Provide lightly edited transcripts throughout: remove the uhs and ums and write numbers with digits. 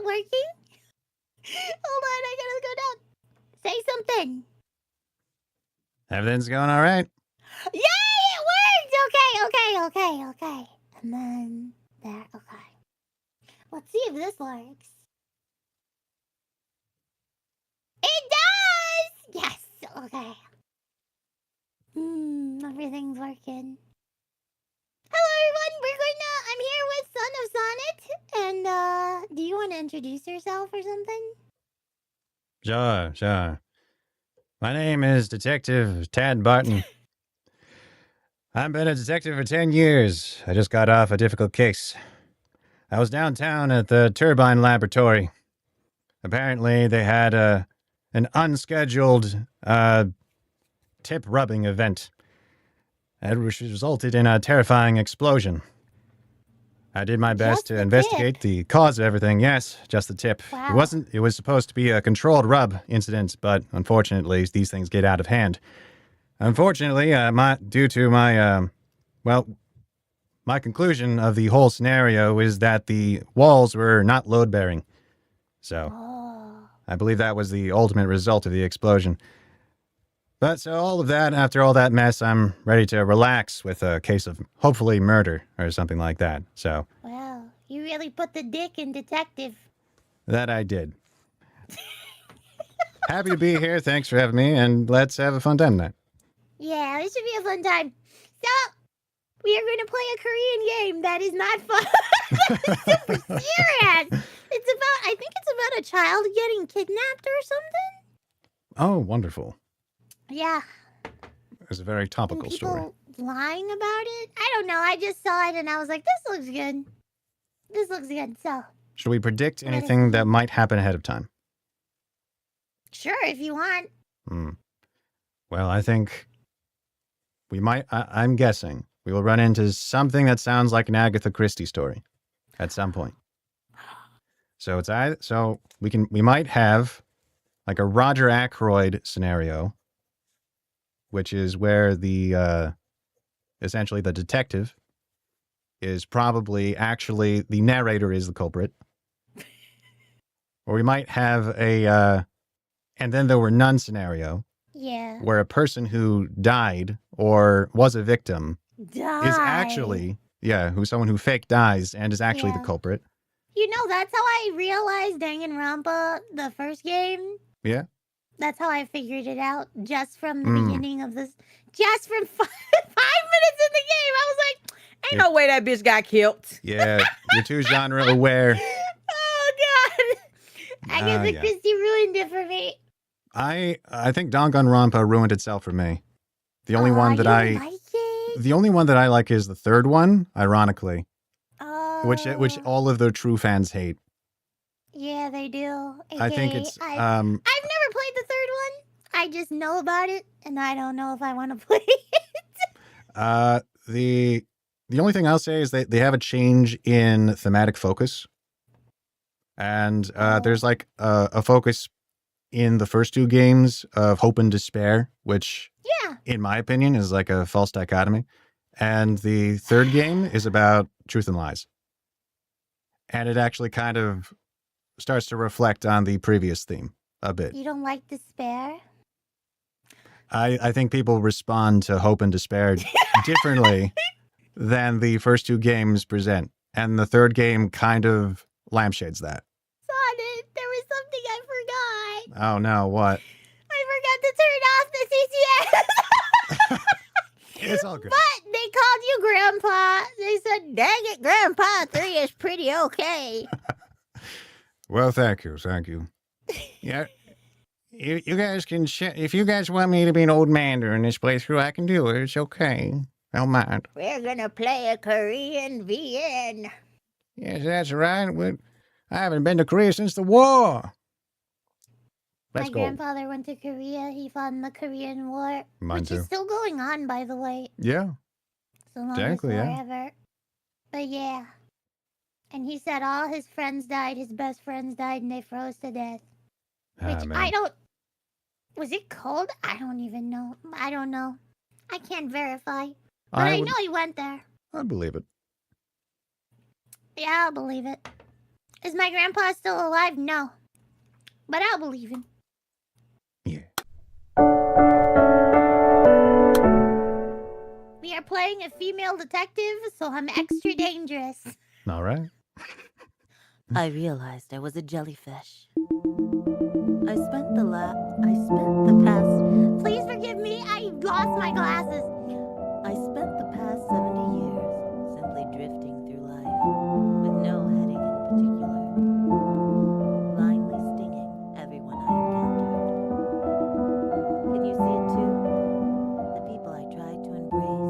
not working? Hold on, I gotta go down. Say something. Everything's going all right. Yay, it worked! Okay. And then there, okay. Let's see if this works. It does! Yes, okay. Everything's working. Hello everyone, I'm here with Son of Sonnet, and do you want to introduce yourself or something? Sure. My name is Detective Tad Barton. I've been a detective for 10 years. I just got off a difficult case. I was downtown at the Turbine Laboratory. Apparently, they had an unscheduled tip rubbing event, which resulted in a terrifying explosion. I did my best to investigate the cause of everything. Yes, just the tip. Wow. It was supposed to be a controlled rub incident, but unfortunately, these things get out of hand. Unfortunately, due to my conclusion of the whole scenario is that the walls were not load-bearing. So, I believe that was the ultimate result of the explosion. But so after all that mess, I'm ready to relax with a case of hopefully murder or something like that. So. Wow, you really put the dick in detective. That I did. Happy to be here. Thanks for having me, and let's have a fun time tonight. Yeah, this should be a fun time. So, we are going to play a Korean game that is not fun. It's super serious. I think it's about a child getting kidnapped or something. Oh, wonderful. Yeah. It's a very topical story. Lying about it? I don't know. I just saw it and I was like, this looks good. So. Should we predict anything that might happen ahead of time? Sure, if you want. Well, I think we might. I'm guessing we will run into something that sounds like an Agatha Christie story at some point. So we might have like a Roger Ackroyd scenario, which is where the essentially the detective is probably actually the narrator is the culprit. Or we might have a and then there were none scenario. Yeah. Where a person who died or was a victim is actually someone who fake dies and is actually the culprit. You know, that's how I realized Danganronpa, the first game. Yeah. That's how I figured it out just from the beginning of this. Just from 5 minutes in the game, I was like, ain't no way that bitch got killed. Yeah, you're too genre aware. Oh, God. Agatha Christie ruined it for me. I think Danganronpa ruined itself for me. The only one that the only one that I like is the third one, ironically. Which all of the true fans hate. Yeah, they do. I think it's I've never played the third one. I just know about it, and I don't know if I want to play it. The only thing I'll say is that they have a change in thematic focus. And there's like a focus in the first two games of hope and despair, which, in my opinion, is like a false dichotomy. And the third game is about truth and lies. And it actually kind of starts to reflect on the previous theme a bit. You don't like despair? I think people respond to hope and despair differently than the first two games present. And the third game kind of lampshades that. Sonnet, there was something I forgot. Oh no, what? I forgot to turn off the CCS. It's all good. But they called you Grandpa. They said, dang it, Grandpa, 3 is pretty okay. Well, thank you. Yeah. You guys can if you guys want me to be an old man during this playthrough, I can do it. It's okay. I don't mind. We're gonna play a Korean VN. Yes, that's right. I haven't been to Korea since the war. My grandfather went to Korea. He fought in the Korean War. Mine too. Is still going on, by the way. Yeah. So long as forever. But yeah. And he said all his friends died, his best friends died, and they froze to death. Which man. I don't... Was it cold? I don't even know. I don't know. I can't verify. But I know he went there. I believe it. Yeah, I'll believe it. Is my grandpa still alive? No. But I'll believe him. Yeah. We are playing a female detective, so I'm extra dangerous. All right. I realized I was a jellyfish. I spent the past. Please forgive me, I lost my glasses. I spent the past 70 years simply drifting through life, with no heading in particular, blindly stinging everyone I encountered. Can you see it too? The people I tried to embrace,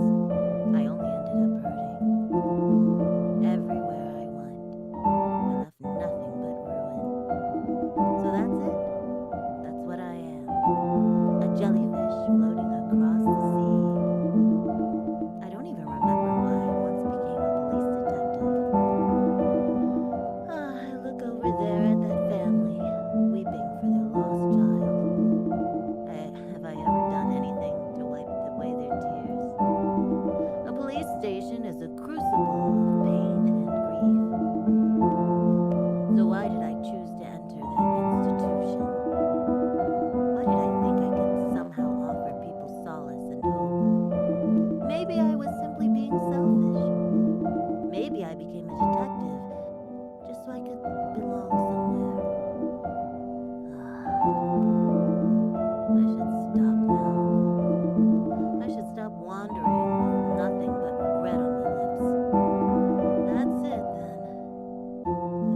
I only ended up hurting. Everywhere I went, I left nothing but ruin. So that's it. That's what I am. A jellyfish floating across the sea. I don't even remember why I once became a police detective. I look over there at that family, weeping for their lost child. Have I ever done anything to wipe away their tears? A police station is a crucible of pain and grief. So why did I choose to enter that institution? Why did I think I could somehow offer people solace and hope? Maybe I was simply being selfish. Maybe I became a detective just so I could belong somewhere. I should stop now. I should stop wandering with nothing but regret on my lips. That's it then.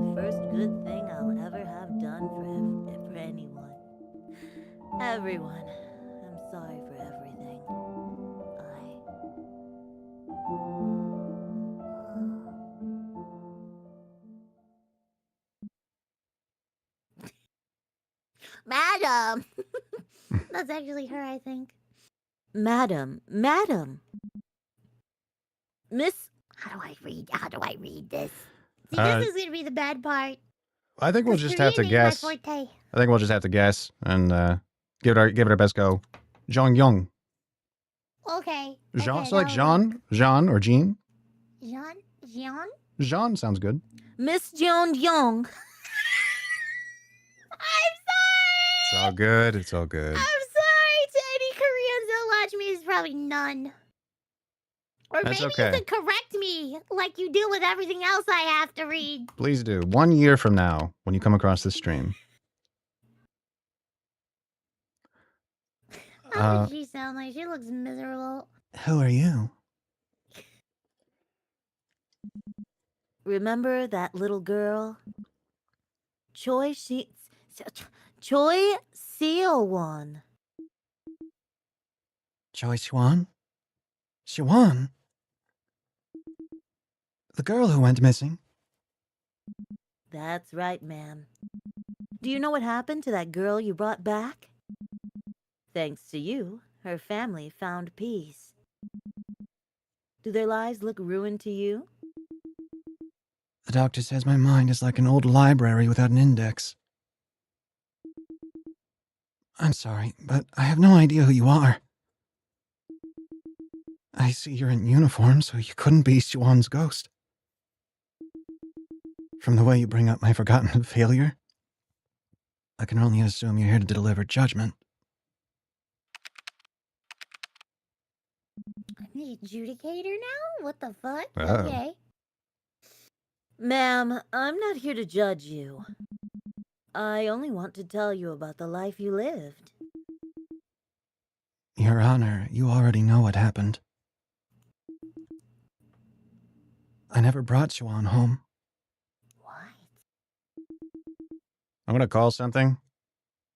The first good thing I'll ever have done for anyone. Everyone. I'm sorry for everything. Madam! That's actually her, I think. Madam. Miss. How do I read this? See, Uh, this is gonna be the bad part. I think we'll 'cause just have to Korean ain't guess. my forte. I think we'll just have to guess and give it our best go. Jeong Young. Okay. Jean. Okay, So like now Jean or Jean. Jean? Jean sounds good. Miss Jeon Young. I'm sorry! It's all good. It's all good. I'm sorry to any Koreans that watch me. It's probably none. Or That's maybe okay. you could correct me like you do with everything else I have to read. Please do. 1 year from now, when you come across this stream. How does she sound like? She looks miserable. Who are you? Remember that little girl? Choi Seo-won. Choi Siwan? Siwan? The girl who went missing? That's right, ma'am. Do you know what happened to that girl you brought back? Thanks to you, her family found peace. Do their lives look ruined to you? The doctor says my mind is like an old library without an index. I'm sorry, but I have no idea who you are. I see you're in uniform, so you couldn't be Siwan's ghost. From the way you bring up my forgotten failure, I can only assume you're here to deliver judgment. I'm the adjudicator now? What the fuck? Oh. Okay. Ma'am, I'm not here to judge you. I only want to tell you about the life you lived. Your Honor, you already know what happened. I never brought Siwan home. What? I'm gonna call something.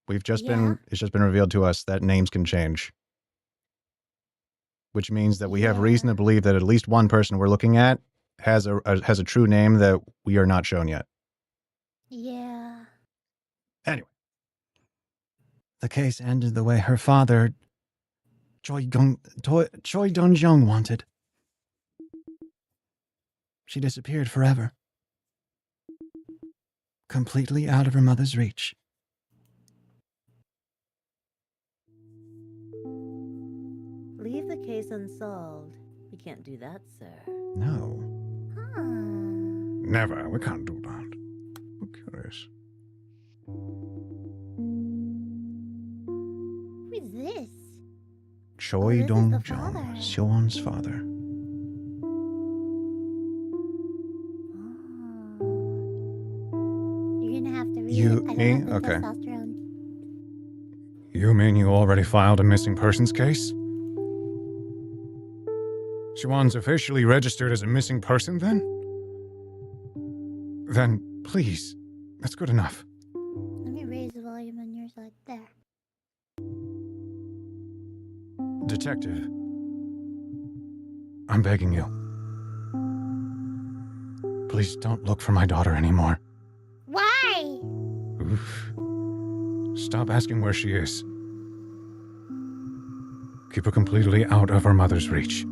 It's just been revealed to us that names can change. Which means that we have reason to believe that at least one person we're looking at has a true name that we are not shown yet. Yeah. Anyway. The case ended the way her father, Choi Dong-jung, wanted. She disappeared forever. Completely out of her mother's reach. Leave the case unsolved. We can't do that, sir. No. Hmm. Never. We can't do that. this? Who is this? Choi this is Dong the Jong, father. Seon's father. Oh. You're gonna have to read You- it. I don't me? have the Okay. testosterone. You mean you already filed a missing persons case? Siwon's officially registered as a missing person then? Then, please, that's good enough. Let me raise the volume on your side. There. Detective, I'm begging you. Please don't look for my daughter anymore. Why? Oof. Stop asking where she is. Keep her completely out of her mother's reach.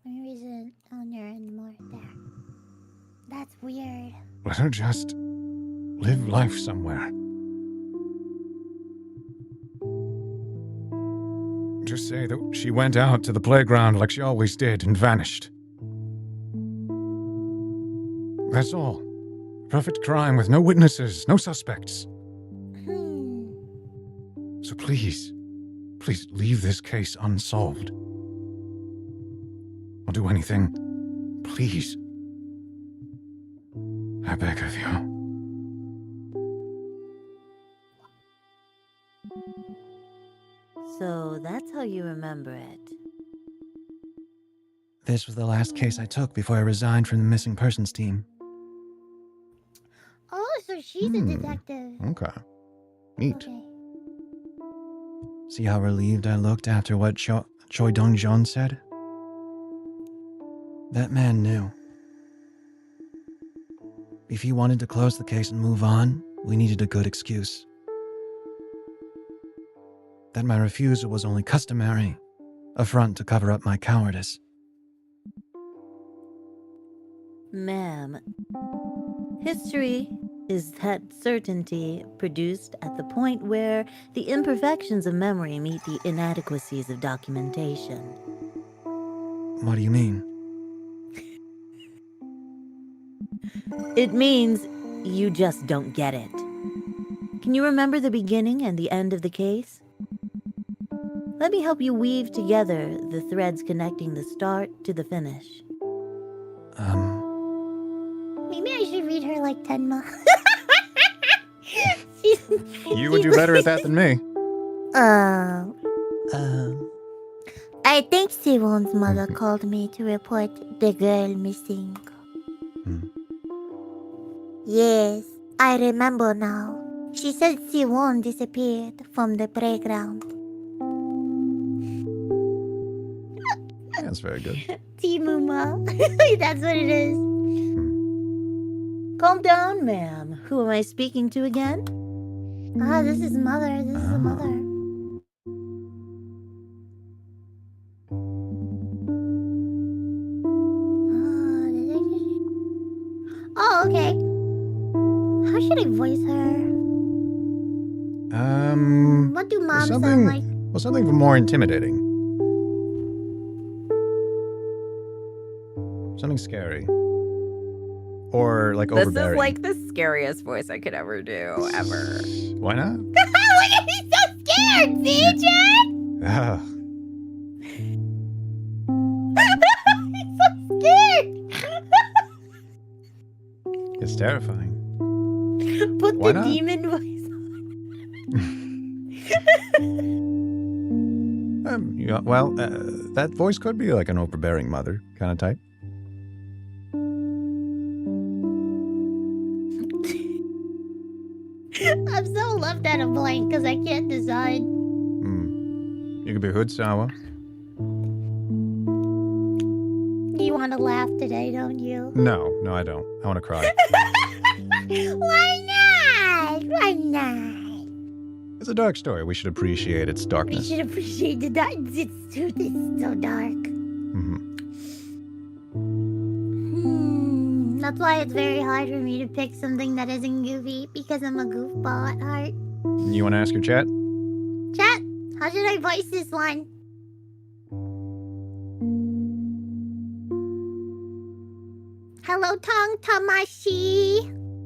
Let me raise it on your end more. There. That's weird. Let her just live life somewhere. Just say that she went out to the playground like she always did and vanished. That's all. Perfect crime with no witnesses, no suspects. So please leave this case unsolved. I'll do anything. Please. I beg of you. So that's how you remember it. This was the last case I took before I resigned from the missing persons team. Oh, so she's a detective. Okay. Neat. Okay. See how relieved I looked after what Choi Dong-jeon said? That man knew. If he wanted to close the case and move on, we needed a good excuse. That my refusal was only customary, a front to cover up my cowardice. Ma'am, history is that certainty produced at the point where the imperfections of memory meet the inadequacies of documentation. What do you mean? It means you just don't get it. Can you remember the beginning and the end of the case? Let me help you weave together the threads connecting the start to the finish. Maybe I should read her like 10 months. You would do better at that than me. I think Siwon's mother called me to report the girl missing. Yes, I remember now. She said Siwon disappeared from the playground. That's very good. Timuma. That's what it is. Calm down, ma'am. Who am I speaking to again? Ah, this is mother. This is the mother. Oh, okay. How should I voice her? What do moms sound like? Well, something more intimidating. Something scary. Or like This overbearing. is like the scariest voice I could ever do, ever. Why not? Look at he's so scared, see, Jack? Ah, He's so scared. it's terrifying. Put Why the not? demon voice Yeah, well, that voice could be like an overbearing mother kind of type. I'm so left at a blank because I can't decide. You could be Hood Sawa. You want to laugh today, don't you? No, I don't. I want to cry. Why not? Why not? It's a dark story. We should appreciate its We darkness. should appreciate the dark. It's so dark. That's why it's very hard for me to pick something that isn't goofy because I'm a goofball at heart. You want to ask your chat? Chat, how should I voice this one? Hello, Tong Tamashi.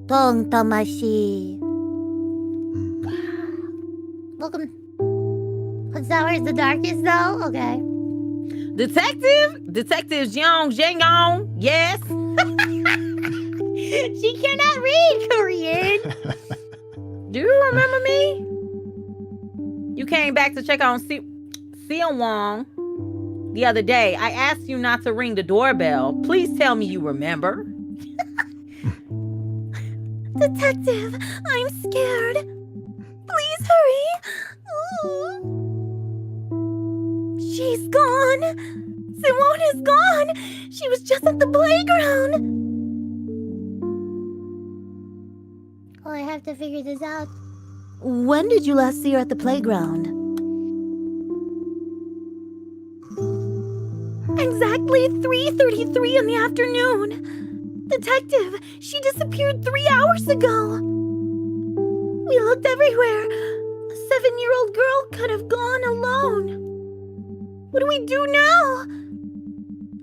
Tong Tamashi. Welcome. What's hour is the darkest, though? Okay. Detective Jeong Jae-yong, yes. She cannot read Korean. Do you remember me? You came back to check on Seon Wong the other day. I asked you not to ring the doorbell. Please tell me you remember. Detective, I'm scared. Please hurry. Ooh. She's gone. Simone is gone. She was just at the playground. Oh, I have to figure this out. When did you last see her at the playground? Exactly 3:33 in the afternoon. Detective, she disappeared 3 hours ago. We looked everywhere. A 7-year-old girl could have gone alone. What do we do now?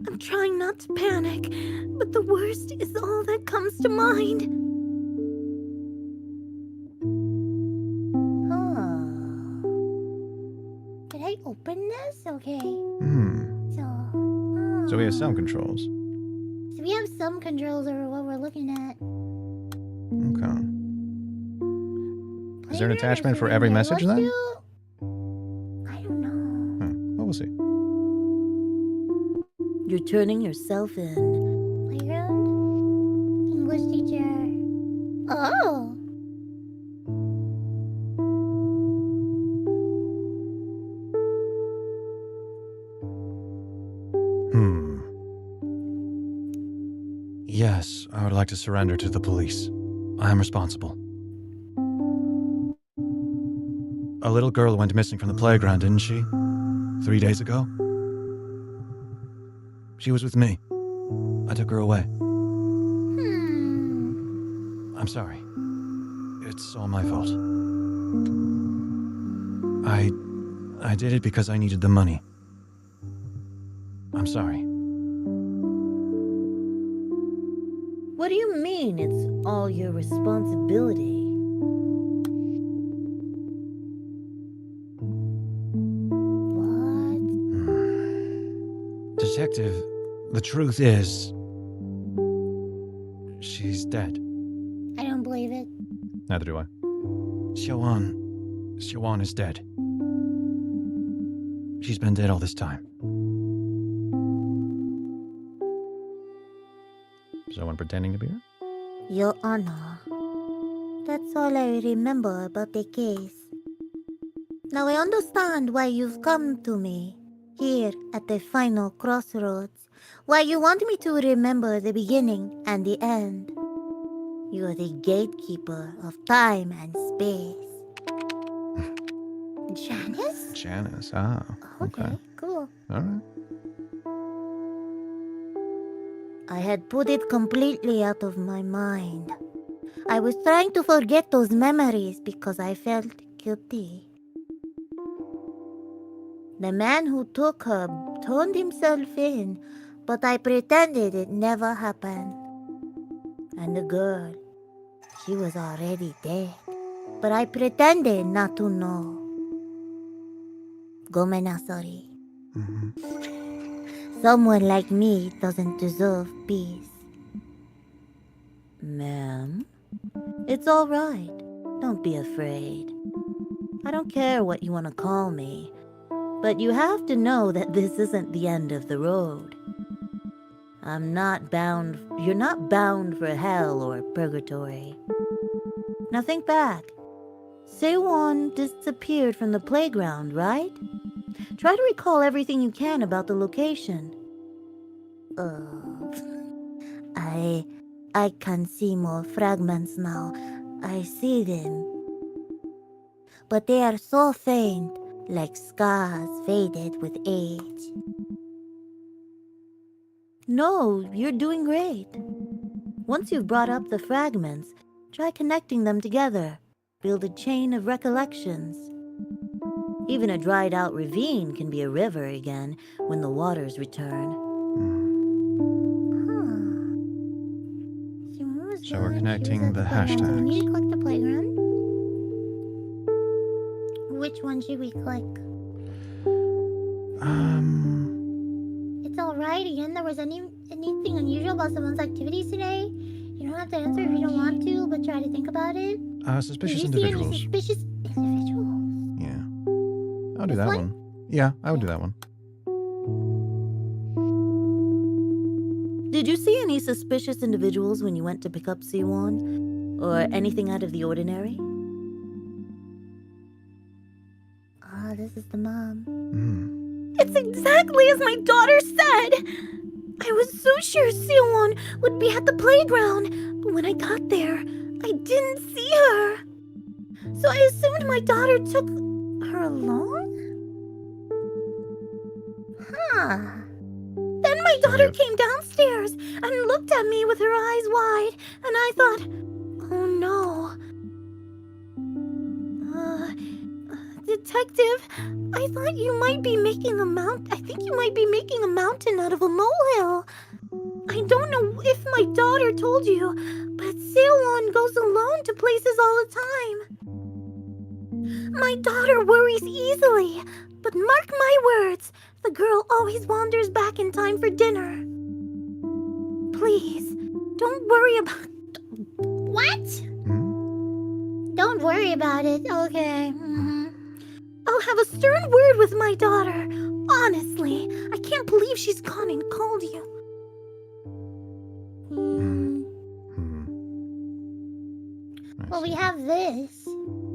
I'm trying not to panic, but the worst is all that comes to mind. Did I open this? Okay. So we have some controls. So we have some controls over what we're looking at. Okay. Is there an attachment for every message then? I don't know. Well, we'll see. You're turning yourself in. Playground? English teacher. Oh. Yes, I would like to surrender to the police. I am responsible. A little girl went missing from the playground, didn't she? 3 days ago? She was with me. I took her away. I'm sorry. It's all my fault. I did it because I needed the money. I'm sorry. What do you mean it's all your responsibility? What? Detective, the truth is... she's dead. I don't believe it. Neither do I. Siobhan is dead. She's been dead all this time. Someone pretending to be her? Your Honor, that's all I remember about the case. Now I understand why you've come to me, here at the final crossroads, why you want me to remember the beginning and the end. You're the gatekeeper of time and space. Janice? Janice, ah. Okay, cool. All right. I had put it completely out of my mind. I was trying to forget those memories because I felt guilty. The man who took her turned himself in, but I pretended it never happened. And the girl, she was already dead, but I pretended not to know. Gomenasori. Someone like me doesn't deserve peace. Ma'am, it's all right. Don't be afraid. I don't care what you want to call me, but you have to know that this isn't the end of the road. You're not bound for hell or purgatory. Now think back. Sewon disappeared from the playground, right? Try to recall everything you can about the location. I can see more fragments now. I see them. But they are so faint, like scars faded with age. No, you're doing great. Once you've brought up the fragments, try connecting them together. Build a chain of recollections. Even a dried out ravine can be a river again when the waters return. Connecting the We hashtags. need to click the playground. Which one should we click? It's alright. Again, there was anything unusual about someone's activities today? You don't have to answer if you don't want to, but try to think about it. Suspicious Did you see any individuals. suspicious individuals? Yeah. I'll do This that one? one. Yeah, I would do that one. Did you see any suspicious individuals when you went to pick up Siwon? Or anything out of the ordinary? Ah, this is the mom. It's exactly as my daughter said! I was so sure Siwon would be at the playground, but when I got there, I didn't see her. So I assumed my daughter took her along? Huh. Then my daughter came downstairs and looked at me with her eyes wide, and I thought, oh no. Detective, I thought you might be making a I think you might be making a mountain out of a molehill. I don't know if my daughter told you, but Seowon goes alone to places all the time. My daughter worries easily, but mark my words, the girl always wanders back in time for dinner. Please, don't worry about... What? Don't worry about it. Okay. I'll have a stern word with my daughter. Honestly, I can't believe she's gone and called you. Well, we have this.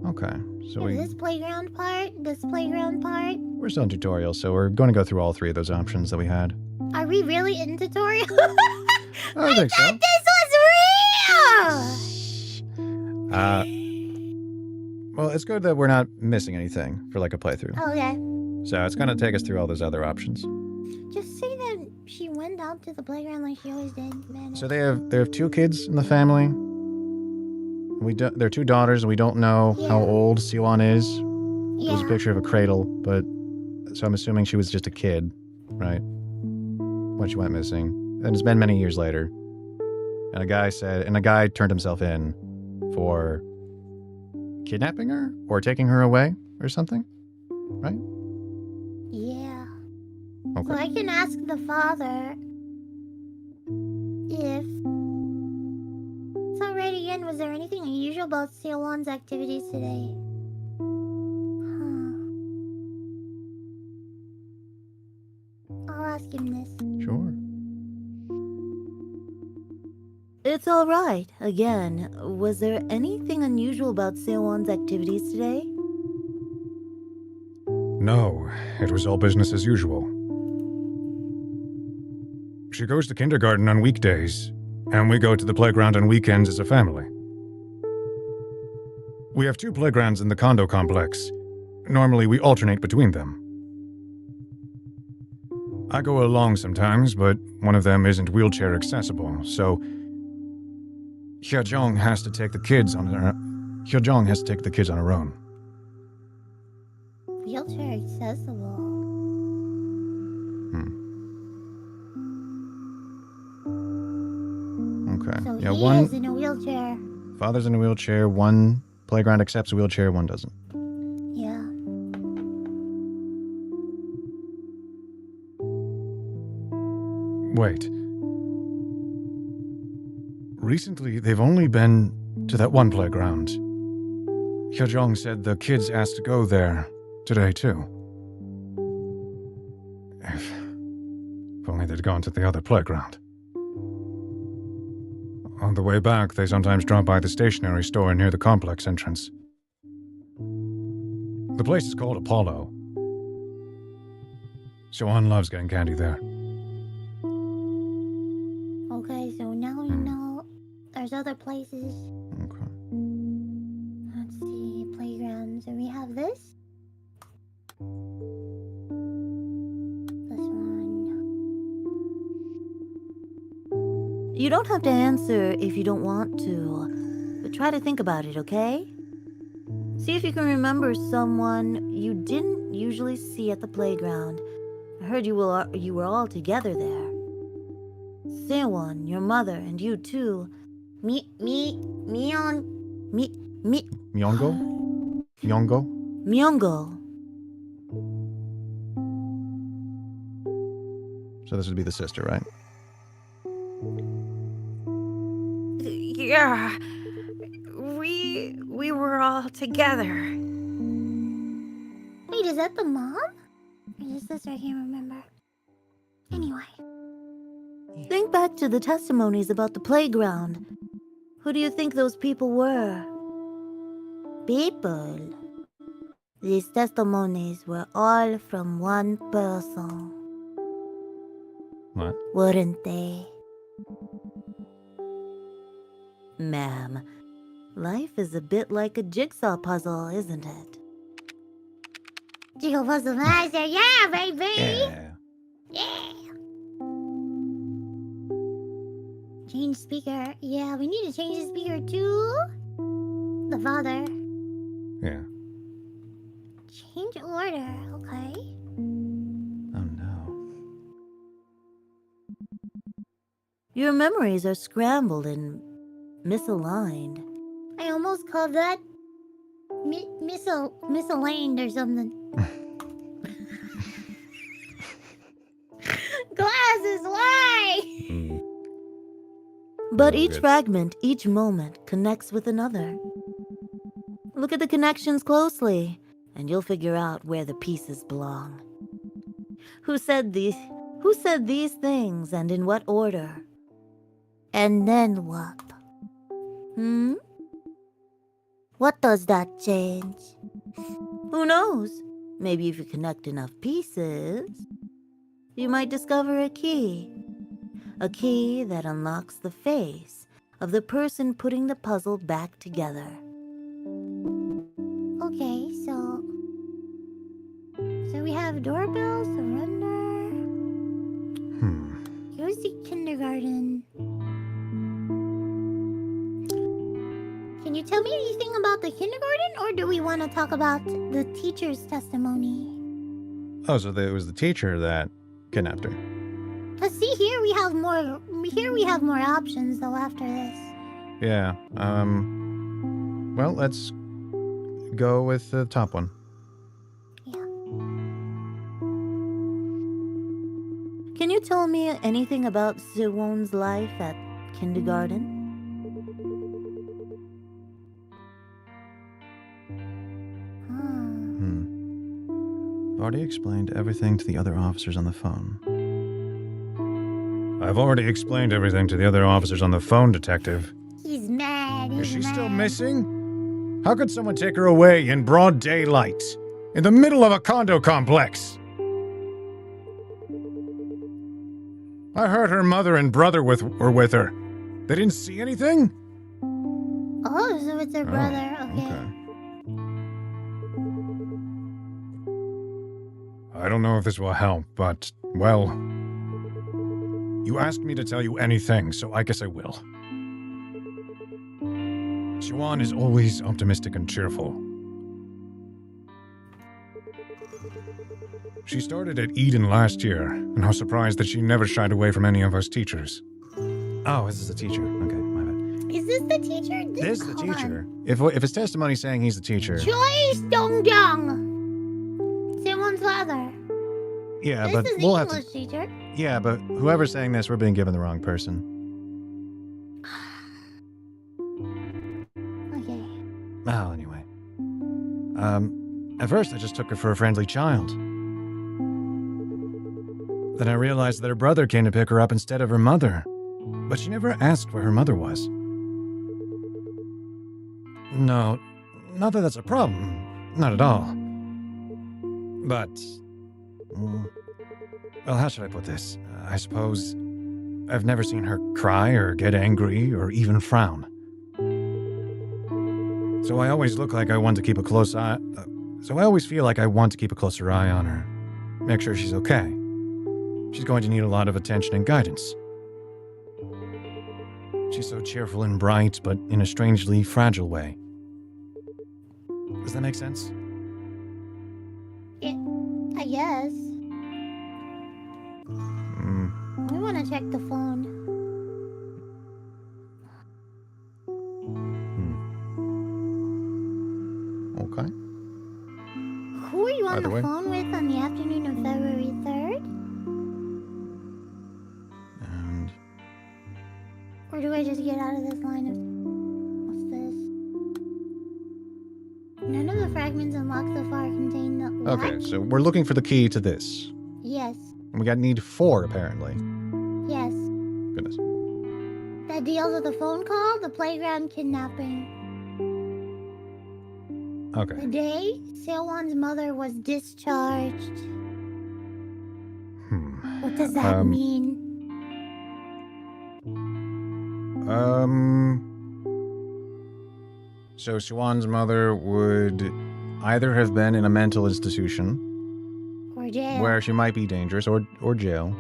Okay, so We have this playground part, this playground part. we're still in tutorial, so we're going to go through all three of those options that we had. Are we really in tutorial? I think so. This was real! Well, it's good that we're not missing anything for like a playthrough. Okay. So it's going to take us through all those other options. Just say that she went out to the playground like she always did, man. So they have two kids in the family. They're two daughters, and we don't know how Yeah. old Siwon is. There's a Yeah. picture of a cradle, but so I'm assuming she was just a kid, right? When she went missing. And it's been many years later. And a guy turned himself in for kidnapping her or taking her away or something, right? Yeah. Okay. So I can ask the father if... It's alright again. Was there anything unusual about Seowon's activities today? I'll ask him this. Sure. It's all right. Again, was there anything unusual about Seowon's activities today? No, it was all business as usual. She goes to kindergarten on weekdays, and we go to the playground on weekends as a family. We have two playgrounds in the condo complex. Normally, we alternate between them. I go along sometimes, but one of them isn't wheelchair accessible, so Hyojong has to take the kids on her own. Wheelchair accessible. Okay. So Yeah, he one is in a wheelchair. father's in a wheelchair, one playground accepts a wheelchair, one doesn't. Yeah. Wait. Recently, they've only been to that one playground. Hyojong said the kids asked to go there today, too. If only they'd gone to the other playground. On the way back, they sometimes drop by the stationery store near the complex entrance. The place is called Apollo. Sewan loves getting candy there. Okay, so now we know there's other places. Okay. Let's see, playgrounds. And we have this. This one. You don't have to answer if you don't want to, but try to think about it, okay? See if you can remember someone you didn't usually see at the playground. I heard you were all together there. Sewon, your mother, and you too. Miongo? Miongo? Myongo. So this would be the sister, right? Yeah. We were all together. Wait, is that the mom? Or the sister? I can't remember. Anyway. Think back to the testimonies about the playground. Who do you think those people were? People. These testimonies were all from one person, What? weren't they? Ma'am, life is a bit like a jigsaw puzzle, isn't it? Jiggle Puzzle Master, yeah, baby! Yeah. Yeah! Change speaker. Yeah, we need to change the speaker to the father. Yeah. Change order, okay. Oh no. Your memories are scrambled and misaligned. I almost called that misaligned or something. Glasses, why? Mm. But Oh, each good. fragment, each moment connects with another. Look at the connections closely, and you'll figure out where the pieces belong. Who said these things and in what order? And then what? Hmm? What does that change? Who knows? Maybe if you connect enough pieces, you might discover a key. A key that unlocks the face of the person putting the puzzle back together. Okay, so we have doorbell, surrender. Here's the kindergarten. Can you tell me anything about the kindergarten, or do we want to talk about the teacher's testimony? Oh, so it was the teacher that kidnapped her. Cause see, here we have more. Here we have more options though. After this, Yeah. Well, let's go with the top one. Can you tell me anything about Siwon's life at kindergarten? I've already explained everything to the other officers on the phone. I've already explained everything to the other officers on the phone, Detective. he's mad. Is He's she still mad. missing? How could someone take her away in broad daylight? In the middle of a condo complex? I heard her mother and brother were with her. They didn't see anything? Oh, so it's her brother. Okay. I don't know if this will help, but, well, you asked me to tell you anything, so I guess I will. Siwon is always optimistic and cheerful. She started at Eden last year, and I was surprised that she never shied away from any of us teachers. Oh, this is the teacher. Okay, my bad. Is this the teacher? This is the hold on. teacher. If his testimony's saying he's the teacher. Choi Dong-jung. Someone's father. Yeah, This but is the we'll have English to. teacher. Yeah, but whoever's saying this, we're being given the wrong person. Okay. Oh, anyway. At first I just took her for a friendly child. Then I realized that her brother came to pick her up instead of her mother. But she never asked where her mother was. No, not that that's a problem. Not at all. But... well, how should I put this? I suppose I've never seen her cry or get angry or even frown. So I always look like I want to keep a close eye... so I always feel like I want to keep a closer eye on her. Make sure she's okay. She's going to need a lot of attention and guidance. She's so cheerful and bright, but in a strangely fragile way. Does that make sense? I guess. Hmm. We want to check the phone. Okay. Who were you on Either the way. phone with on the afternoon of February 3rd? And Or do I just get out of this line of... What's this? None of the fragments unlocked so far contain the... What? okay, so we're looking for the key to this. Yes. And we got need 4 apparently. Yes. Goodness. That deals with the phone call, the playground kidnapping. The Okay. day Seowon's mother was discharged. What does that Um, mean? So Siwan's mother would either have been in a mental institution Or jail. where she might be dangerous, or jail.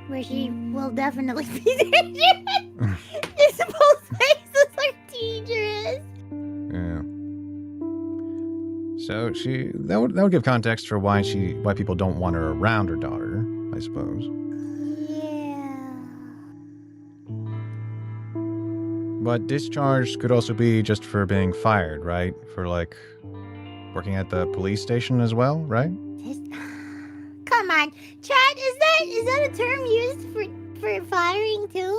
Where she will definitely be dangerous. It's both places are dangerous. Yeah. So that would give context for why people don't want her around her daughter, I suppose. Yeah. But discharge could also be just for being fired, right? For like working at the police station as well, right? Come on, Chad. Is that a term used for firing too?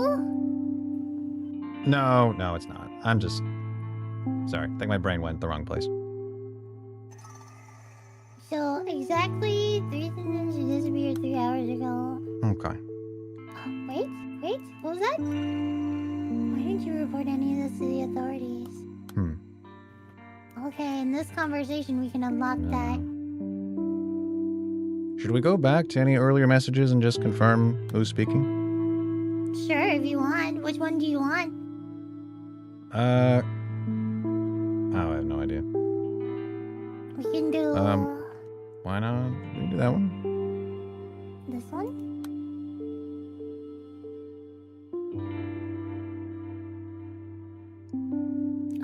No, it's not. I'm just sorry. I think my brain went the wrong place. So exactly 3 sentences she disappeared 3 hours ago. Okay. Wait. What was that? Why didn't you report any of this to the authorities? Okay, in this conversation we can unlock that. Should we go back to any earlier messages and just confirm who's speaking? Sure, if you want. Which one do you want? Oh, I have no idea. We can do Why not? We can do that one. this one.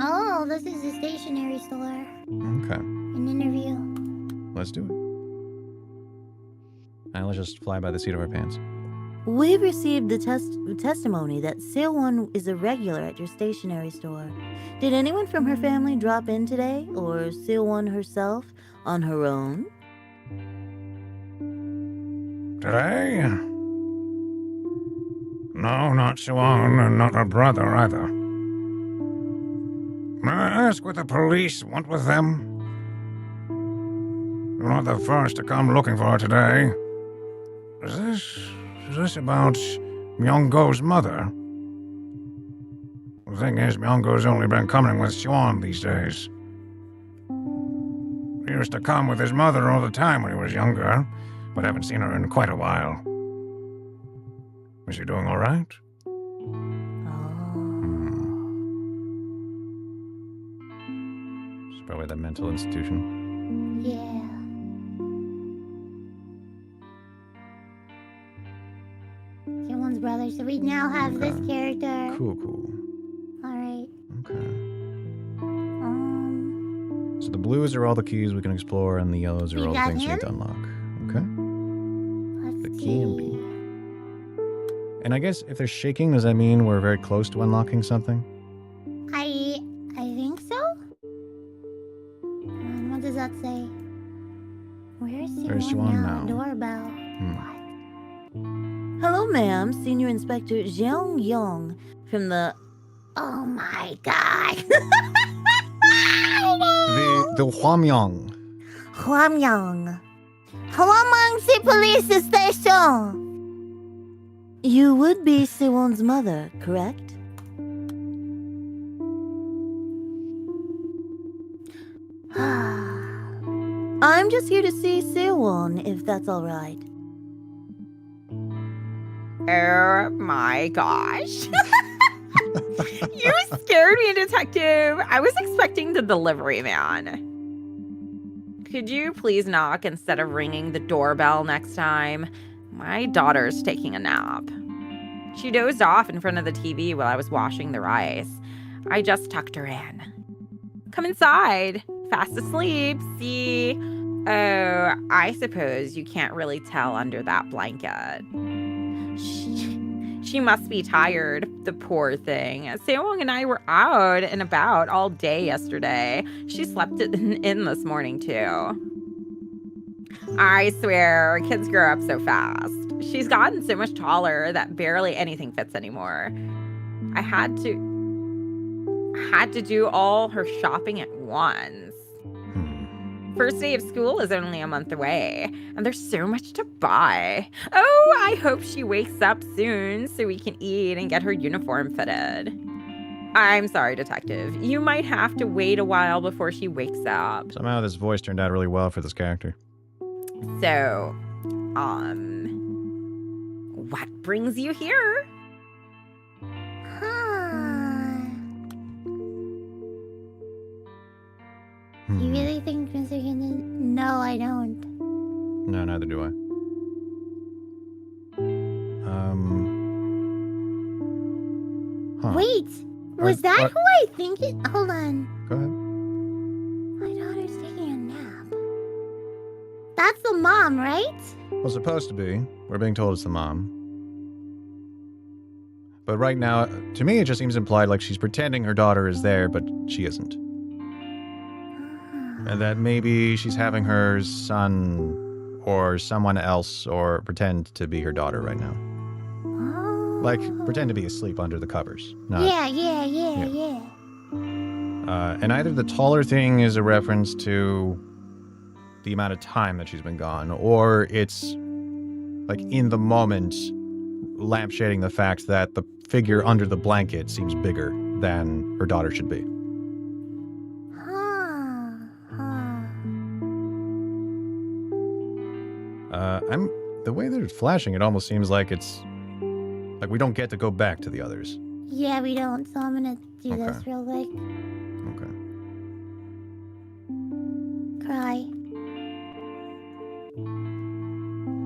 Oh, this is a stationery store. Okay. An interview. Let's do it. And let's just fly by the seat of our pants. We've received the testimony that Seowon is a regular at your stationery store. Did anyone from her family drop in today, or Seowon herself on her own? Today? No, not Siwan, and not her brother either. May I ask what the police want with them? You're not the first to come looking for her today. Is this about Myung-go's mother? The thing is, Myung-go's only been coming with Siwan these days. He used to come with his mother all the time when he was younger, but haven't seen her in quite a while. Is she doing all right? It's probably the mental institution. Yeah. Someone's brother. So we now have this character. Cool. Alright. Okay. Um, So the blues are all the keys we can explore, and the yellows are You all the got things we him? need to unlock. Okay. let's The see. key and B. And I guess if they're shaking, does that mean we're very close to unlocking something? I think so. What does that say? Where's Where's Siwon Siwon now? now? Doorbell. Hello, ma'am. Senior Inspector Jeong Yong from the... Oh my god. The Hwamyong. Hwamyang. Hwamangsi Police Station. You would be Siwon's mother, correct? I'm just here to see Siwon, if that's all right. Oh my gosh. You scared me, detective. I was expecting the delivery man. Could you please knock instead of ringing the doorbell next time? My daughter's taking a nap. She dozed off in front of the TV while I was washing the rice. I just tucked her in. Come inside. Fast asleep. See? Oh, I suppose you can't really tell under that blanket. She must be tired, the poor thing. Sewong and I were out and about all day yesterday. She slept in this morning, too. I swear, kids grow up so fast. She's gotten so much taller that barely anything fits anymore. I had to do all her shopping at once. First day of school is only a month away, and there's so much to buy. Oh, I hope she wakes up soon so we can eat and get her uniform fitted. I'm sorry, Detective. You might have to wait a while before she wakes up. Somehow this voice turned out really well for this character. So, what brings you here? You really think Mr. Hinton? No, I don't. No, neither do I. Huh. Wait, was Are- that are- who I think it? Hold on. Go ahead. My daughter's taking a nap. That's the mom, right? Well, supposed to be. We're being told it's the mom. But right now, to me, it just seems implied like she's pretending her daughter is there, but she isn't. And that maybe she's having her son or someone else or pretend to be her daughter right now. Like, pretend to be asleep under the covers. Not, Yeah. and either the taller thing is a reference to the amount of time that she's been gone, or it's, like, in the moment, lampshading the fact that the figure under the blanket seems bigger than her daughter should be. The way that it's flashing, it almost seems like it's, like we don't get to go back to the others. Yeah, we don't, so I'm gonna do this Okay. real quick. Okay. Cry.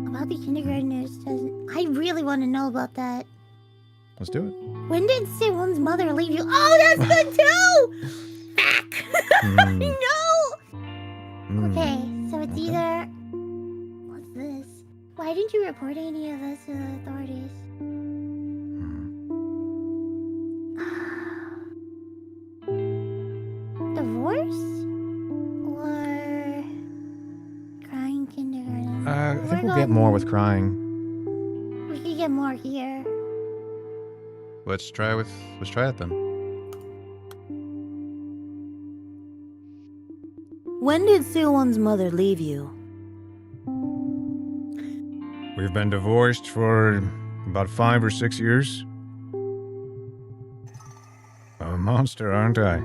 About the kindergartners doesn't... I really want to know about that. Let's do it. When did Sewon's mother leave you? Oh, that's good too! Fuck! Mm. No! Mm. Okay, so it's either... What's this? Why didn't you report any of this to the authorities? Divorce? Or... Crying kindergarten? I think we'll We're get more going- with crying. We could get more here. Let's try it then. When did Sewon's mother leave you? We've been divorced for about 5 or 6 years. I'm a monster, aren't I?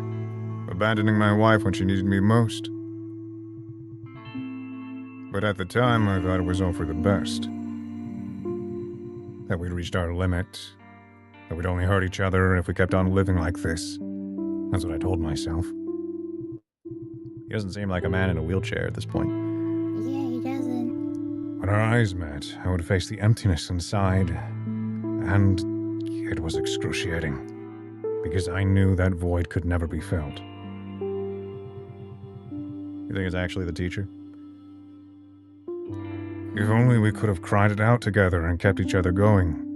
Abandoning my wife when she needed me most. But at the time, I thought it was all for the best. That we'd reached our limit. That we'd only hurt each other if we kept on living like this. That's what I told myself. He doesn't seem like a man in a wheelchair at this point. Yeah, he doesn't. When our eyes met, I would face the emptiness inside. And it was excruciating. Because I knew that void could never be filled. You think it's actually the teacher? If only we could have cried it out together and kept each other going.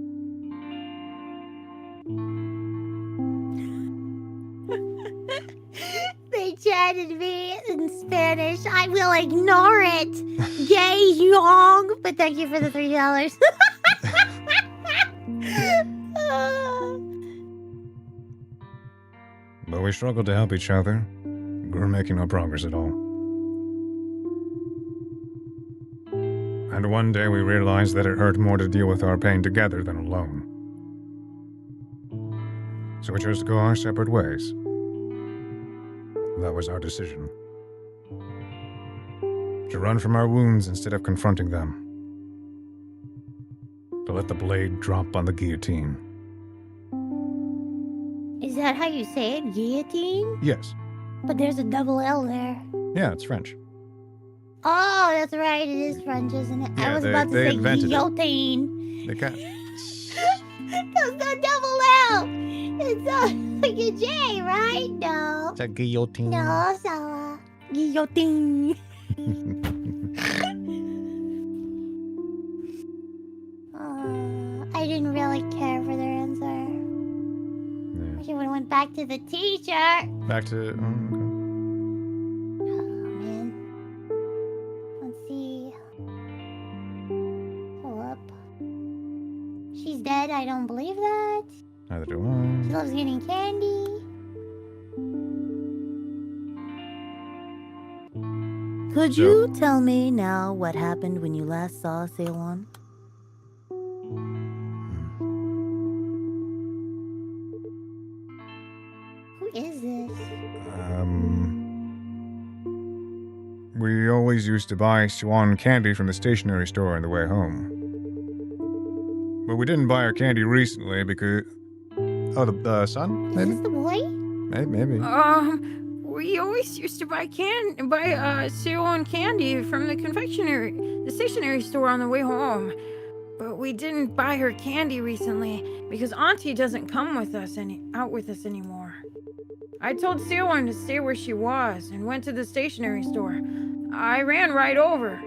They chatted me in Spanish. I will ignore it. Gay Yong. But thank you for the $3. But we struggled to help each other. We were making no progress at all. And one day we realized that it hurt more to deal with our pain together than alone. So we chose to go our separate ways. That was our decision. To run from our wounds instead of confronting them. To let the blade drop on the guillotine. Is that how you say it? Guillotine? Yes. But there's a double L there. Yeah, it's French. Oh, that's right. It is French, isn't it? I Yeah, was they- about to they say invented it. guillotine. They kind That's not double L. It's like a J, right? No. It's a guillotine. No, so guillotine. I didn't really care for their back to the teacher. Back to. Oh, okay. Oh, man. Let's see. Pull up. She's dead. I don't believe that. Neither do She I. loves getting candy. Could So- you tell me now what happened when you last saw Seowon? Who is this? We always used to buy Swan candy from the stationery store on the way home. But we didn't buy her candy recently because. Oh, the son? Is Maybe? this the boy? Maybe. We always used to buy cereal and candy from the stationery store on the way home. But we didn't buy her candy recently because Auntie doesn't come with us out with us anymore. I told Seowon to stay where she was and went to the stationery store. I ran right over.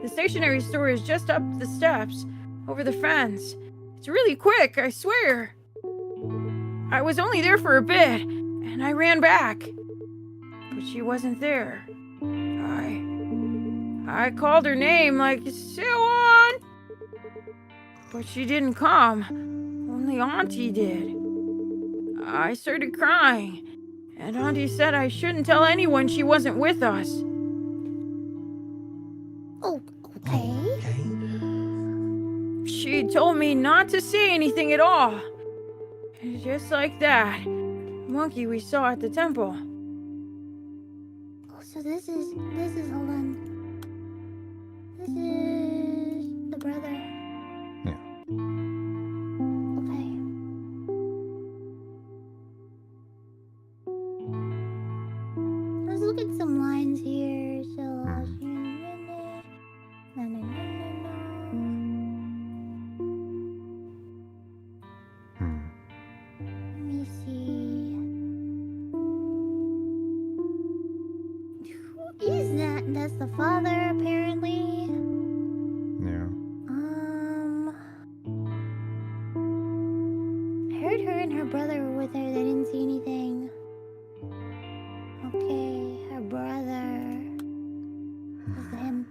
The stationery store is just up the steps, over the fence. It's really quick, I swear. I was only there for a bit, and I ran back. But she wasn't there. I called her name like, Seowon! But she didn't come. Only Auntie did. I started crying, and Auntie said I shouldn't tell anyone she wasn't with us. Oh, okay. She told me not to say anything at all. And just like that, monkey we saw at the temple. Oh, so this is, hold on. This is the brother. Yeah. Okay. Let's look at some lines here. So, na, na, na, na, na. Let me see. Who is that? That's the father, apparently. Yeah. I heard her and her brother were with her. They didn't see anything. Okay, her brother. Was him.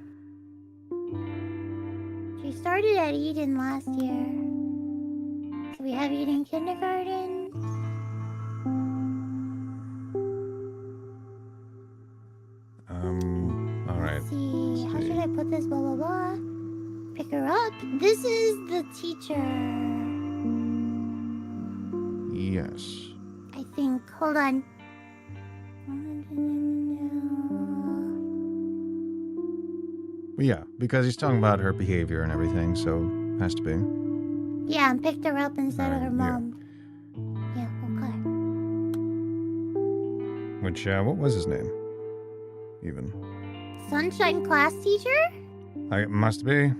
She started at Eden last year. So we have Eden kindergarten. All right. Let's see. How see. should I put this? Blah, blah, blah. Pick her up. This is the teacher. Yes. I think. Hold on. Well, yeah, because he's talking about her behavior and everything, so has to be. Yeah, and picked her up instead of her Alright, yeah. mom. Yeah, okay. Which, what was his name? Even. Sunshine class teacher? It must be.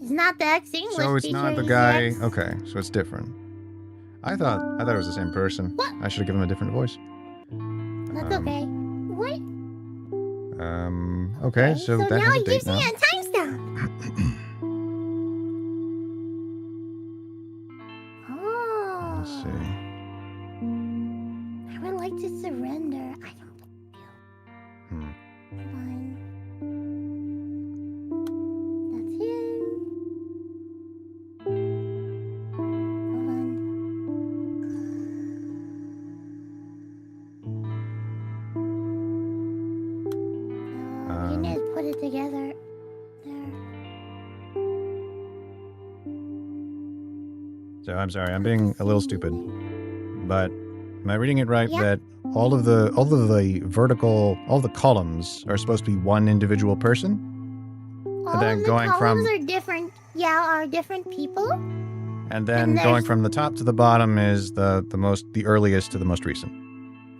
It's not the ex-English So it's teacher. not the he's guy. ex- Okay, so it's different. I thought it was the same person. What? I should have given him a different voice. That's okay. What? Okay, so that now has a it date gives now. me a timestamp. Oh. Let's see. I would like to surrender. I don't. Hmm. Fine. That's him. Hold on. You need to put it together. There. So I'm sorry, I'm being a little stupid, but am I reading it right Yeah. that all of the vertical, all the columns are supposed to be one individual person? All then of the going columns from- are different. Yeah, are different people. And then And going there's- from the top to the bottom is the earliest to the most recent.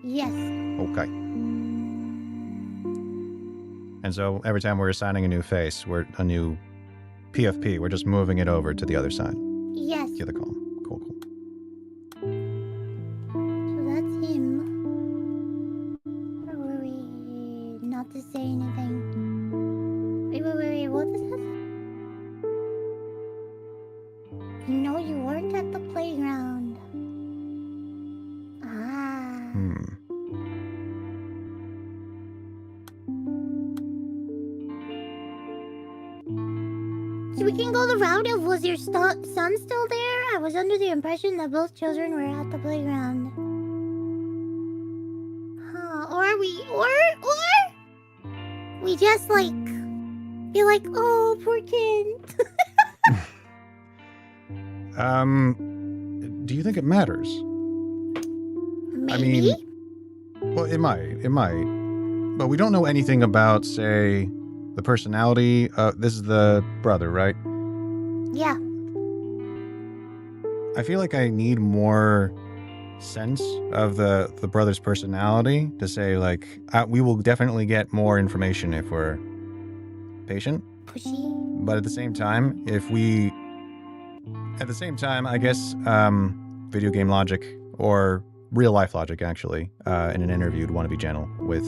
Yes. Okay. And so every time we're assigning a new face, a new PFP, we're just moving it over to the other side, Yes. the other column. Cool. So that's him. Where were we? Not to say anything. Wait. What is this? No, you weren't at the playground. Ah. we can go the route of, was your son still there? I was under the impression that both children were at the playground. Huh, or we just like, you're like, oh, poor kid. Do you think it matters? Maybe? Well, it might. But we don't know anything about, say, the personality. This is the brother, right? Yeah. I feel like I need more sense of the brother's personality to say, like, we will definitely get more information if we're patient. Pushy. But at the same time, I guess, video game logic or real life logic, actually, in an interview, would want to be gentle with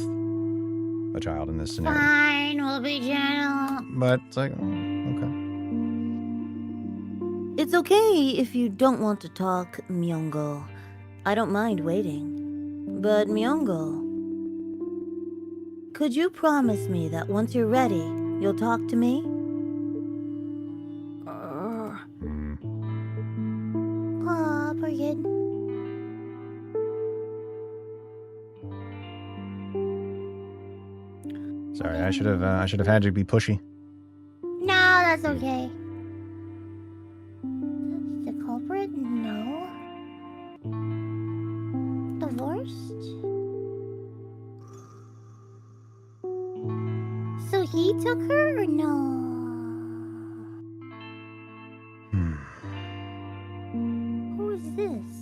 a child in this scenario. Fine, we'll be gentle. But it's like, okay. It's okay if you don't want to talk, Myungo. I don't mind waiting. But Myungo, could you promise me that once you're ready, you'll talk to me? Aw, poor kid. Sorry, I should have had you be pushy. No, that's okay. The culprit? No. Divorced? So he took her or no? Who is this?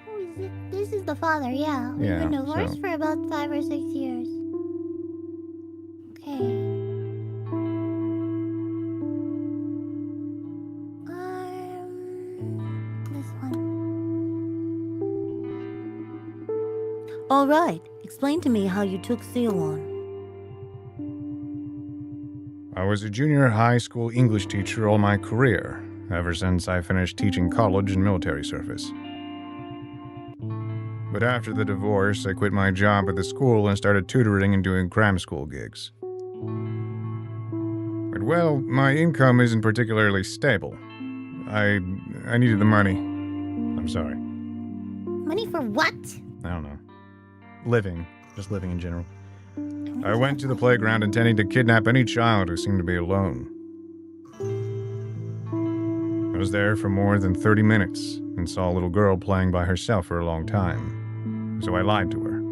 Who is it? This is the father, yeah. We've Yeah, been divorced so- for about 5 or 6 years. Okay. This one. All right, explain to me how you took Seowon. I was a junior high school English teacher all my career, ever since I finished teaching college and military service. But after the divorce, I quit my job at the school and started tutoring and doing cram school gigs. But well, my income isn't particularly stable. I needed the money. I'm sorry. Money for what? I don't know. Just living in general. I went to the playground intending to kidnap any child who seemed to be alone. I was there for more than 30 minutes and saw a little girl playing by herself for a long time. So I lied to her.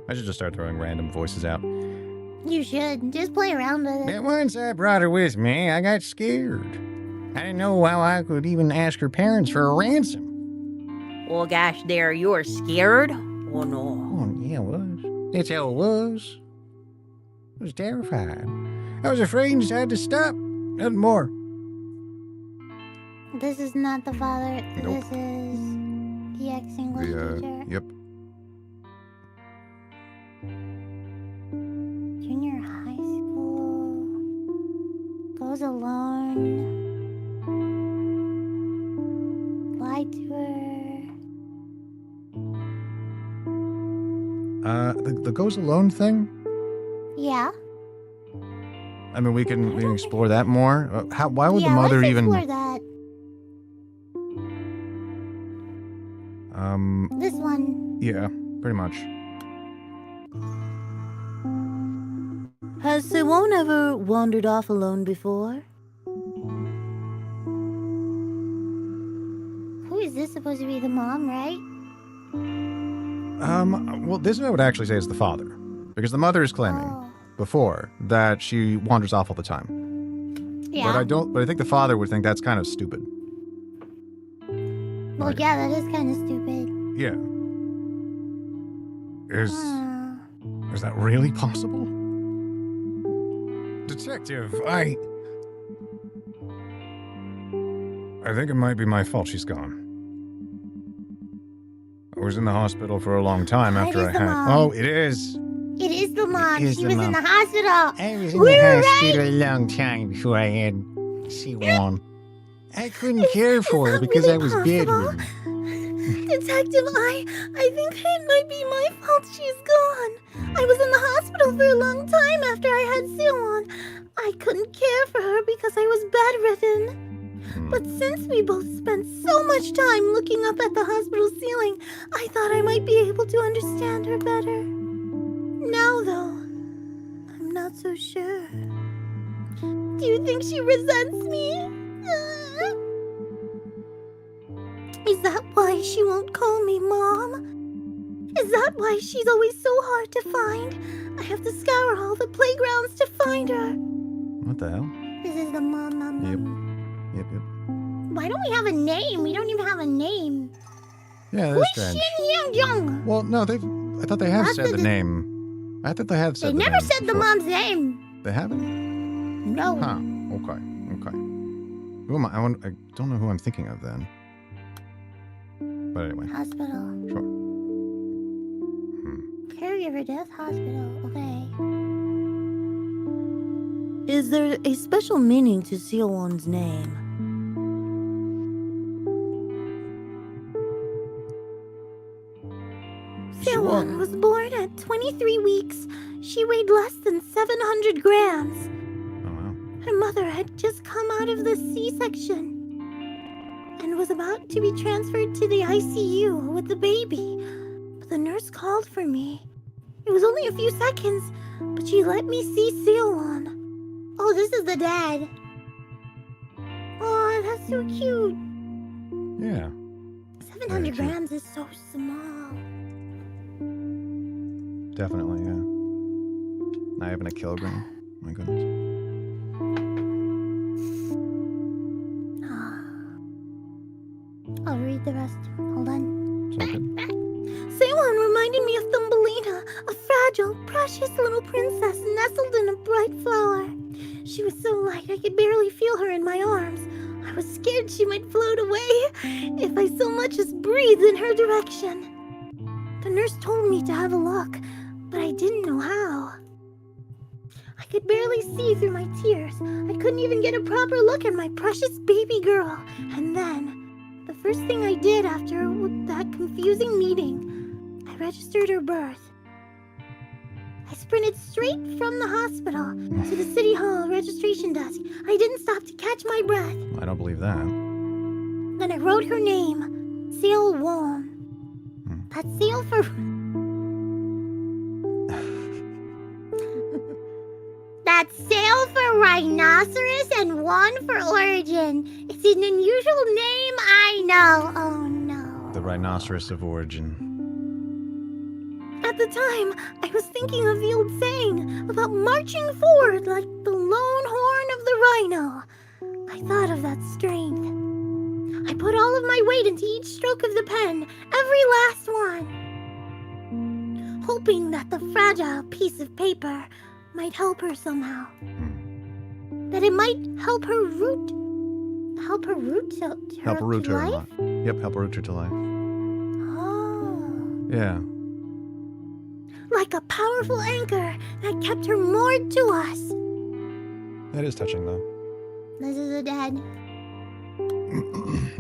I should just start throwing random voices out. You should. Just play around with it. But once I brought her with me, I got scared. I didn't know how I could even ask her parents for a ransom. Well, gosh, there, you're scared? Oh, no. Oh, yeah, it was. That's how it was. I was terrified. I was afraid and decided to stop. Nothing more. This is not the father. Nope. This is the ex-English teacher. Yep. Junior high school. Goes alone. Lied to her. The goes alone thing? Yeah. I mean, we can explore that more. Why would the mother let's even... explore that. This one. Yeah, pretty much. Has Seowon ever wandered off alone before? Who is this supposed to be? The mom, right? Well, this I would actually say is the father. Because the mother is claiming, Oh. before, that she wanders off all the time. Yeah. But I think the father would think that's kind of stupid. Well, yeah, that is kind of stupid. Yeah. Is that really possible? Detective, I think it might be my fault she's gone. I was in the hospital for a long time It after is I the had... mom. Oh, it is. It is the mom. is She the was in mom. the hospital. I was in We're the hospital a long time before I had Seowon. I couldn't care for her not because I really was possible. bedridden. Detective, I think it might be my fault she's gone. I was in the hospital for a long time after I had Seon. I couldn't care for her because I was bedridden. But since we both spent so much time looking up at the hospital ceiling, I thought I might be able to understand her better. Now, though, I'm not so sure. Do you think she resents me? Is that why she won't call me Mom? Is that why she's always so hard to find? I have to scour all the playgrounds to find her. What the hell? This is the mom. Yep. Why don't we have a name? We don't even have a name. Yeah, Who that's is strange. Shin Young? Well, no, I thought they have That's said the- the name. I thought they have said They the never name said the before. mom's name. They haven't? No. Huh. Okay. Who am I? I don't know who I'm thinking of then. But anyway, Hospital. sure. Caregiver death hospital. Okay. Is there a special meaning to Seowon's name? Seowon was born at 23 weeks. She weighed less than 700 grams. Oh, wow. Her mother had just come out of the C-section and was about to be transferred to the ICU with the baby. But the nurse called for me. It was only a few seconds, but she let me see Seowon. Oh, this is the dad. Oh, that's so cute. Yeah. 700 cute. grams is so small. Definitely, yeah. Not even a kilogram. My goodness. I'll read the rest. Hold on. Sounds good. Seowon reminded me of Thumbelina, a fragile, precious little princess nestled in a bright flower. She was so light I could barely feel her in my arms. I was scared she might float away if I so much as breathed in her direction. The nurse told me to have a look, but I didn't know how. I could barely see through my tears. I couldn't even get a proper look at my precious baby girl. And then, the first thing I did after that confusing meeting, I registered her birth. I sprinted straight from the hospital to the city hall registration desk. I didn't stop to catch my breath. I don't believe that. Then I wrote her name, Seowon. That's Seo for... That's Seo for rhinoceros and one for origin. It's an unusual name, I know. Oh no. The rhinoceros of origin. At the time, I was thinking of the old saying about marching forward like the lone horn of the rhino. I thought of that strength. I put all of my weight into each stroke of the pen, every last one, hoping that the fragile piece of paper might help her somehow. That it might help her root. Help her root to Help root to her. life? Yep, help root her to life. Oh. Yeah. Like a powerful anchor that kept her moored to us. That is touching, though. This is a dad.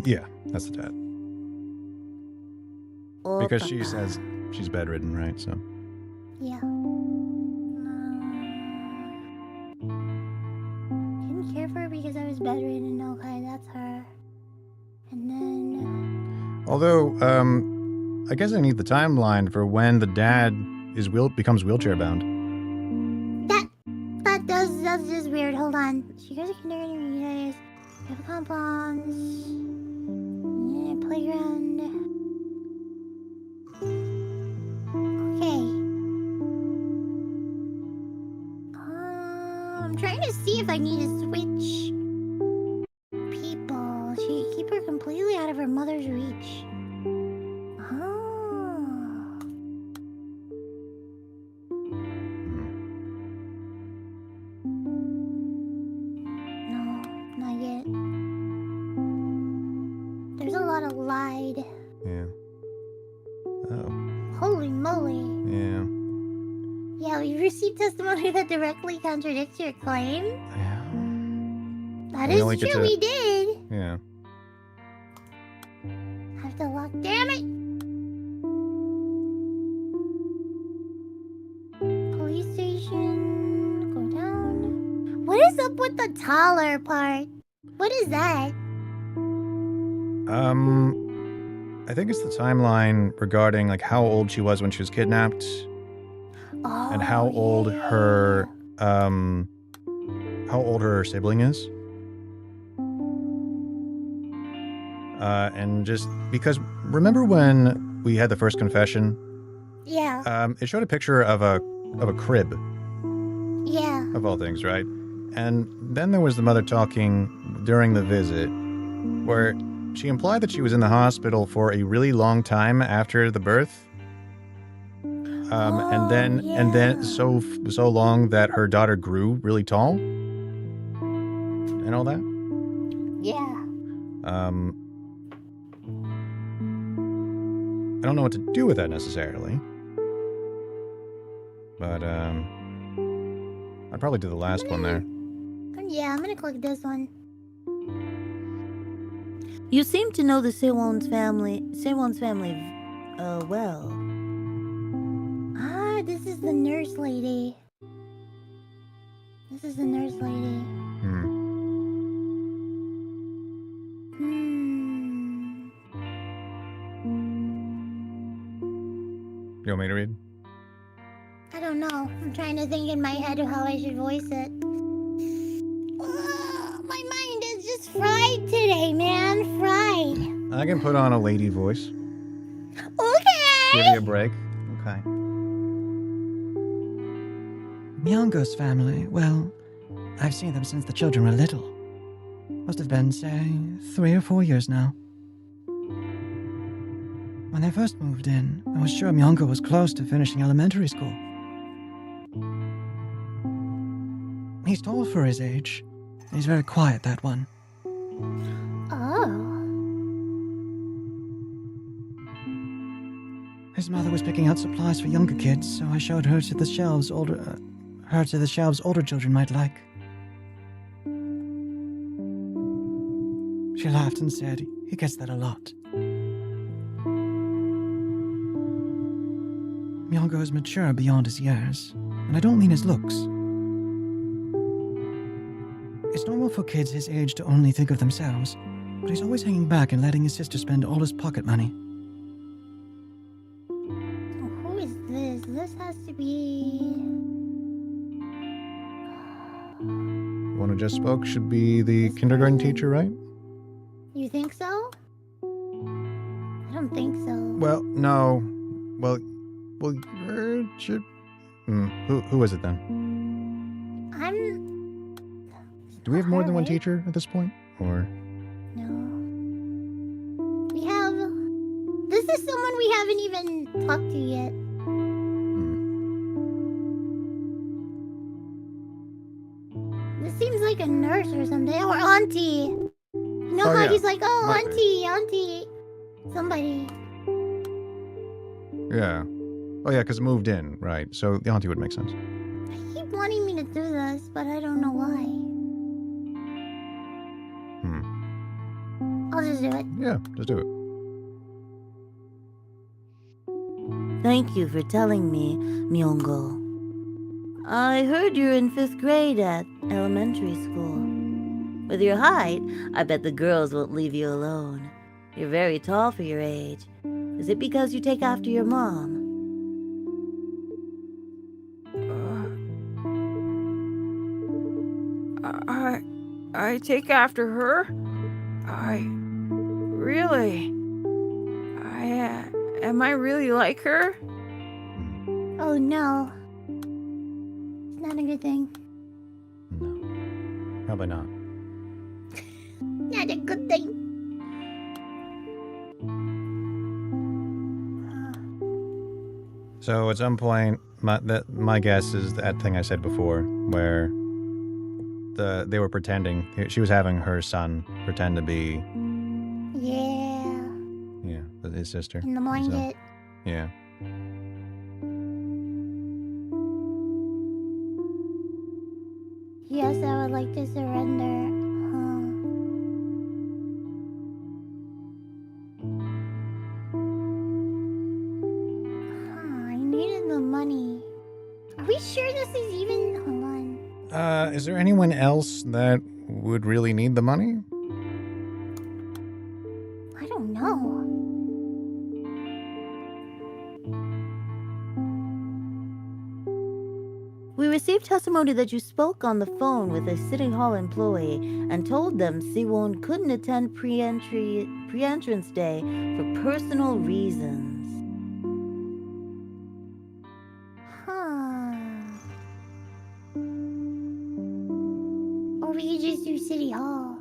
Yeah, that's the dad. Because she says she's bedridden, right? So. Yeah. Didn't care for her because I was bedridden. Okay, that's her. And then... Although, I guess I need the timeline for when the dad becomes wheelchair bound. That's just weird. Hold on. She goes to kindergarten, you guys. Have compounds. Yeah, playground. Okay. I'm trying to see if I need to switch people. She keep her completely out of her mother's reach. Oh. No, not yet. There's a lot of lied. Yeah. Oh. Holy moly. Yeah. Yeah, we received testimony that directly contradicts your claim. Yeah. That We is only get true, to- we did. Yeah. I have to lock. Damn it! is up with the taller part? What is that? I think it's the timeline regarding like how old she was when she was kidnapped Oh, and how old her sibling is. And just because remember when we had the first confession? Yeah, It showed a picture of a crib yeah. of all things, right? And then there was the mother talking during the visit where she implied that she was in the hospital for a really long time after the birth. And then yeah. so long that her daughter grew really tall and all that. Yeah. I don't know what to do with that necessarily. But I'd probably do the last one there. Yeah, I'm gonna click this one. You seem to know the Sewon's family well. Ah, this is the nurse lady. This is the nurse lady. Hmm. You want me to read? I don't know. I'm trying to think in my head of how I should voice it. My mind is just fried today, man. Fried. I can put on a lady voice. Okay. Give you a break. Okay. Myongo's family, well, I've seen them since the children were little. Must have been, say, 3 or 4 years now. When they first moved in, I was sure Myongo was close to finishing elementary school. He's tall for his age. He's very quiet, that one. Oh. His mother was picking out supplies for younger kids, so I showed her to the shelves older children might like. She laughed and said, he gets that a lot. Myongo is mature beyond his years, and I don't mean his looks. It's normal for kids his age to only think of themselves, but he's always hanging back and letting his sister spend all his pocket money. So who is this? This has to be... The one who just spoke should be the kindergarten teacher, right? You think so? I don't think so. Well, no. Well, should... Who is it then? Do we have more than one teacher at this point? Or... No. We have... This is someone we haven't even talked to yet. This seems like a nurse or something. Or auntie. You know Oh, how yeah. he's like, oh, Might auntie. Somebody. Yeah. Oh, yeah, because it moved in, right. So the auntie would make sense. I keep wanting me to do this, but I don't know why. I'll just do it. Yeah, just do it. Thank you for telling me, Myongo. I heard you're in 5th grade at elementary school. With your height, I bet the girls won't leave you alone. You're very tall for your age. Is it because you take after your mom? I take after her? Am I really like her? Oh no. It's not a good thing. No. Probably not. Not a good thing. So at some point, my guess is that thing I said before, where they were pretending. She was having her son pretend to be his sister. In the blanket. So, yeah. Yes, I would like to surrender. I needed the money. Are we sure this is even... Hold on. Is there anyone else that would really need the money? I don't know. We received testimony that you spoke on the phone with a City Hall employee and told them Siwon couldn't attend pre-entrance day for personal reasons. Huh. Or we could just do City Hall.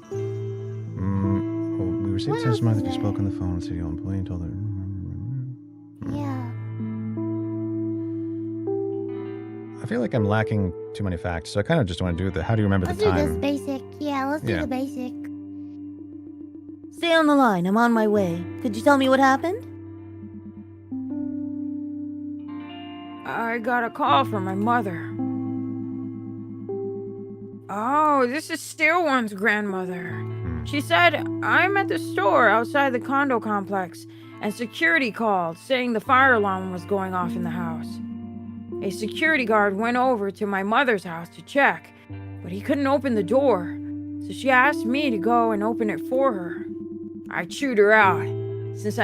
Well, we received What else testimony is that you there? spoke on the phone with City Hall employee and told her. Yeah. I feel like I'm lacking too many facts, so I kind of just want to do the. How do you remember Let's the do this time? basic. Yeah, let's do Yeah. the basic. Stay on the line, I'm on my way. Could you tell me what happened? I got a call from my mother. Oh, this is Steelwood's grandmother. She said, I'm at the store outside the condo complex, and security called saying the fire alarm was going off in the house. A security guard went over to my mother's house to check, but he couldn't open the door, so she asked me to go and open it for her. I chewed her out, since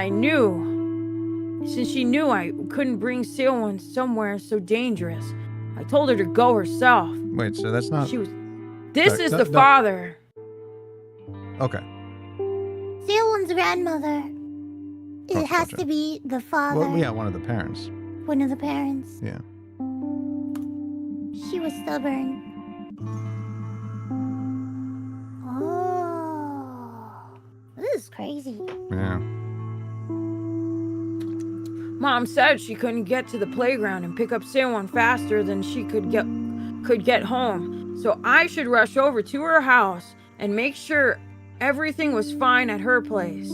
she knew I couldn't bring Steelwood somewhere so dangerous. I told her to go herself. Wait, so that's not. She was. This Sorry, is no, the no. father. Okay. Steelwood's grandmother. It Oh, has gotcha. to be the father. Well, yeah, one of the parents. One of the parents. Yeah. She was stubborn. Oh. This is crazy. Yeah. Mom said she couldn't get to the playground and pick up Steelwood faster than she could get home. So I should rush over to her house and make sure everything was fine at her place.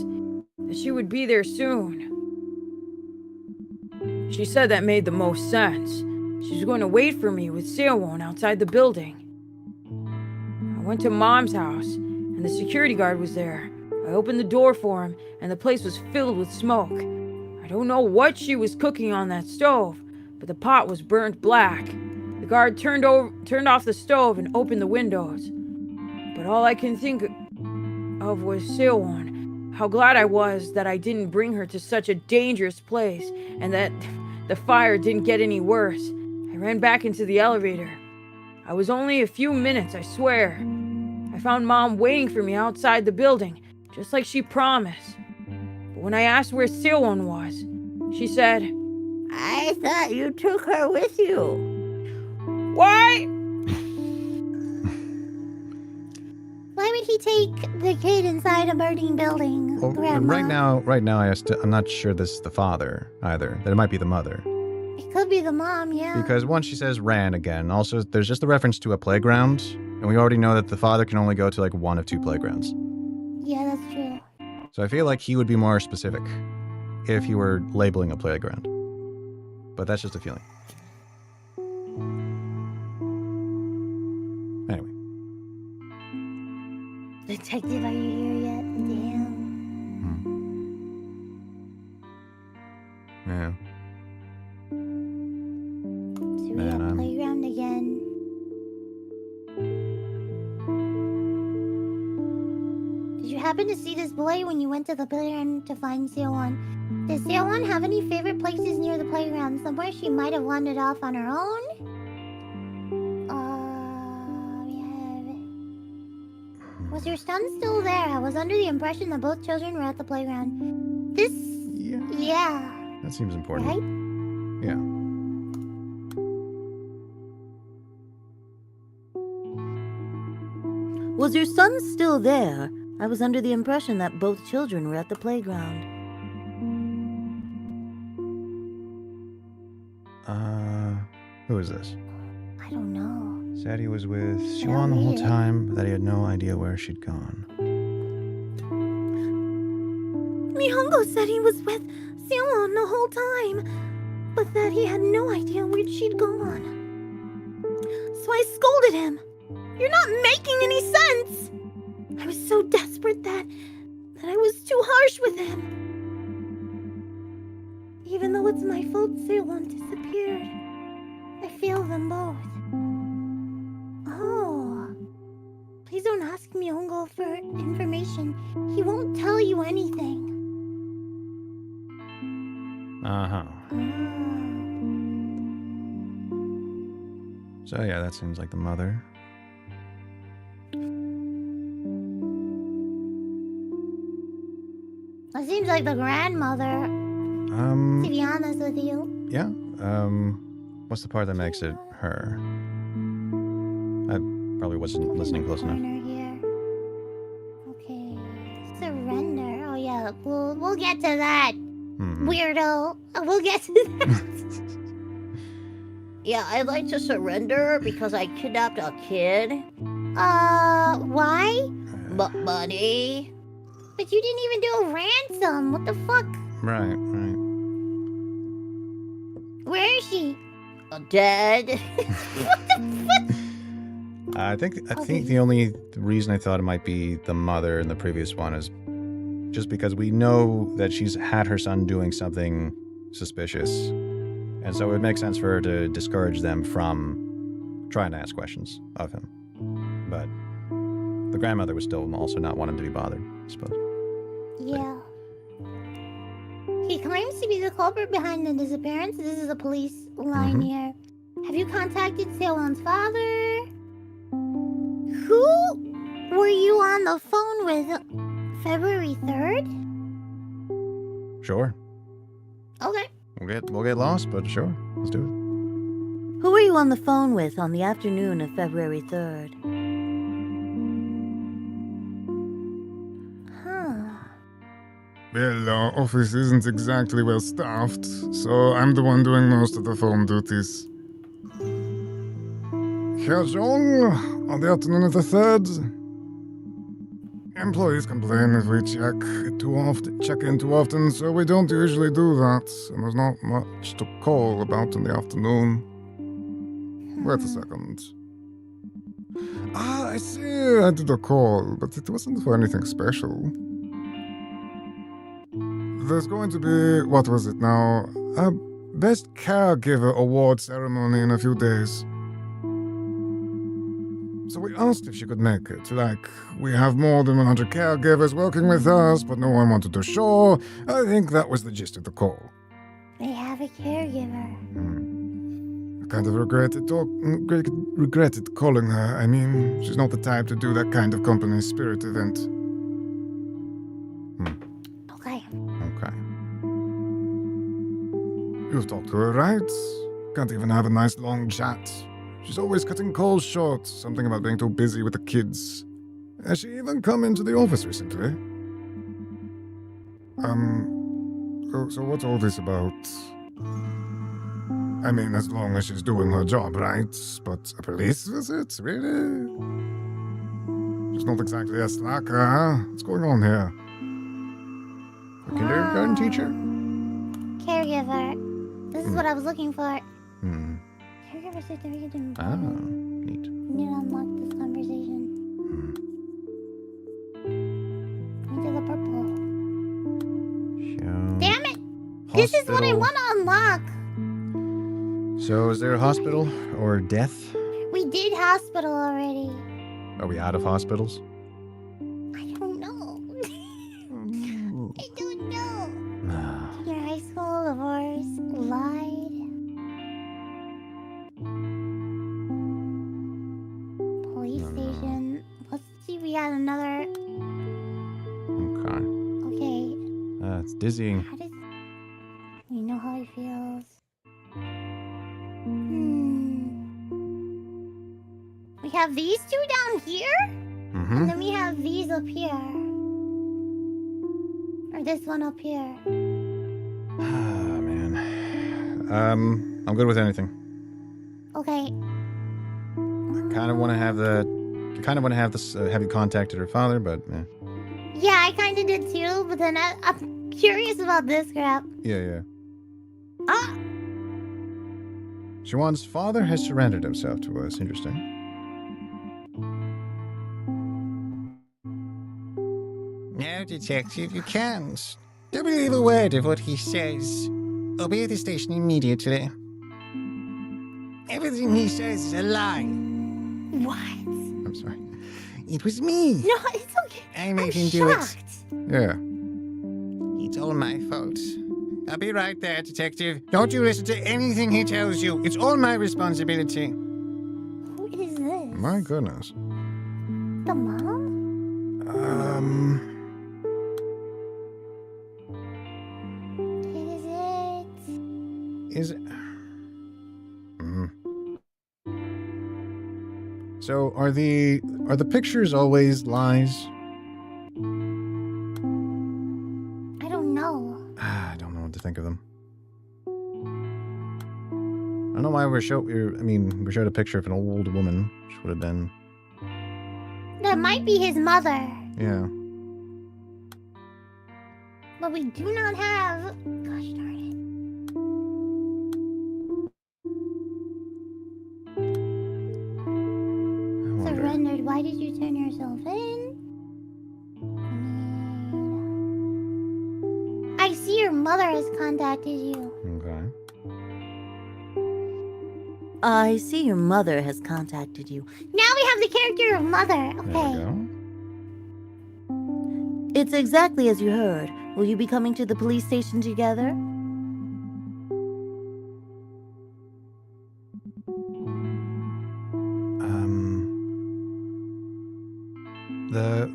That she would be there soon. She said that made the most sense. She was going to wait for me with Steelwood outside the building. I went to Mom's house, and the security guard was there. I opened the door for him, and the place was filled with smoke. I don't know what she was cooking on that stove, but the pot was burnt black. The guard turned off the stove and opened the windows. But all I can think of was Steelwood. How glad I was that I didn't bring her to such a dangerous place, and that the fire didn't get any worse. I ran back into the elevator. I was only a few minutes, I swear. I found Mom waiting for me outside the building, just like she promised. But when I asked where Steelwood was, she said, I thought you took her with you. "What?" Why would he take the kid inside a burning building? Well, Grandma? right now, I'm not sure this is the father either. That it might be the mother. It could be the mom, yeah. Because one, she says ran again. Also, there's just the reference to a playground, and we already know that the father can only go to like one of two playgrounds. Yeah, that's true. So I feel like he would be more specific if he were labeling a playground. But that's just a feeling. Anyway. Detective, are you here yet? Damn. Yeah. So we Man, at I'm- playground again. Did you happen to see this boy when you went to the playground to find Seowon? Does Seowon have any favorite places near the playground? Somewhere she might have wandered off on her own? Was your son still there? I was under the impression that both children were at the playground. This... Yeah. That seems important. Right? Yeah. Was your son still there? I was under the impression that both children were at the playground. Who is this? I don't know. Said he was with don't Siwon the whole read it. time, but that he had no idea where she'd gone. Mihongo said he was with Seowon the whole time, but that he had no idea where she'd gone. So I scolded him. You're not making any sense! I was so desperate that I was too harsh with him. Even though it's my fault Seowon disappeared, I failed them both. Please don't ask Myongo for information. He won't tell you anything. Uh-huh. Ah. So yeah, that seems like the mother. That seems like the grandmother, to be honest with you. Yeah. What's the part that makes it her? I probably wasn't listening close enough. Corner here. Okay. Surrender. Oh yeah, we'll get to that. Weirdo. We'll get to that. Yeah, I'd like to surrender because I kidnapped a kid. Why? Money. But you didn't even do a ransom. What the fuck? Right. Where is she? Dead. I think the only reason I thought it might be the mother in the previous one is just because we know that she's had her son doing something suspicious. And so it would make sense for her to discourage them from trying to ask questions of him. But the grandmother was still also not wanting to be bothered, I suppose. Yeah. He claims to be the culprit behind the disappearance. This is a police line here. Have you contacted Sewon's father? Who were you on the phone with February 3rd? Sure. Okay. We'll get lost, but sure. Let's do it. Who were you on the phone with on the afternoon of February 3rd? Well, our office isn't exactly well staffed, so I'm the one doing most of the phone duties. Hyojong, on the afternoon of the 3rd. Employees complain if we check in too often, so we don't usually do that, and there's not much to call about in the afternoon. Wait a second. I see, I did a call, but it wasn't for anything special. There's going to be, what was it now, a Best Caregiver Award ceremony in a few days. So we asked if she could make it. Like, we have more than 100 caregivers working with us, but no one wanted to show. I think that was the gist of the call. They have a caregiver. I kind of regretted calling her. I mean, she's not the type to do that kind of company spirit event. Okay. Okay. You've talked to her, right? Can't even have a nice long chat. She's always cutting calls short, something about being too busy with the kids. Has she even come into the office recently? So what's all this about? I mean, as long as she's doing her job, right? But a police visit? Really? She's not exactly a slacker, huh? What's going on here? A kindergarten teacher? Caregiver. This is what I was looking for. Caregiver certificate in Ah, neat. need to unlock this conversation. Into the purple. Show. Damn it! This is what I Hospital. want to unlock. So is there a hospital or death? We did hospital already. Are we out of hospitals? I don't know. I don't know. Junior high school, divorce, lied. Police station. Let's see if we got another. Okay. Okay. It's dizzying. How does. You know how he feels. We have these two down here, and then we have these up here. Or this one up here. Ah, man. I'm good with anything. Okay. Kind of want to have this. Have you contacted her father? But Yeah, I kind of did too, but then I'm curious about this crap. yeah. Ah! Siobhan's father has surrendered himself to us. Interesting. No, Detective, you can't. Don't believe a word of what he says. I'll be at the station immediately. Everything he says is a lie. What? I'm sorry. It was me. No, it's okay. I made I'm him do it. shocked. Yeah. It's all my fault. I'll be right there, Detective. Don't you listen to anything he tells you. It's all my responsibility. Who is this? My goodness. The mom? Is it? Is it? So are the pictures always lies? I don't know. I don't know what to think of them. I don't know why we showed a picture of an old woman, which would have been, That might be his mother, yeah. but we do not have. Gosh darn it. I wonder. Surrendered. Why did you turn yourself in? I see your mother has contacted you. Okay. I see your mother has contacted you. Now we have the character of mother. There we Okay. go. It's exactly as you heard. Will you be coming to the police station together?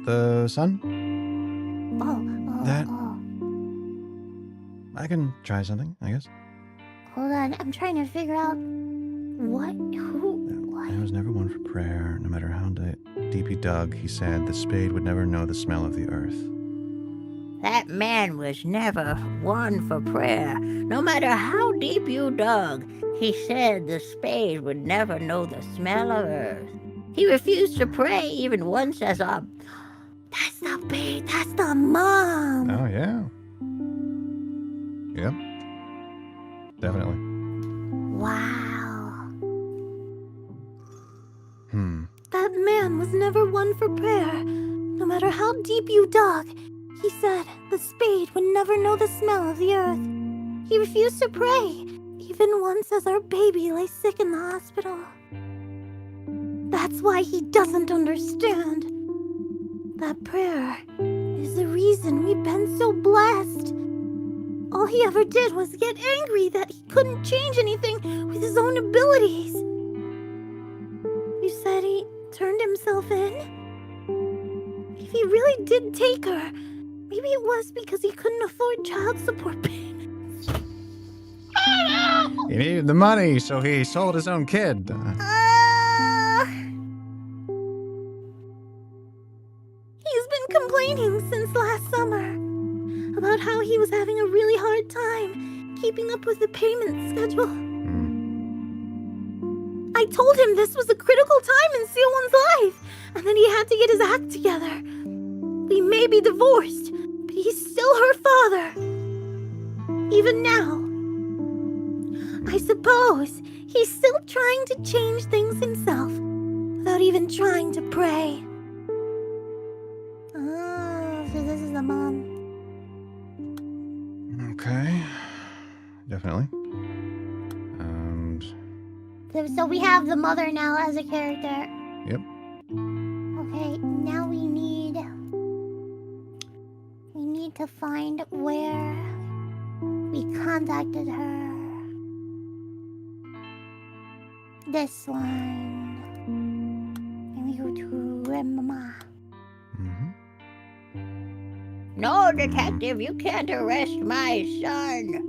The son? Oh, That- oh. I can try something, I guess. Hold on. I'm trying to figure out what, who, what. I was never one for prayer. No matter how deep he dug, he said the spade would never know the smell of the earth. That man was never one for prayer. No matter how deep you dug, he said the spade would never know the smell of earth. He refused to pray even once as a... That's the babe. That's the mom. Oh yeah. Yep. Definitely. Wow. That man was never one for prayer. No matter how deep you dug, he said the spade would never know the smell of the earth. He refused to pray, even once as our baby lay sick in the hospital. That's why he doesn't understand. That prayer is the reason we've been so blessed. All he ever did was get angry that he couldn't change anything with his own abilities. You said he turned himself in? If he really did take her, maybe it was because he couldn't afford child support payments. He needed the money, so he sold his own kid. He's been complaining since last summer about how he was having a really hard time keeping up with the payment schedule. I told him this was a critical time in Seal1's life and that he had to get his act together. We may be divorced, but he's still her father. Even now. I suppose he's still trying to change things himself without even trying to pray. Oh, so this is the mom. Okay. Definitely. So we have the mother now as a character. Yep. Okay, now we need to find where we contacted her. This one. And we go to Grandmama. No, detective, you can't arrest my son.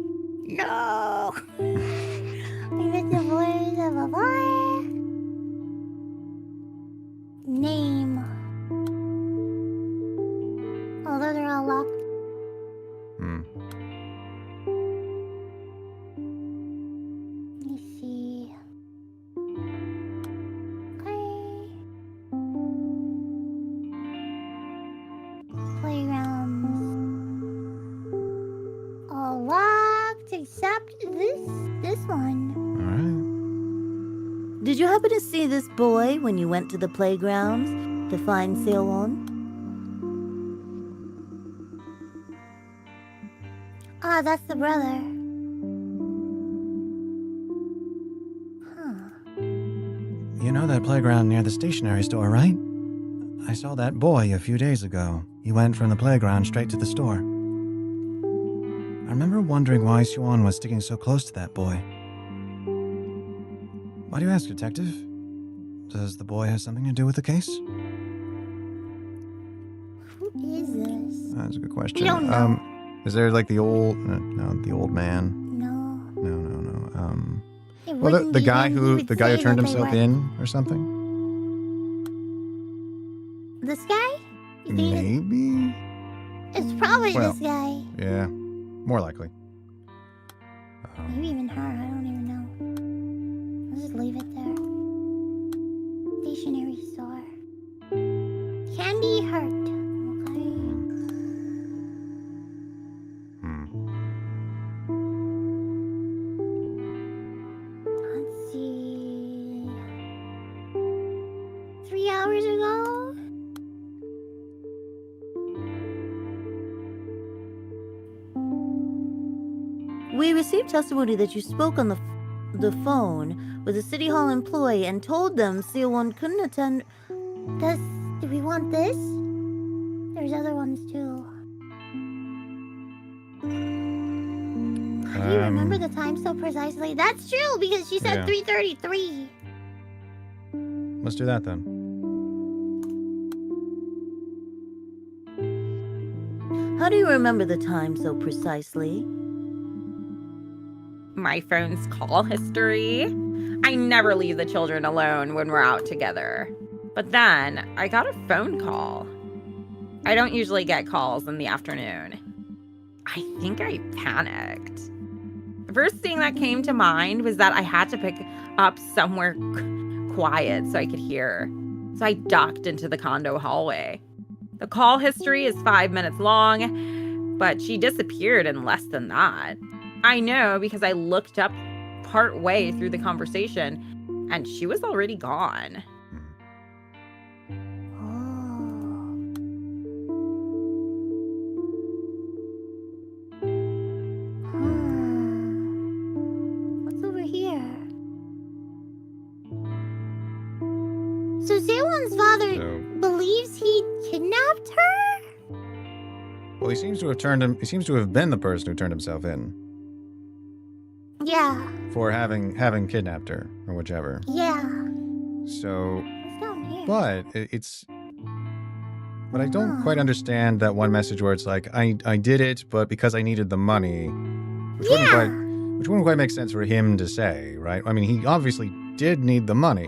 No. We get the voice of a boy. Name. Oh, those are all locked. Let me see. Okay. Playgrounds. All locked except this one. Alright. Did you happen to see this boy when you went to the playgrounds to find Seal1? Ah, that's the brother. Huh. You know that playground near the stationery store, right? I saw that boy a few days ago. He went from the playground straight to the store. I remember wondering why Siobhan was sticking so close to that boy. Why do you ask, Detective? Does the boy have something to do with the case? Who is this? That's a good question. We don't know. Is there like the old, no, the old man? No. No. It Well, wouldn't the be guy him. He who would the guy who say turned that they himself were- in or something? This guy? You think Maybe. it's probably Well. this guy. Yeah, more likely. Maybe even her. I don't even know. I'll just leave it there. Stationery store. Candy Hurt. Okay. Let's see. 3 hours ago? We received testimony that you spoke on the phone with a City Hall employee and told them Siowon couldn't attend. Do we want this? There's other ones too. How do you remember the time so precisely? That's true because she said Yeah. 3:33. Let's do that then. How do you remember the time so precisely? My phone's call history. I never leave the children alone when we're out together. But then I got a phone call. I don't usually get calls in the afternoon. I think I panicked. The first thing that came to mind was that I had to pick up somewhere quiet so I could hear. So I ducked into the condo hallway. The call history is 5 minutes long, but she disappeared in less than that. I know because I looked up part way through the conversation and she was already gone. What's over here? So Zaylon's father So, believes he kidnapped her? well, he seems to have been the person who turned himself in Yeah. for having kidnapped her or whichever. Yeah. So, It's down here. but I don't quite understand that one message where it's like I did it, but because I needed the money, which wouldn't quite make sense for him to say, right? I mean, he obviously did need the money,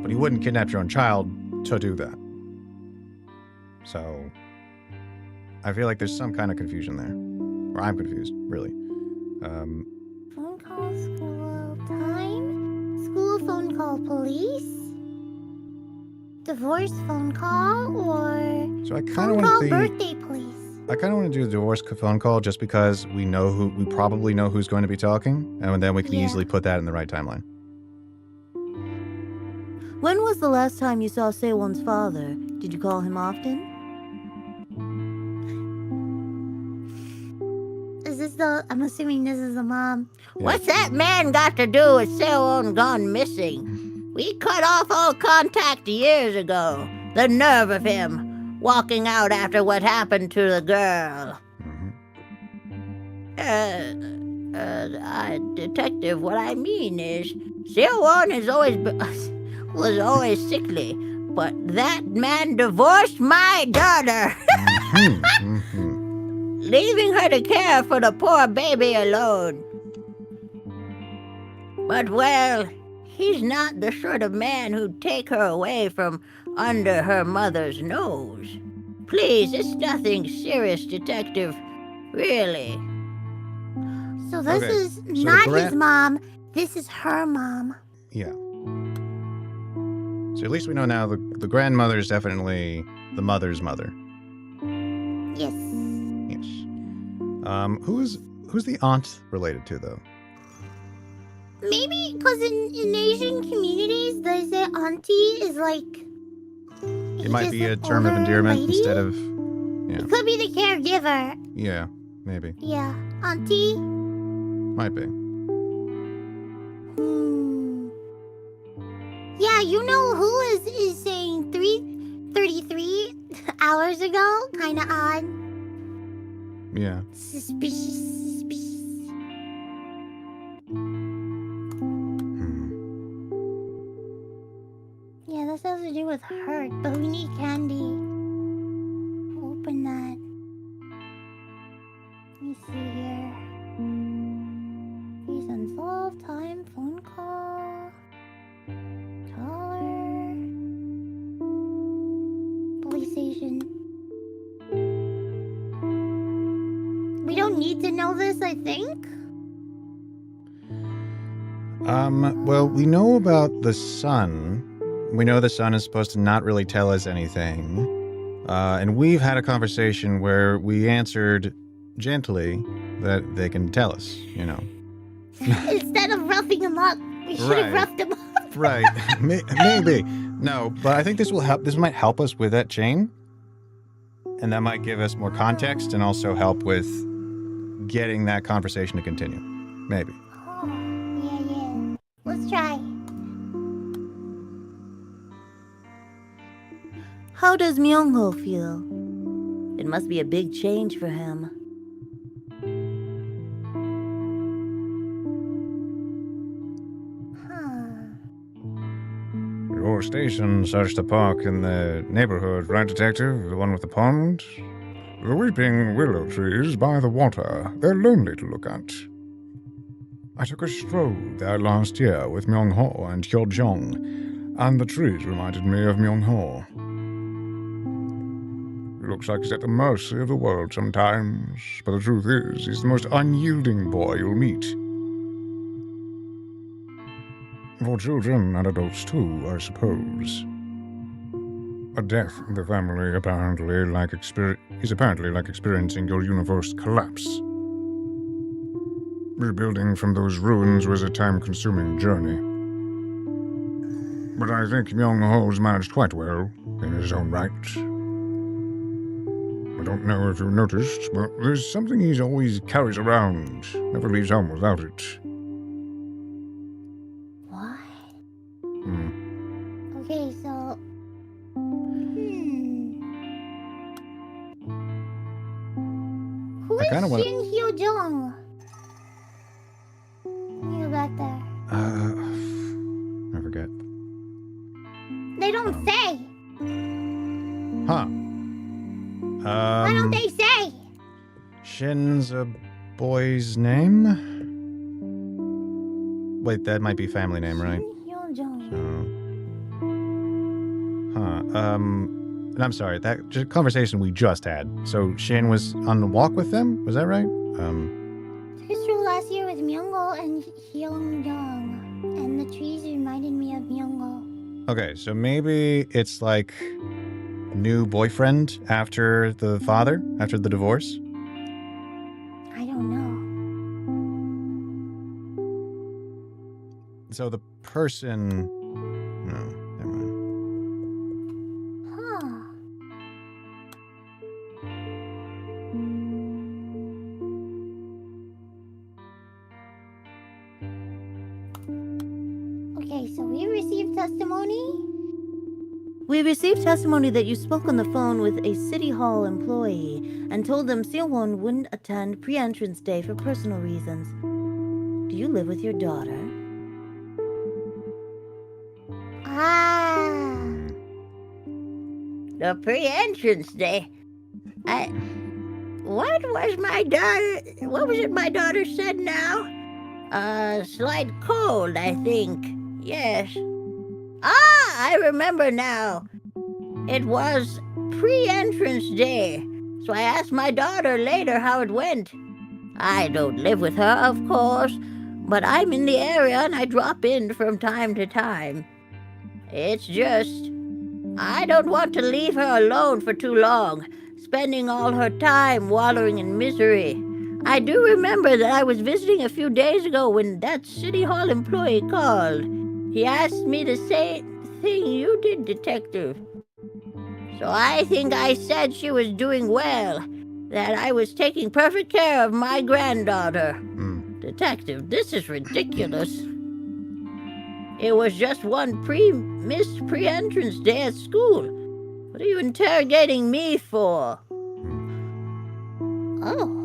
but he wouldn't kidnap your own child to do that. So, I feel like there's some kind of confusion there, or I'm confused, really. Phone call, school time, school phone call, police, divorce phone call, or So I kind of phone call, want birthday, please. I kind of want to do the divorce phone call just because we probably know who's going to be talking, and then we can Yeah. easily put that in the right timeline. When was the last time you saw Siowon's father? Did you call him often? Is this I'm assuming this is the mom. Yeah. What's that man got to do with Siowon gone missing? We cut off all contact years ago. The nerve of him, walking out after what happened to the girl. Detective, what I mean is, Siowon was always sickly, but that man divorced my daughter, leaving her to care for the poor baby alone. But, well, he's not the sort of man who'd take her away from under her mother's nose. Please, it's nothing serious, Detective. Really. So this Okay, is so not his Grant- mom. This is her mom. Yeah. So at least we know now the grandmother is definitely the mother's mother. Yes. Yes. Who's the aunt related to though? Maybe because in Asian communities, they say auntie is like. It might be a term of endearment instead of. Yeah. It could be the caregiver. Yeah. Maybe. Yeah, auntie. Might be. Yeah, you know who is saying 3:33 33 hours ago. Kinda odd. Yeah. Suspicious. Yeah, this has to do with hurt, but we need candy. Open that. Let me see here. Case unsolved, time, phone call. Caller. Police station. We don't need to know this, I think. Well, we know about the sun. We know the sun is supposed to not really tell us anything. And we've had a conversation where we answered gently that they can tell us, you know. Instead of roughing him up, we should have Right. roughed him up. Right. Maybe. No, but I think this will help. This might help us with that chain. And that might give us more context and also help with getting that conversation to continue. Maybe. Oh, yeah. Let's try. How does Myung-ho feel? It must be a big change for him. Your station searched the park in the neighborhood, right, Detective? The one with the pond? The weeping willow trees by the water. They're lonely to look at. I took a stroll there last year with Myung-ho and Hyo-jong, and the trees reminded me of Myung-ho. He looks like he's at the mercy of the world sometimes, but the truth is, he's the most unyielding boy you'll meet. For children and adults too, I suppose. A death in the family is apparently like experiencing your universe collapse. Rebuilding from those ruins was a time-consuming journey. But I think Myung-ho's managed quite well, in his own right. I don't know if you noticed, but there's something he always carries around. Never leaves home without it. What? Hmm. Okay, so... Who I is kinda wanna- Shin Hyo-jong? You back there. I forget. They don't say. Huh. Why don't they say? Shin's a boy's name? Wait, that might be family name, right? Shin Hyo-jong. And I'm sorry, that conversation we just had. So Shin was on the walk with them? Was that right? Took a stroll last year with Myung-ho and Hyung-jong, and the trees reminded me of Myung-ho. Okay, so maybe it's like new boyfriend after the father, after the divorce? I don't know. So the person... No, never mind. Huh. Okay, so we received testimony. We received testimony that you spoke on the phone with a City Hall employee and told them Seowon wouldn't attend pre-entrance day for personal reasons. Do you live with your daughter? Ah. The pre-entrance day. What was it my daughter said now? Slight cold, I think. Yes. I remember now. It was pre-entrance day, so I asked my daughter later how it went. I don't live with her, of course, but I'm in the area and I drop in from time to time. It's just, I don't want to leave her alone for too long, spending all her time wallowing in misery. I do remember that I was visiting a few days ago when that City Hall employee called. He asked me the same thing you did, Detective. So I think I said she was doing well, that I was taking perfect care of my granddaughter. Detective, this is ridiculous. It was just one missed pre-entrance day at school. What are you interrogating me for? Oh.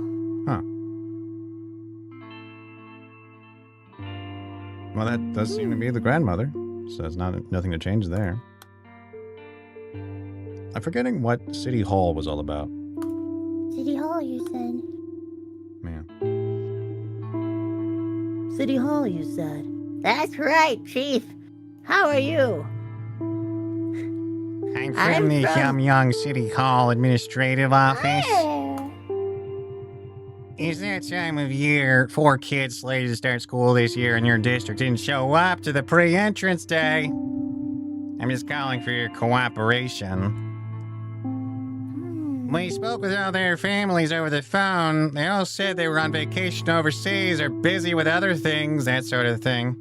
Well, that does seem to be the grandmother, so there's nothing to change there. I'm forgetting what City Hall was all about. City Hall, you said. Man. City Hall, you said. That's right, Chief. How are you? I'm I'm from the from- Young City Hall Administrative Office. Hi. It's that time of year. 4 kids slated to start school this year in your district didn't show up to the pre-entrance day. I'm just calling for your cooperation. We spoke with all their families over the phone. They all said they were on vacation overseas or busy with other things, that sort of thing.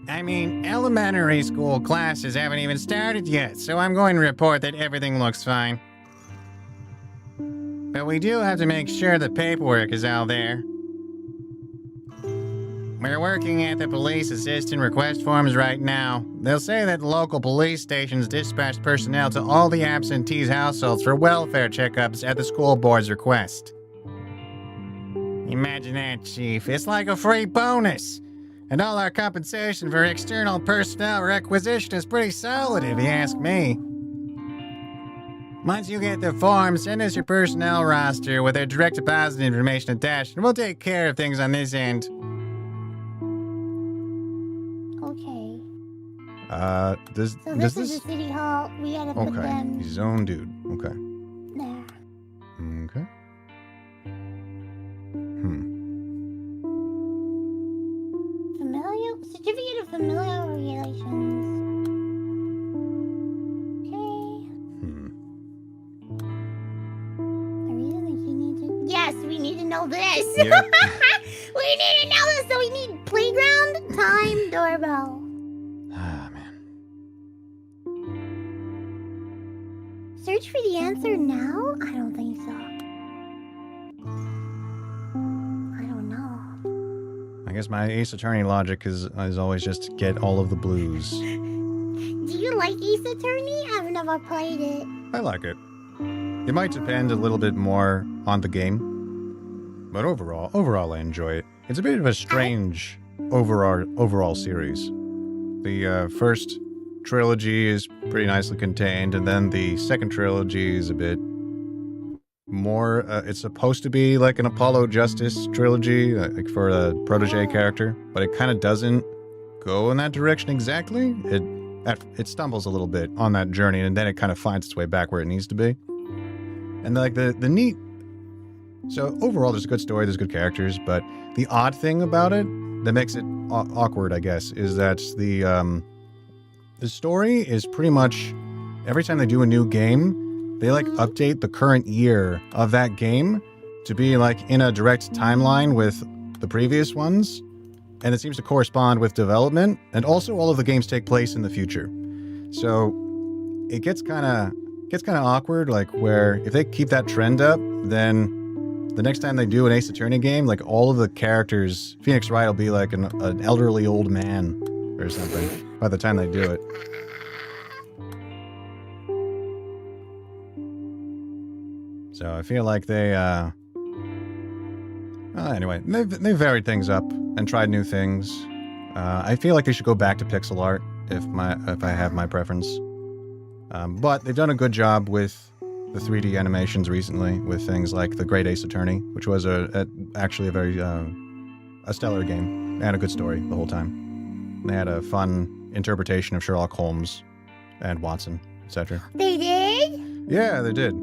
I mean, elementary school classes haven't even started yet, so I'm going to report that everything looks fine. But we do have to make sure the paperwork is all there. We're working at the police assistant request forms right now. They'll say that the local police stations dispatched personnel to all the absentees' households for welfare checkups at the school board's request. Imagine that, Chief. It's like a free bonus. And all our compensation for external personnel requisition is pretty solid, if you ask me. Once you get the form, send us your personnel roster with their direct deposit information attached, and we'll take care of things on this end. Okay. Does So this this... is the City Hall. We gotta put Okay, them he's his own dude. Okay. there. Okay. Certificate of familial relations. Okay. I really think you need to. Yes, we need to know this. Yeah. We need to know this. So we need playground, time, doorbell. Ah, man. Search for the answer now? I don't think so. I don't know. I guess my Ace Attorney logic is always just get all of the blues. Do you like Ace Attorney? I've never played it. I like it. It might depend a little bit more on the game, but overall I enjoy it. It's a bit of a strange overall series. The first trilogy is pretty nicely contained, and then the second trilogy is a bit more, it's supposed to be like an Apollo Justice trilogy, like for a protege character, but it kind of doesn't go in that direction exactly. It stumbles a little bit on that journey, and then it kind of finds its way back where it needs to be. And like the neat, so overall there's a good story, there's good characters, but the odd thing about it that makes it awkward, I guess, is that the story is pretty much every time they do a new game, they like update the current year of that game to be like in a direct timeline with the previous ones, and it seems to correspond with development, and also all of the games take place in the future. So it gets kind of awkward, like where if they keep that trend up, then the next time they do an Ace Attorney game, like all of the characters, Phoenix Wright will be like an elderly old man or something by the time they do it. So I feel like they, anyway, they varied things up and tried new things. I feel like they should go back to pixel art if I have my preference. But they've done a good job with the 3D animations recently with things like The Great Ace Attorney, which was actually a very a stellar game and a good story the whole time. They had a fun interpretation of Sherlock Holmes and Watson, etc. They did? Yeah, they did.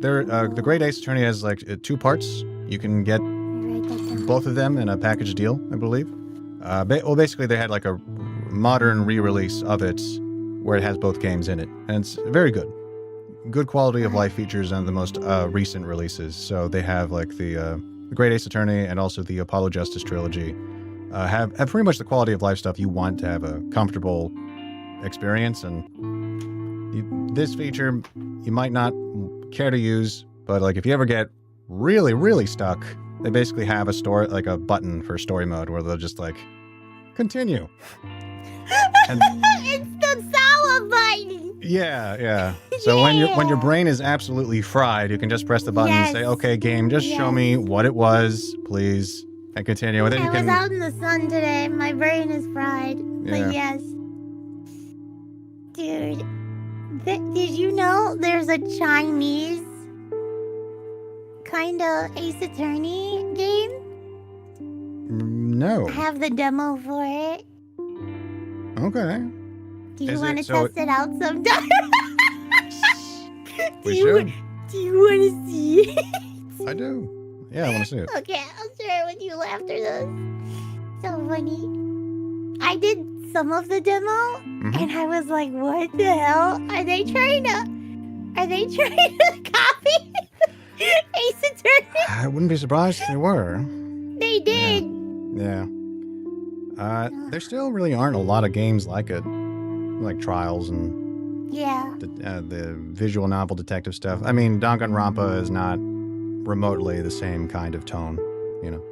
The Great Ace Attorney has like 2 parts. You can get Write that down. both of them in a package deal, I believe. Basically they had like a modern re-release of it where it has both games in it, and it's very good. Good quality of life features and the most recent releases. So they have like the Great Ace Attorney and also the Apollo Justice trilogy have pretty much the quality of life stuff you want to have a comfortable experience. And this feature you might not care to use, but like if you ever get really stuck, they basically have a button for story mode where they'll just like continue. And It's the Sawa button. yeah. So when your Yeah. brain is absolutely fried, you can just press the button and say, Yes. "Okay, game, just show Yes. me what it was, please," and continue. And then I you was can. out in the sun today. My brain is fried. Yeah. But yes. Dude, did you know there's a Chinese kind of Ace Attorney game? No. I have the demo for it. Okay. Do you Is want to it so- test it out sometime? We should. Do you want to see? I do. Yeah, I want to see it. Okay, I'll share it with you after this. So funny. I did some of the demo, Mhm. and I was like, "What the hell? Are they trying to copy Ace Attorney?" I wouldn't be surprised if they were. They did. Yeah. There still really aren't a lot of games like it, like Trials and Yeah. the visual novel detective stuff. I mean, Danganronpa is not remotely the same kind of tone, you know.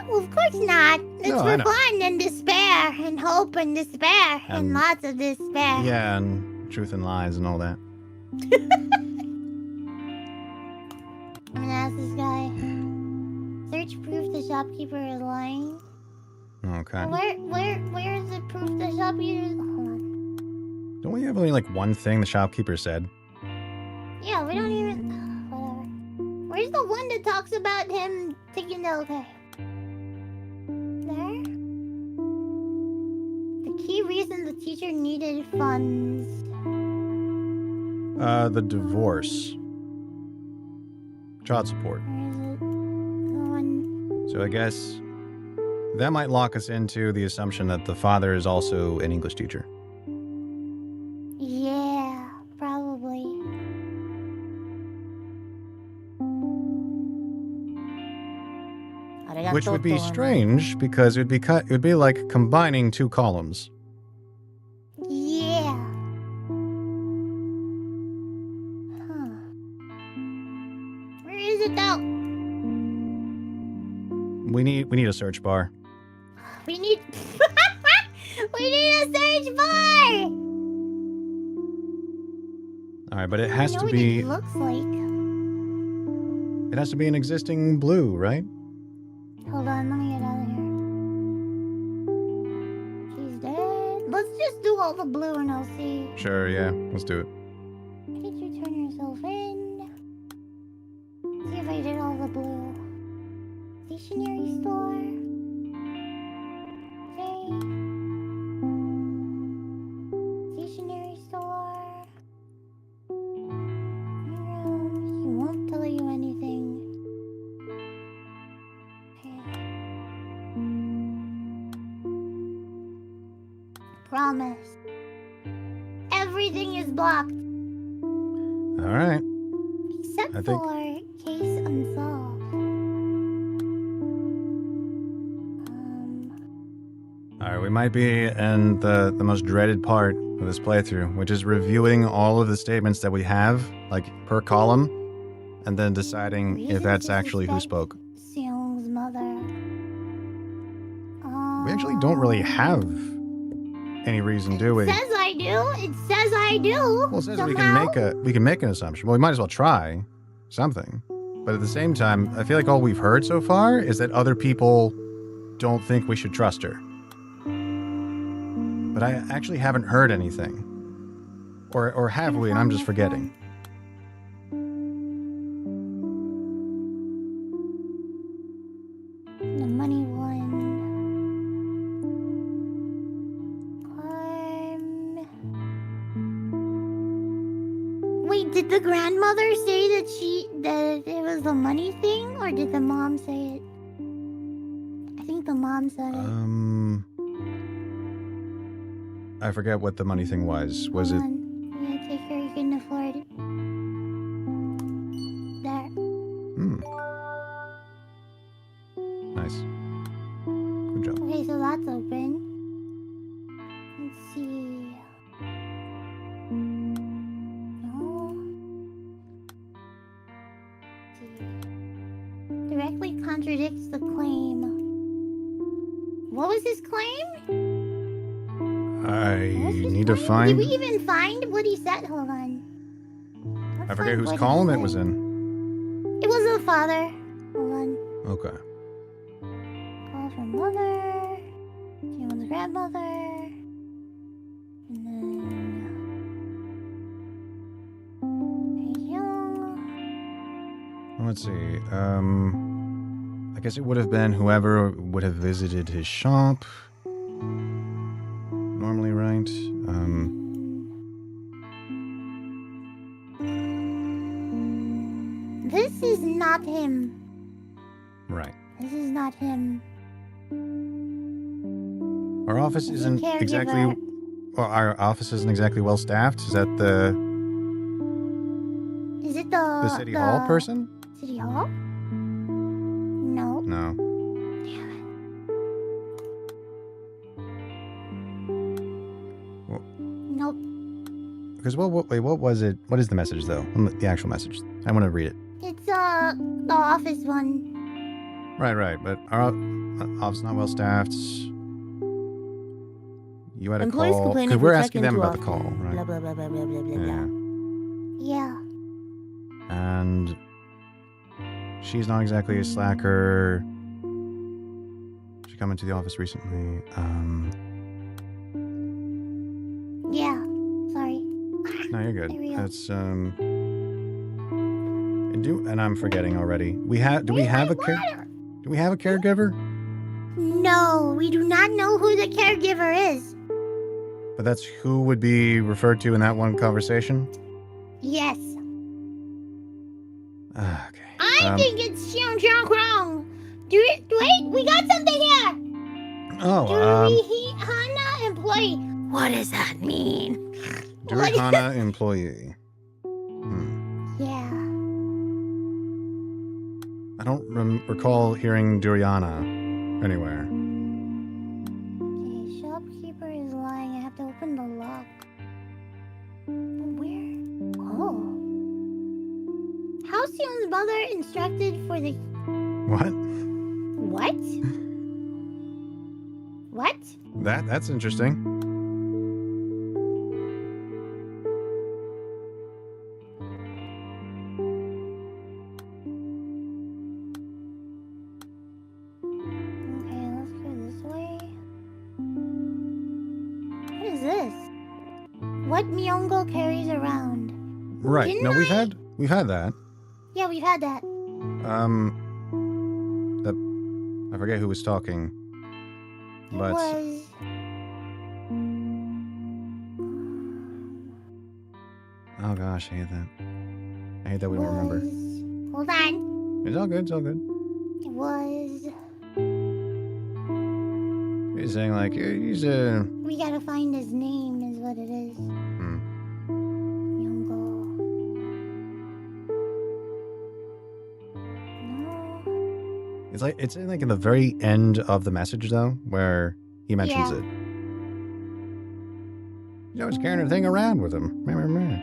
No, of course not. It's No, I for know. fun and despair and hope and despair and And- lots of despair. Yeah, and Truth and Lies and all that. I'm gonna ask this guy. Search proof the shopkeeper is lying. Okay. Where is the proof the shopkeeper is? Hold on. Don't we have only like one thing the shopkeeper said? Yeah, we don't even. Whatever. Where's the one that talks about him taking the. Okay. There? The key reason the teacher needed funds. The divorce. Child support. Where is it? The one. So I guess that might lock us into the assumption that the father is also an English teacher. Yeah, probably. Which would be strange because it would be like combining two columns. Yeah. Huh. Where is it though? We need a search bar. We need. We need a search bar. All right, but it I has know to what be it looks like. it has to be an existing blue, right? Hold on, let me get out of here. She's dead. Let's just do all the blue and I'll see. Sure, yeah. Let's do it. Teacher, turn yourself in. See if I did all the blue. Stationery store. Okay. Stationery store. Rooms. He won't tell you anything. Okay. Promise. Everything is blocked. All right. Except I think- for Case Unsolved. All right, we might be in the most dreaded part of this playthrough, which is reviewing all of the statements that we have, like per column, and then deciding if Reasons that's to actually who suspect spoke. Seong's mother. We actually don't really have any reason, do we? It says I do. It says I do. Well, it says somehow. we can make an assumption. Well, we might as well try something. But at the same time, I feel like all we've heard so far is that other people don't think we should trust her. But I actually haven't heard anything. Or have we, and I'm just forgetting. The money one. Wait, did the grandmother say that it was the money thing, or did the mom say it? I think the mom said it. I forget what the money thing was. Was it? Hold on. Yeah, take her. You can afford it. There. Nice. Good job. Okay, so that's open. Let's see. No. Let's see. Directly contradicts the claim. What was his claim? I Let's just need to Did find. we even find what he said? Hold on. Let's I forget find whose what he column it said. was in. It was the father. Hold on. Okay. Call from mother. Someone's grandmother. And then. He's young. Let's see. I guess it would have been whoever would have visited his shop. Normally, right? This is not him. Right. This is not him. Our office He's a isn't exactly. caregiver. Well, our office isn't exactly well staffed. Is that the Is it the city hall person? City hall? No. No. Damn it. Well- Nope. Because wait, what was it? What is the message though? The actual message. I want to read it. It's the office one. Right. But our office not well staffed. You had a Employees call. complaining Because for we're check asking them into about the call, office. right? Blah blah blah blah blah blah blah blah. Yeah. Yeah. And she's not exactly a slacker. She come into the office recently. Yeah. Sorry. No, you're good. There we go. That's and I'm forgetting already. Do we have a caregiver? No, we do not know who the caregiver is. But that's who would be referred to in that one conversation. Yes. Okay. I think it's Xiong Xiong Krong. Wait, we got something here. Durihana employee. What does that mean? Durihana employee. Yeah. I don't recall hearing Duriana anywhere. Okay, shopkeeper is lying. I have to open the lock. But where? Oh. Halcyon's mother instructed for the... What? What? What? That's interesting. Okay, let's go this way. What is this? What Myongo carries around? Right. Didn't No, we've I- had that. Yeah, we've had that. I forget who was talking. It But was... oh gosh, I hate that. I hate that we don't remember. Hold on. It's all good. It's all good. It was... He's saying like he's a. We gotta find his name is what it is. Hmm. Myongo. No. It's like in the very end of the message though, where he mentions Yeah. it. You know, he's carrying a thing around with him. Meh, meh, meh.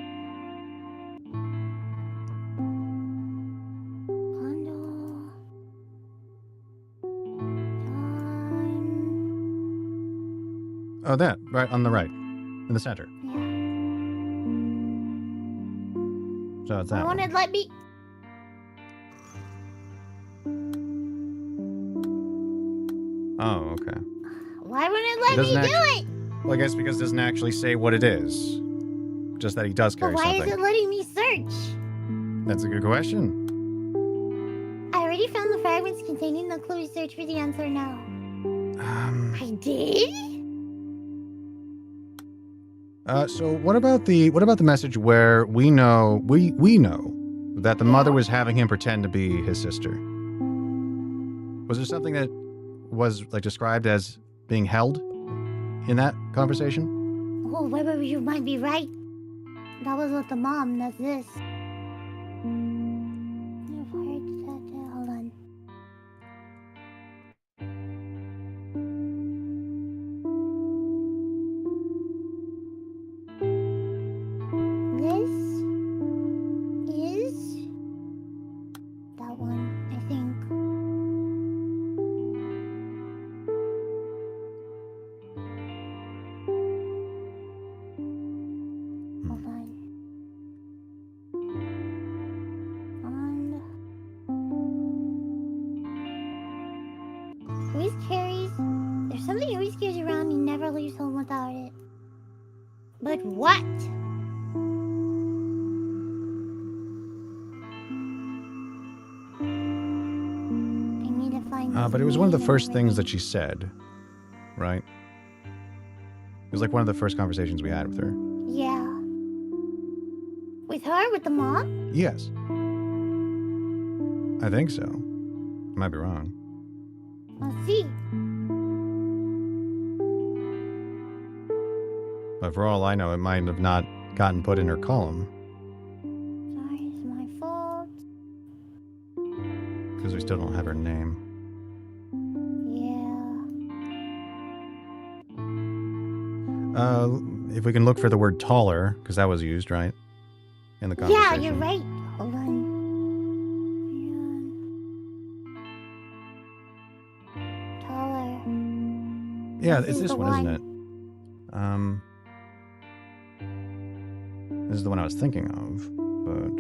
Kondo. Time. Oh, that right on the right, in the center. Yeah. So it's I that. wanted let me... Oh, okay. Why wouldn't it let me Doesn't do actu- it? Well, I guess because it doesn't actually say what it is. Just that he does But carry why something. is it letting me search? That's a good question. I already found the fragments containing the clues. Search for the answer now. I did? So what about the message where we know that the mother was having him pretend to be his sister? Was there something that was like described as being held in that conversation? Oh, wait, you might be right. That was with the mom. That's this. Hold on. This is that one, I think. always carries. There's something he always carries around. He never leaves home without it. But what? I need to find. But it was one of the first things that she said, right? It was like one of the first conversations we had with her. Yeah. With her, with the mom. Yes. I think so. Might be wrong. Let's see. But for all I know, it might have not gotten put in her column. Sorry, it's my fault. Because we still don't have her name. Yeah. If we can look for the word taller, because that was used, right? In the conversation. Yeah, you're right. Hold on. Taller. Yeah, This it's is this the one, isn't it? This is the one I was thinking of, but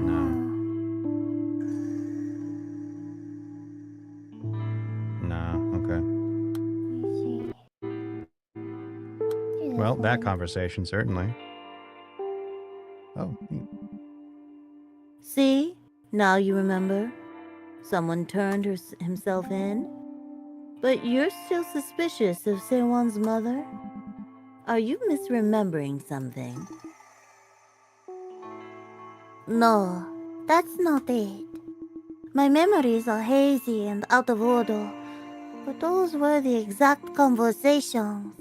no. No, okay. Let me see. Do Well, this that one. conversation, certainly. Oh, neat. See? Now you remember? Someone turned himself in? But you're still suspicious of Sewon's mother? Are you misremembering something? No, that's not it. My memories are hazy and out of order, but those were the exact conversations.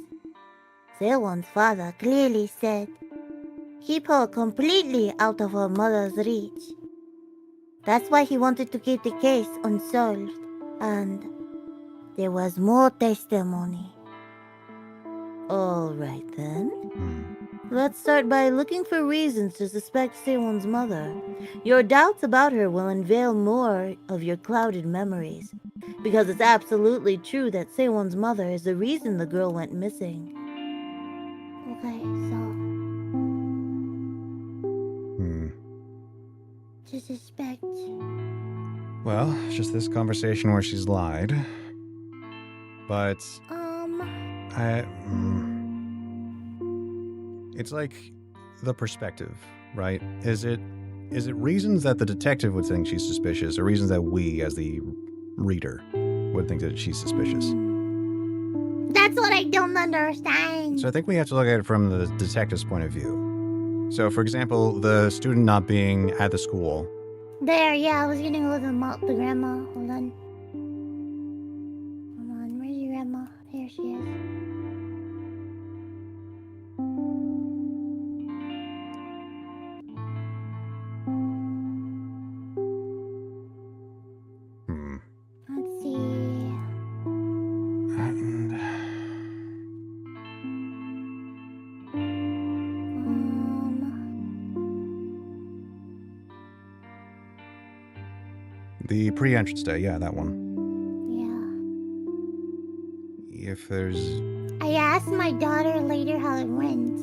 Sewon's father clearly said, keep her completely out of her mother's reach. That's why he wanted to keep the case unsolved, and there was more testimony. All right then. Let's start by looking for reasons to suspect Sewon's mother. Your doubts about her will unveil more of your clouded memories, because it's absolutely true that Sewon's mother is the reason the girl went missing. Okay, so to suspect. Well, it's just this conversation where she's lied. But it's like the perspective, right? Is it reasons that the detective would think she's suspicious, or reasons that we, as the reader, would think that she's suspicious? That's what I don't understand. So I think we have to look at it from the detective's point of view. So, for example, the student not being at the school. There, yeah, I was gonna go with the grandma. Hold on. Hold on, where's your grandma? Here she is. Let's see. The pre-entrance day, yeah, that one. Yeah. If there's... I asked my daughter later how it went.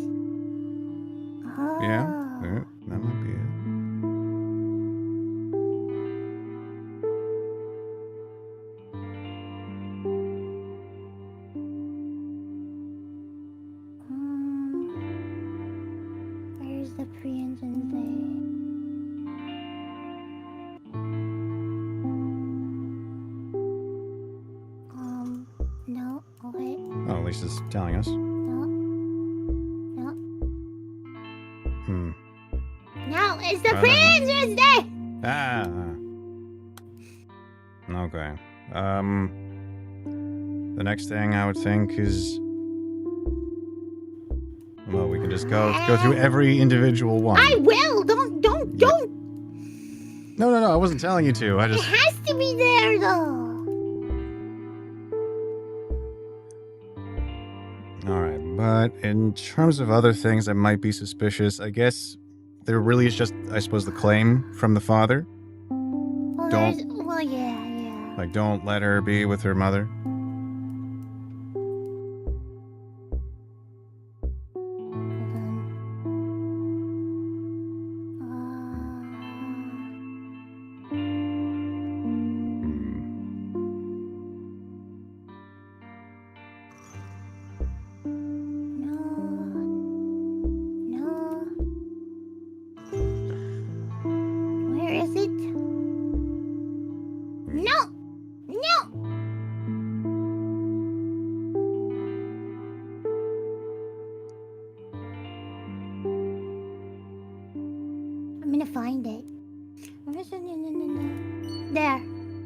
Oh. Yeah, that might be it. Where's the pre-entrance day? No, okay. Oh, at least it's telling us. No. Hmm. No, it's the Well, pre-entrance day! Ah. Okay. The next thing I would think is... Well, we can just go through every individual one. I will! Don't! No, I wasn't telling you to. I It just... has to be there, though! Alright, but in terms of other things that might be suspicious, I guess there really is just, I suppose, the claim from the father. Well, Don't- well, yeah. Like, don't let her be with her mother. Hold on.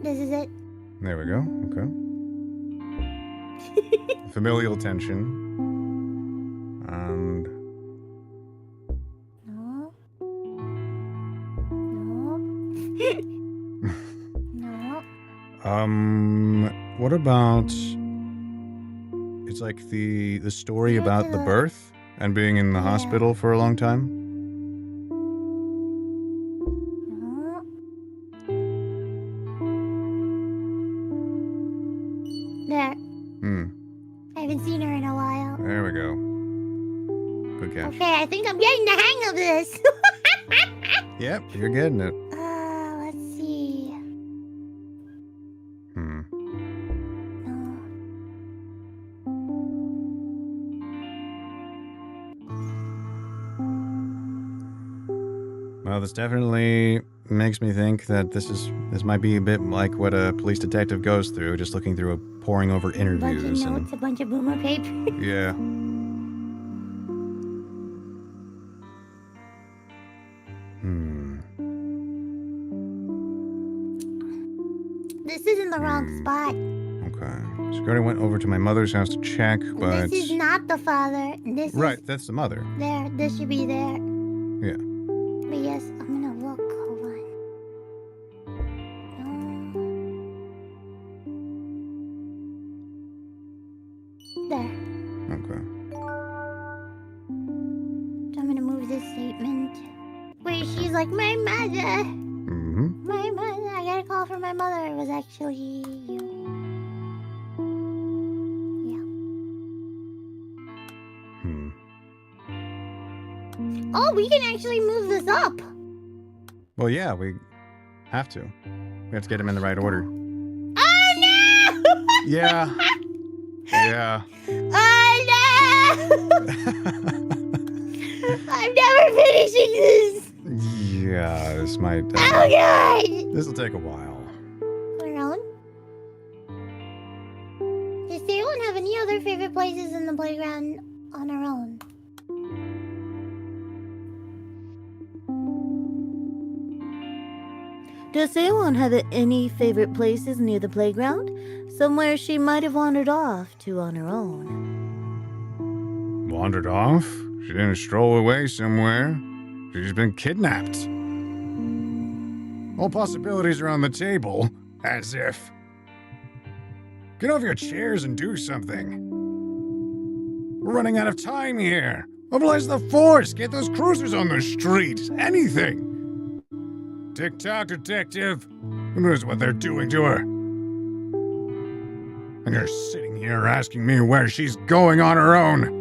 This is it. There we go. Okay. Familial tension. And No. No. No. what about? It's like the story Here's about the the- birth and being in the Yeah. hospital for a long time. No. There. I haven't seen her in a while. There we go. Good catch. Okay, I think I'm getting the hang of this. Yep, you're getting it. Let's see. Hmm. No. Well, this definitely makes me think that this might be a bit like what a police detective goes through, just looking through poring over A bunch of interviews notes, a bunch of boomer paper. Yeah. This is in the wrong spot. Okay. Security went over to my mother's house to check, but This is not the father. This right, is that's the mother. there. This should be there. Yeah. But yes, I'm gonna look. Hold on. There. Okay. So I'm gonna move this statement. Wait, she's like, my mother. Mm-hmm. My mother. I got a call from my mother. It was actually you. Hmm. Oh, we can actually move this up. Well, yeah, we have to. We have to get them in the right order. Oh no! Yeah. Yeah. Oh no! I'm never finishing this. Yeah, this might. Oh god! This will take a while. Around? Does anyone have any other favorite places in the playground on her own? Does anyone have any favorite places near the playground? Somewhere she might have wandered off to on her own. Wandered off? She didn't stroll away somewhere. She's been kidnapped. All possibilities are on the table. As if. Get off your chairs and do something. We're running out of time here. Mobilize the force. Get those cruisers on the streets. Anything. Tick-tock, detective. Who knows what they're doing to her? And you're sitting here asking me where she's going on her own.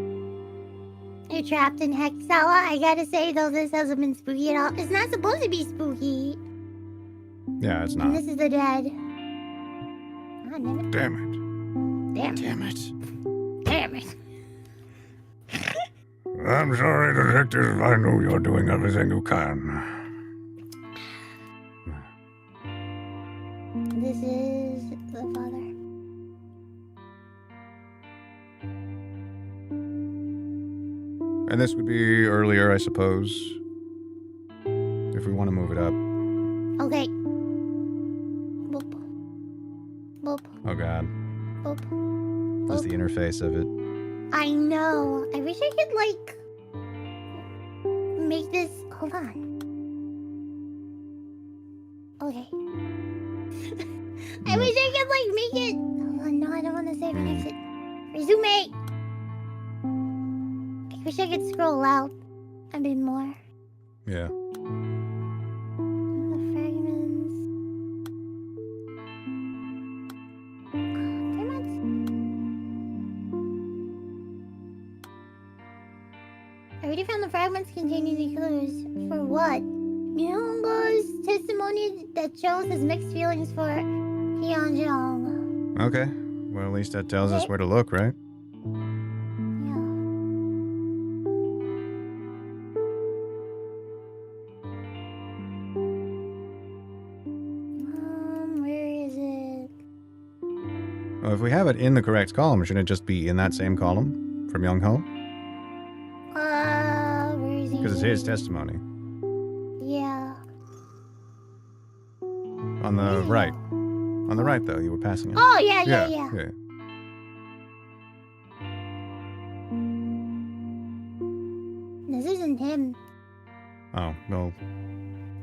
You're trapped in Hexella. I gotta say though, this hasn't been spooky at all. It's not supposed to be spooky. Yeah, it's And not. this is the dead. Ah, damn it. Damn it. Damn it. Damn it. Damn it. I'm sorry, detective. I know you're doing everything you can. This is the father. And this would be earlier, I suppose. If we want to move it up. Okay. Boop. Boop. Oh god. Boop. Just the interface of it. I know. I wish I could, like, make this. Hold on. Okay. I wish I could, like, make it. Hold on, no, I don't want to save and exit. Resume! I wish I could scroll out a bit more. Yeah. The fragments. Fragments? I already found the fragments containing the clues. For what? Myunggo's testimony that shows his mixed feelings for Hyunjong. Okay. Well, at least that tells us where to look, right? Yeah. Where is it? Well, if we have it in the correct column, shouldn't it just be in that same column from Young Ho? Where is it? Because it's his testimony. Yeah. On the right. On the right, though, you were passing it. Oh, yeah. This isn't him. Oh, well,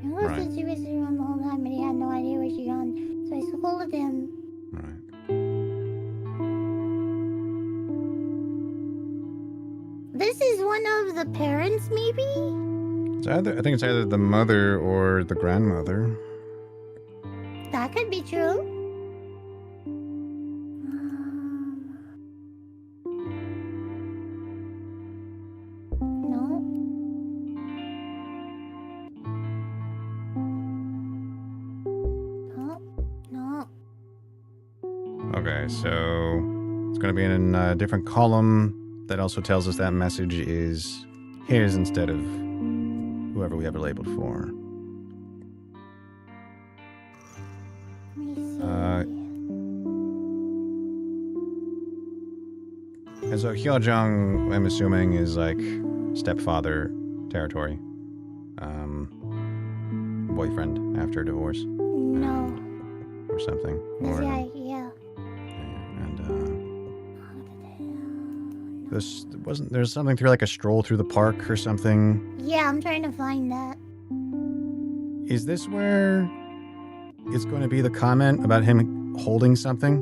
Unless Right. she was around the whole time and he had no idea where she gone. So I scolded him. right. This is one of the parents, maybe? I think it's either the mother or the grandmother. That could be true. No. No. Okay, so it's going to be in a different column that also tells us that message is his instead of whoever we have it labeled for. Let me see. And so Hyojung, I'm assuming, is like stepfather territory. Boyfriend after a divorce No. or something. Or, Yeah. and there's something through like a stroll through the park or something. Yeah, I'm trying to find that. Is this where it's going to be the comment about him holding something?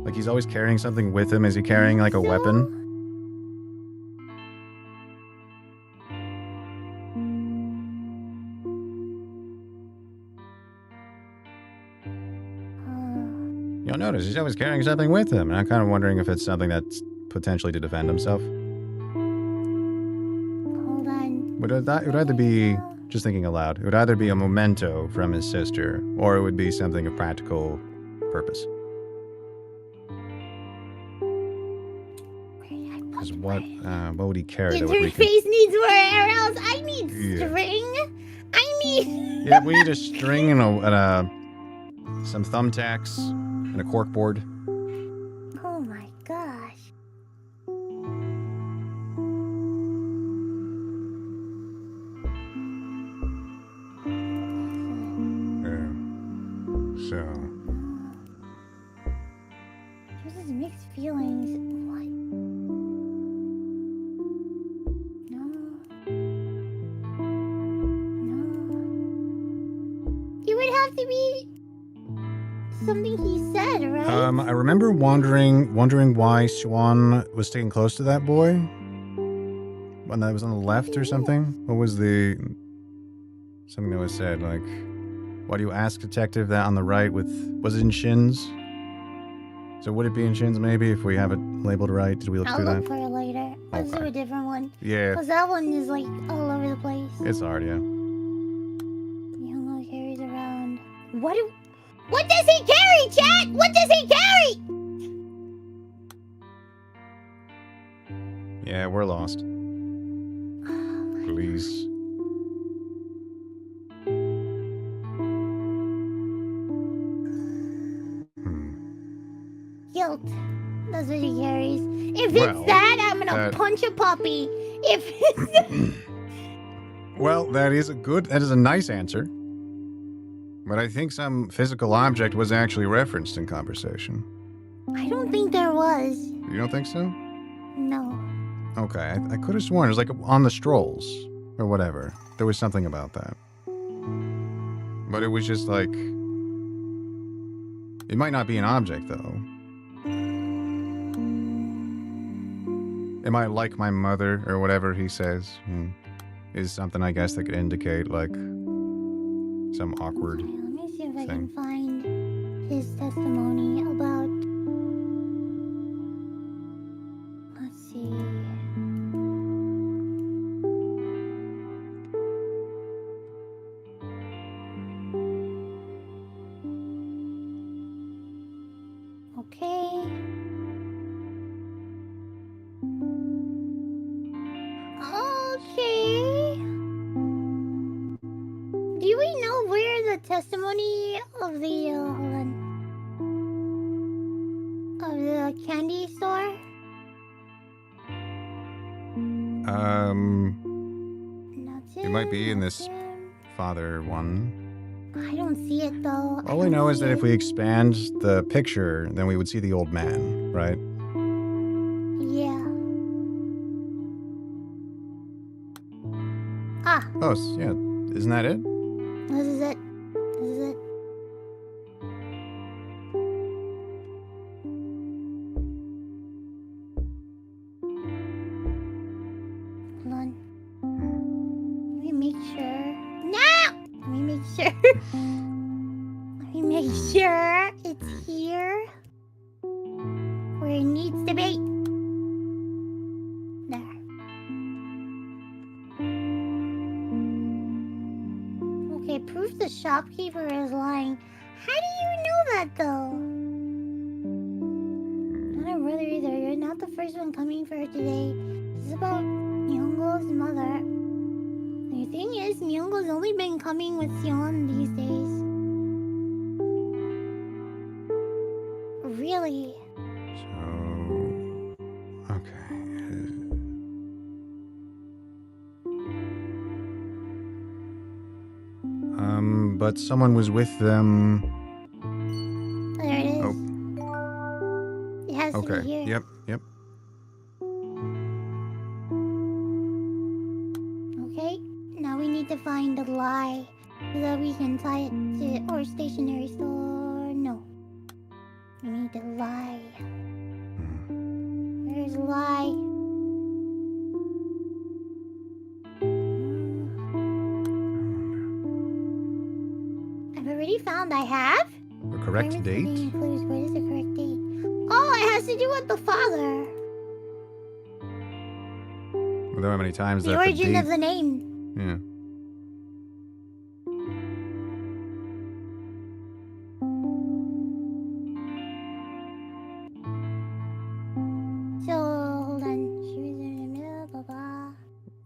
Like he's always carrying something with him. Is he carrying like a weapon? You'll notice he's always carrying something with him, and I'm kind of wondering if it's something that's potentially to defend himself. Hold on. It would either be, just thinking aloud, it would either be a memento from his sister, or it would be something of practical purpose. Because what would he carry that would weaken? Interface needs more arrows. I need Yeah. string. I need. Yeah, we need a string and some thumbtacks and a corkboard. Oh my gosh. So, This is mixed feelings. What? No. It would have to be something he said, right? I remember wondering why Swan was sticking close to that boy. When that was on the left or something. What was something that was said, like, why do you ask detective that on the right was it in Shins? So would it be in Shins maybe if we have it labeled right? Did we look I'll through look that? for it later. Let's do Okay. a different one. Yeah, Because that one is like all over the place. it's hard, yeah. Young carries around. What does he carry, chat? What does he carry? Yeah, we're lost. Please. Guilt. That's what he carries. If Well, it's that, I'm gonna that- punch a puppy. If it's Well, that is a nice answer. But I think some physical object was actually referenced in conversation. I don't think there was. You don't think so? No. Okay, I could have sworn it was like on the strolls or whatever. There was something about that. But it was just like... It might not be an object, though. It might, like my mother or whatever he says, is something, I guess, that could indicate, like, some awkward... Okay, let me see if I thing. can find his testimony about. Let's see. Okay. Okay. Do we know where the testimony of the hold on, of the candy store? It might be in this Nothing. father one. I I don't see it though. All we know is that if we expand the picture, then we would see the old man, right? Yeah. Ah, Oh, yeah. Isn't that it? this is it. This is it. Hold on. Let me make sure. No! Let me make sure. Let me make sure it's here. Where it needs to be. There. Okay, proof the shopkeeper is lying. How do you know that though? Not her brother either. You're not the first one coming for her today. This is about Myunggo's mother. The thing is, Myunggo's only been coming with Sion these days. Really? So, okay. But someone was with them. There it is. Oh. It has to Okay. be here. Yep. Okay, now we need to find the lie so that we can tie it to our stationery store. No. We need the lie. Where's lie? I've already found I have. The correct Requirements date? today includes what is the correct date? Oh, it has to do with the father. I don't know how many times The that origin the of date. the name. Yeah. So, hold on. She was in the middle, blah, blah.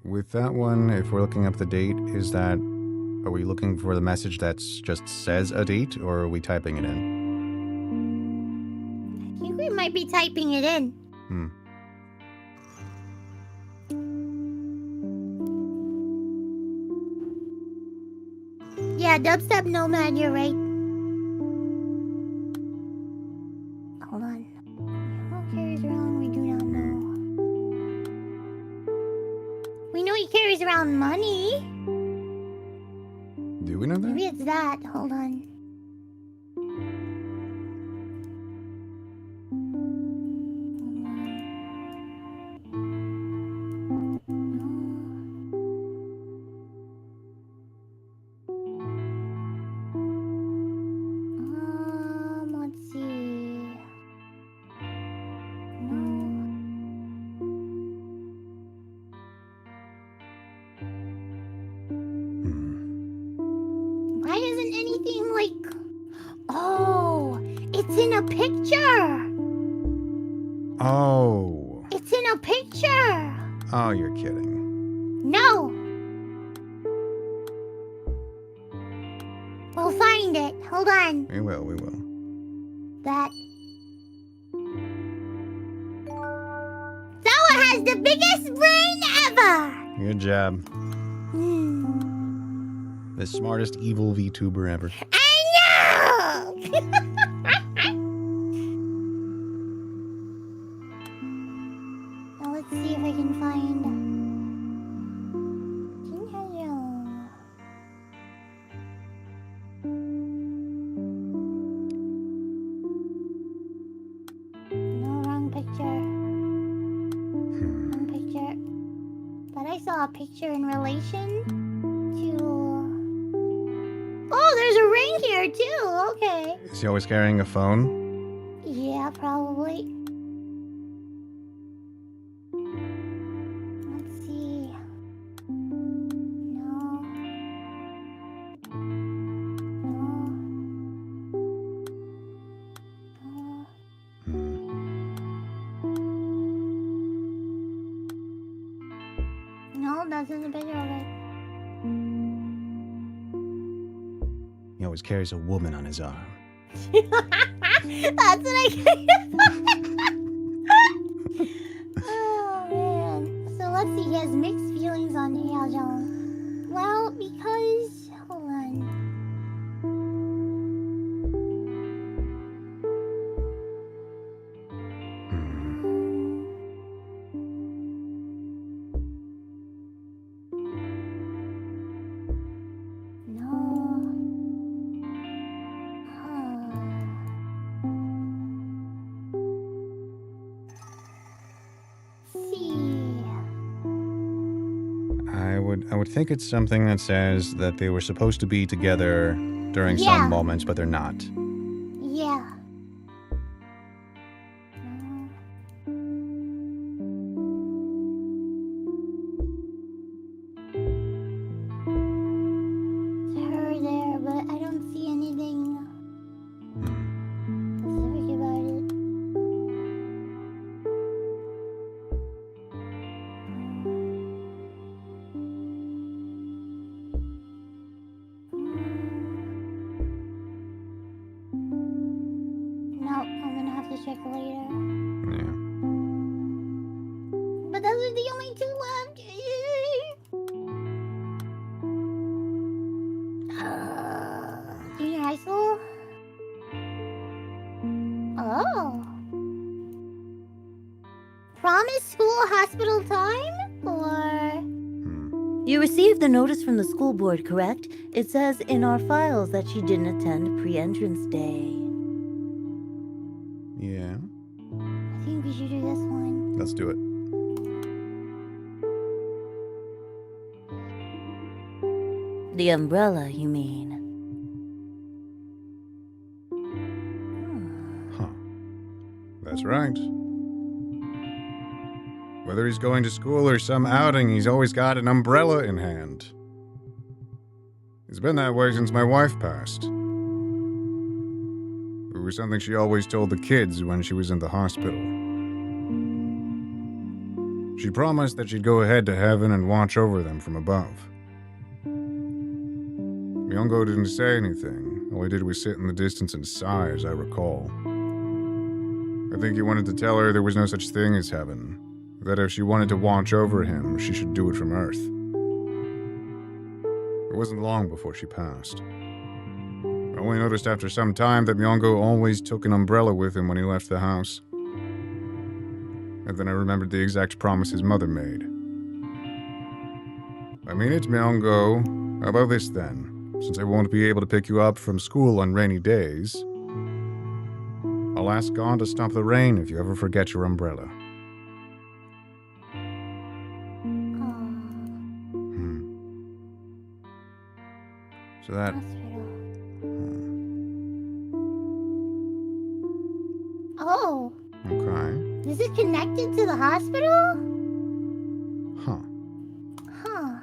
With that one, if we're looking up the date, are we looking for the message that's just says a date, or are we typing it in? I think we might be typing it in. Yeah, dubstep nomad, you're right. Hold on. Who carries around? We do not know. We know he carries around money. Do we know that? Maybe it's that. Hold on. Let's see. No. Why isn't anything like... Oh, it's in a picture. Oh. It's in a picture. Oh, you're kidding. No. We'll find it. Hold on. We will. That. Sawa has the biggest brain ever. Good job. Hmm. The smartest evil VTuber ever. I know. Now let's see if I can find. No, wrong picture. Wrong picture. But I saw a picture in relation to. Oh, there's a ring here too. Okay. Is he always carrying a phone? Yeah, probably. Let's see. No. No. No, that's in the picture of it. He always carries a woman on his arm. That's what I Oh man. So let's see, he has mixed feelings on Haejong. Well, because hold on. would think it's something that says that they were supposed to be together during Yeah. some moments, but they're not. Yeah. It's her there, but I don't see anything specific about it. No, I'm gonna have to check later. Yeah. But those are the only two left. Junior high school? Oh. Promise school hospital time? Or... You received the notice from the school board, correct? It says in our files that she didn't attend pre-entrance day. Yeah. I think we should do this one. Let's do it. The umbrella, you mean? Huh. That's right. Whether he's going to school or some outing, he's always got an umbrella in hand. It's been that way since my wife passed. It was something she always told the kids when she was in the hospital. She promised that she'd go ahead to heaven and watch over them from above. Myungo didn't say anything. All he did was sit in the distance and sigh, as I recall. I think he wanted to tell her there was no such thing as heaven, that if she wanted to watch over him, she should do it from Earth. It wasn't long before she passed. I only noticed after some time that Myungo always took an umbrella with him when he left the house. And then I remembered the exact promise his mother made. I mean it, Myungo. How about this then? Since I won't be able to pick you up from school on rainy days, I'll ask God to stop the rain if you ever forget your umbrella. So that... Hospital. Oh, Okay. this is connected to the hospital? Huh. Huh.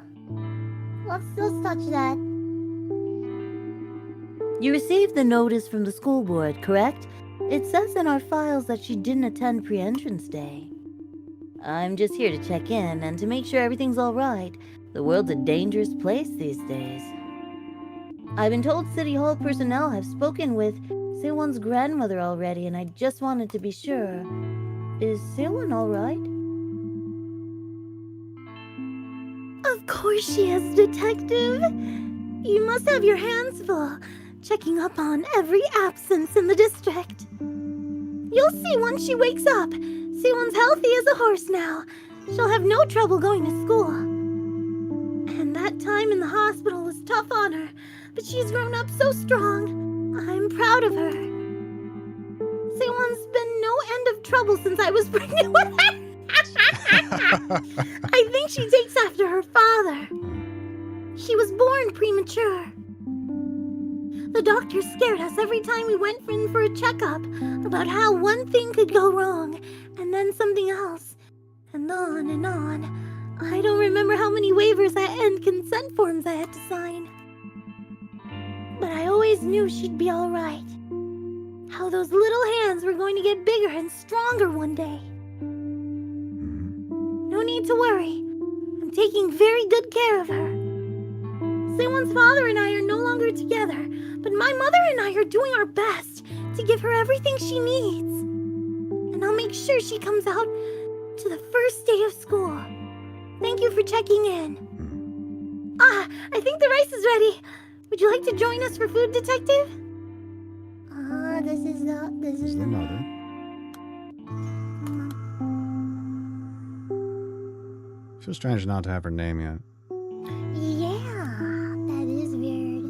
Let's touch that. You received the notice from the school board, correct? It says in our files that she didn't attend pre-entrance day. I'm just here to check in and to make sure everything's all right. The world's a dangerous place these days. I've been told City Hall personnel have spoken with Sewon's grandmother already, and I just wanted to be sure. Is Sewon all right? Of course she is, Detective. You must have your hands full, checking up on every absence in the district. You'll see once she wakes up. Sewon's healthy as a horse now. She'll have no trouble going to school. And that time in the hospital was tough on her, but she's grown up so strong. I'm proud of her. Sewon's been no end of trouble since I was pregnant with her. I think she takes after her father. She was born premature. The doctor scared us every time we went in for a checkup about how one thing could go wrong, and then something else, and on and on. I don't remember how many waivers and consent forms I had to sign. But I always knew she'd be all right. How those little hands were going to get bigger and stronger one day. No need to worry. I'm taking very good care of her. Sewon's father and I are no longer together, but my mother and I are doing our best to give her everything she needs. And I'll make sure she comes out to the first day of school. Thank you for checking in. I think the rice is ready. Would you like to join us for food, Detective? This is the mother. Feels strange not to have her name yet. Yeah, that is weird.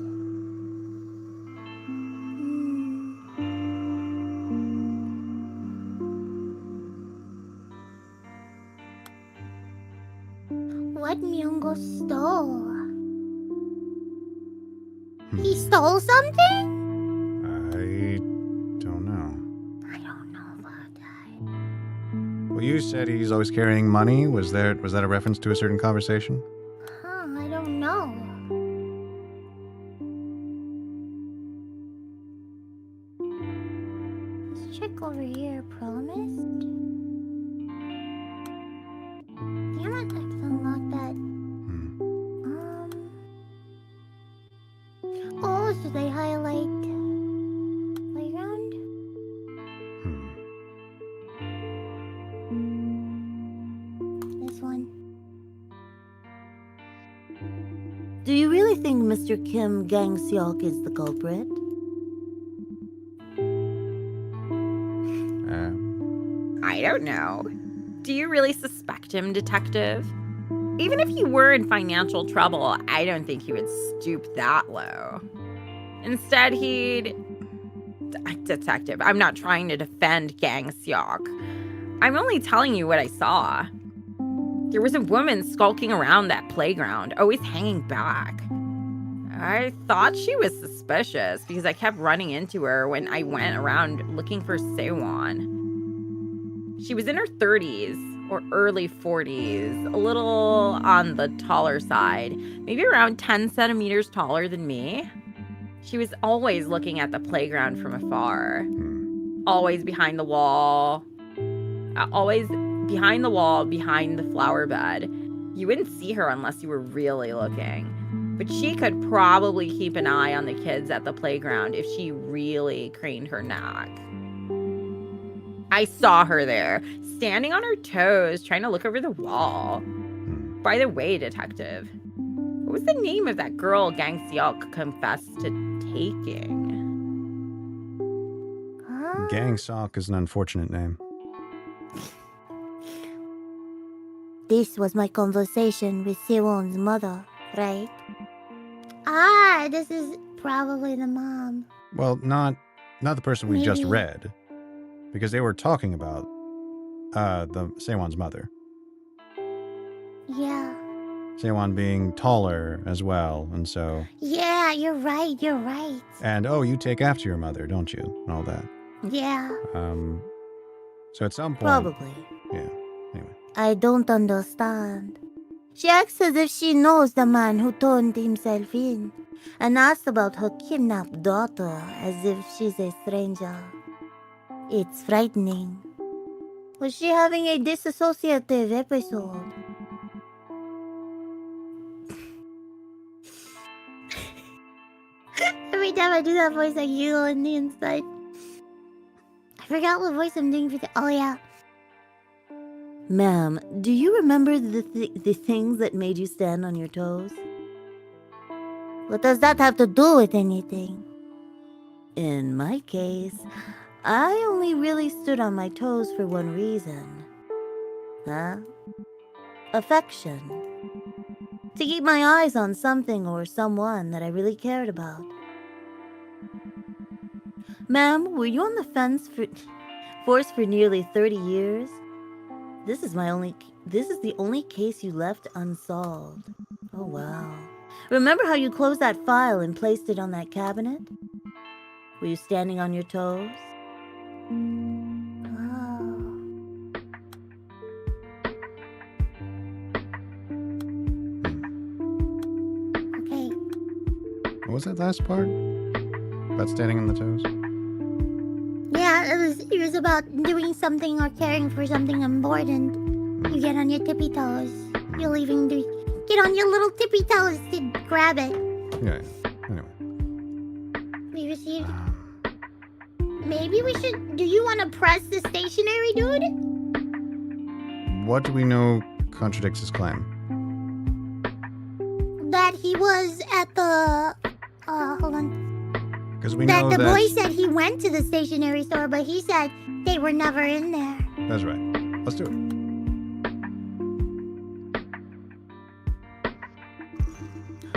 What mi un gusto. He stole something? I don't know. I don't know about that. Well, you said he's always carrying money. Was that a reference to a certain conversation? Huh, I don't know. Let's check over here, promised. Damn it, I have to unlock that. Oh, so they highlight playground? This one. Do you really think Mr. Kim Gang-seok is the culprit? I don't know. Do you really suspect him, detective? Even if he were in financial trouble, I don't think he would stoop that low. Instead, he'd... Detective, I'm not trying to defend Gang Seok. I'm only telling you what I saw. There was a woman skulking around that playground, always hanging back. I thought she was suspicious because I kept running into her when I went around looking for Sewon. She was in her 30s or early 40s, a little on the taller side, maybe around 10 centimeters taller than me. She was always looking at the playground from afar, always behind the wall, behind the flower bed. You wouldn't see her unless you were really looking. But she could probably keep an eye on the kids at the playground if she really craned her neck. I saw her there, standing on her toes, trying to look over the wall. By the way, detective, what was the name of that girl Gang Seok confessed to taking? Huh? Gang Sok is an unfortunate name. This was my conversation with Sewon's mother, right? Ah, this is probably the mom. Well, not the person we just Maybe. read, because they were talking about the Sewon's mother. Yeah. Sewon being taller as well, and so... Yeah, you're right. And, oh, you take after your mother, don't you? And all that. Yeah. So at some point... Probably. Yeah, anyway. I don't understand. She acts as if she knows the man who turned himself in, and asks about her kidnapped daughter as if she's a stranger. It's frightening. Was she having a dissociative episode? Every time I do that voice, I giggle on the inside. I forgot what voice I'm doing for the... Oh, yeah. Ma'am, do you remember the things that made you stand on your toes? What does that have to do with anything? In my case, I only really stood on my toes for one reason. Huh? Affection. To keep my eyes on something or someone that I really cared about. Ma'am, were you on the force for nearly 30 years? This is the only case you left unsolved. Oh, wow. Remember how you closed that file and placed it on that cabinet? Were you standing on your toes? Oh. Okay. What was that last part? About standing on the toes? Yeah, it was about doing something or caring for something important. You get on your tippy toes. You're leaving the... Get on your little tippy toes to grab it. Yeah, anyway. We received... Maybe we should... Do you want to press the stationary dude? What do we know contradicts his claim? That he was at the... hold on. Because we That know the that... boy said he went to the stationery store, but he said they were never in there. That's right. Let's do it.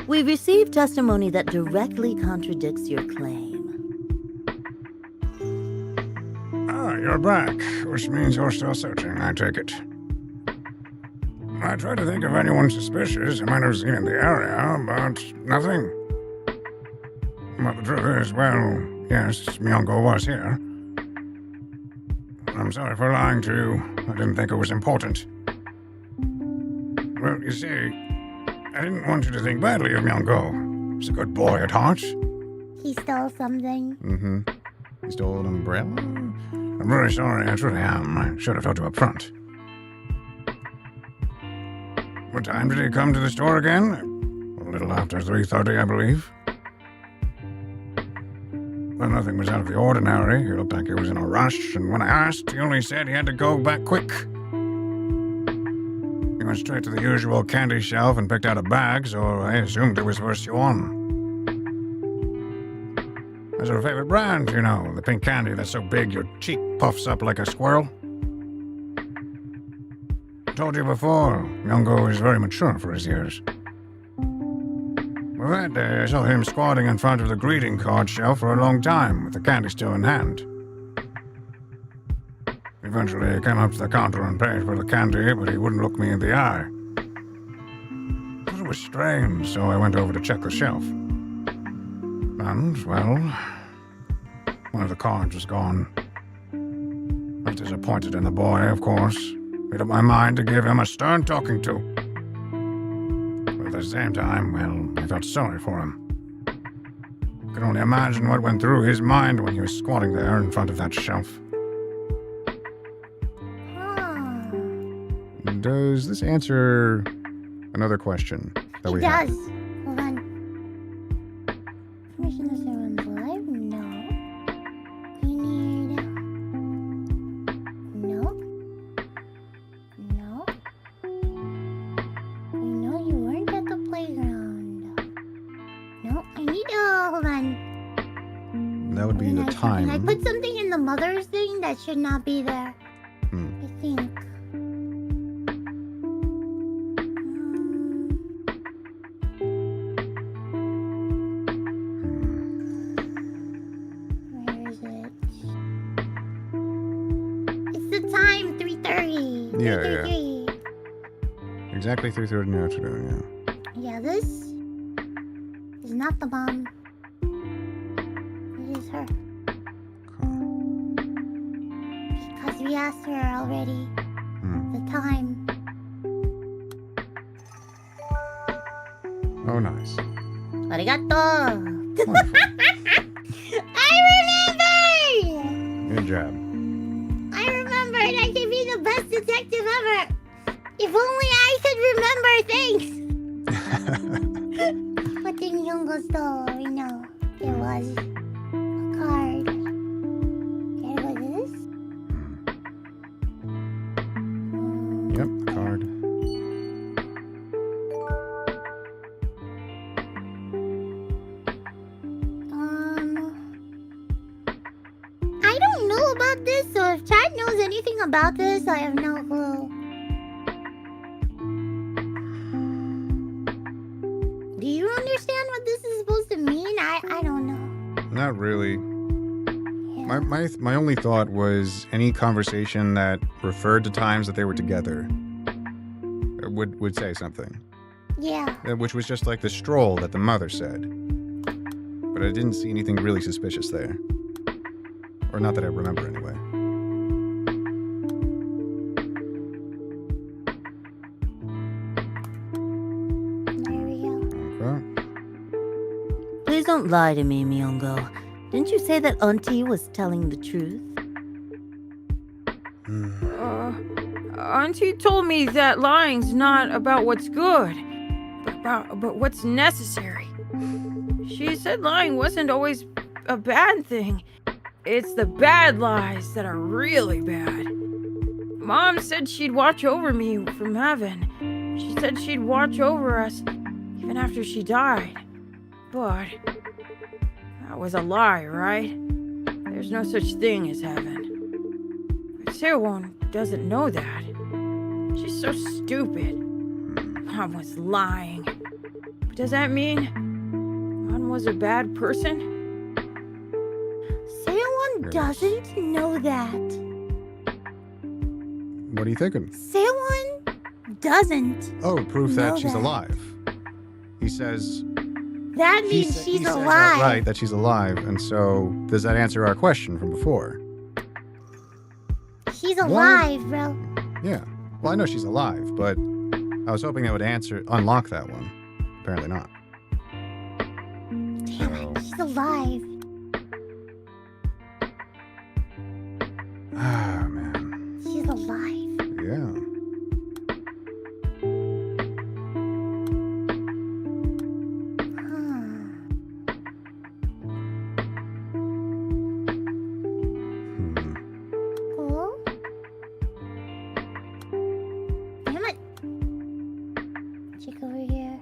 We've received testimony that directly contradicts your claim. Ah, you're back, which means you're still searching, I take it. I tried to think of anyone suspicious I might have seen in the area, but nothing. But the truth is, well, yes, Myungo was here. I'm sorry for lying to you. I didn't think it was important. Well, you see, I didn't want you to think badly of Myungo. He's a good boy at heart. He stole something. Mm-hmm. He stole an umbrella? I'm very sorry, I truly am. I should have told you up front. What time did he come to the store again? A little after 3:30, I believe. Well, nothing was out of the ordinary. He looked like he was in a rush, and when I asked, he only said he had to go back quick. He went straight to the usual candy shelf and picked out a bag, so I assumed it was for Yuan. That's her favorite brand, you know, the pink candy that's so big your cheek puffs up like a squirrel. I told you before, Myungo is very mature for his years. Well, that day I saw him squatting in front of the greeting card shelf for a long time, with the candy still in hand. Eventually, he came up to the counter and paid for the candy, but he wouldn't look me in the eye. I thought it was strange, so I went over to check the shelf. And, well, one of the cards was gone. I was disappointed in the boy, of course. Made up my mind to give him a stern talking to. But at the same time, well, I felt sorry for him. I could only imagine what went through his mind when he was squatting there in front of that shelf. Does this answer another question that It we does. have? Hold on. Permission to serve on live? No. We need... No. No. We know you weren't at the playground. No, I need... hold on. That would be the time. Can I put something in the mother's thing that should not be there? I think. Where is it? It's the time, 3:30. Yeah, 3:33. Exactly 3:30 in the afternoon, Yeah, this is not the mom. It is her. Because we asked her already. The time. Oh, nice. Arigato. Wonderful. I remember! Good job. I remembered I could be the best detective ever. If only I could remember things. What did Yungo stole? We know. It was a card. Okay, what is this? Yep, the card. I don't know about this, so if Chad knows anything about this, I have no clue. Do you understand what this is supposed to mean? I don't know. Not really. Yeah. My only thought was any conversation that referred to times that they were together would say something. Yeah. Which was just like the stroll that the mother said. But I didn't see anything really suspicious there. Or not that I remember anyway. There we go. Okay. Please don't lie to me, Myungo. Didn't you say that Auntie was telling the truth? Auntie told me that lying's not about what's good, but what's necessary. She said lying wasn't always a bad thing. It's the bad lies that are really bad. Mom said she'd watch over me from heaven. She said she'd watch over us even after she died. But that was a lie, right? There's no such thing as heaven. But Sewon doesn't know that. She's so stupid. Mom was lying. But does that mean Mom was a bad person? Sewon doesn't know that. What are you thinking? Sewon doesn't. Oh, proof know that she's that. alive. He says That he means sa- she's he says alive. outright that she's alive, and so does that answer our question from before? She's alive, bro. Yeah. Well, I know she's alive, but I was hoping that would unlock that one. Apparently not. Damn it, she's alive. Ah, man. She's alive. Yeah. Huh. Hmm. Cool. Damn it. Check over here.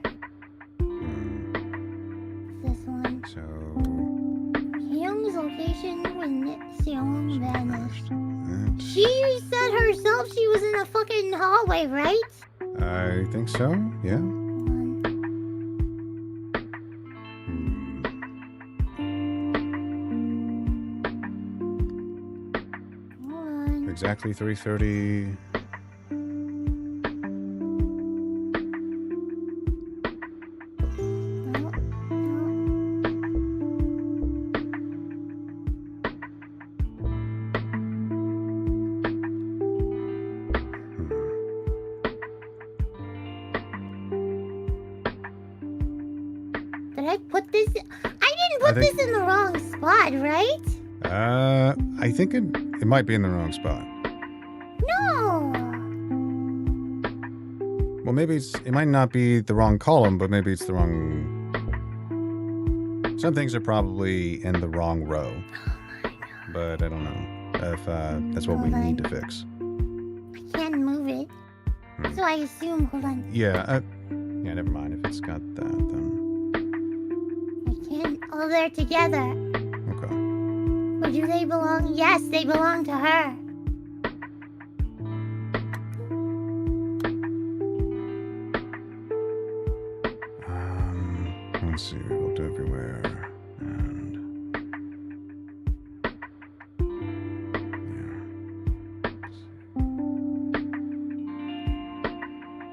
Hmm. This one. So Hyung's location when Seong vanished. that- She said herself she was in a fucking hallway, right? I think so. Yeah. Hold on. Hmm. Hold on. Exactly 3:30. No, no. Did I put this? I didn't put think- this in the wrong spot, right? I think it might be in the wrong spot. No. Well, maybe it might not be the wrong column, but maybe it's the wrong. Some things are probably in the wrong row, but I don't know if that's what we Hold need on. to fix. I can't move it. Hmm. So I assume, hold on. Yeah. Yeah. Never mind. If it's got that, then I can't. Oh, they're together. okay. Or do they belong? Yes, they belong to her. Let's see. We looked everywhere, and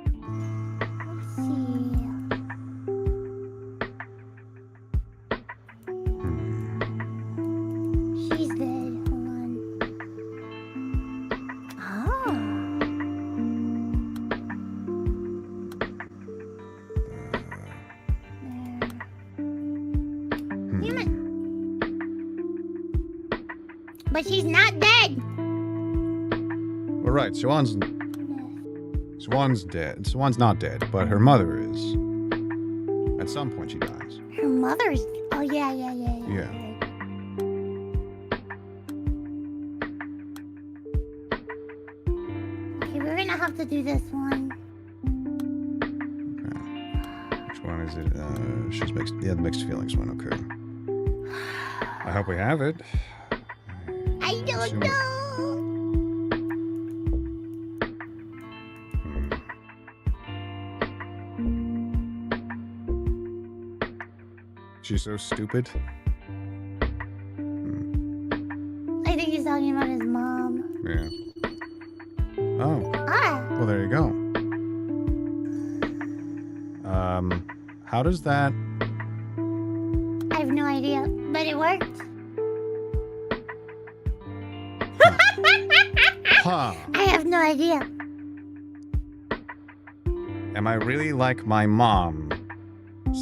Let's see. She's dead. Hold on. Oh. There. Damn it. But she's not dead. All right. Swan's dead. Swan's not dead, but her mother is. At some point, she dies. Her mother's. Oh, yeah. Yeah. Okay, we're gonna have to do this one. Okay. Which one is it? She's mixed. Yeah, the mixed feelings one. Okay. I hope we have it. I don't Assume- know. Hmm. She's so stupid. I think he's talking about his mom. Yeah. Oh, Ah, well, there you go. How does that? I have no idea, but it worked. Huh. I have no idea. Am I really like my mom?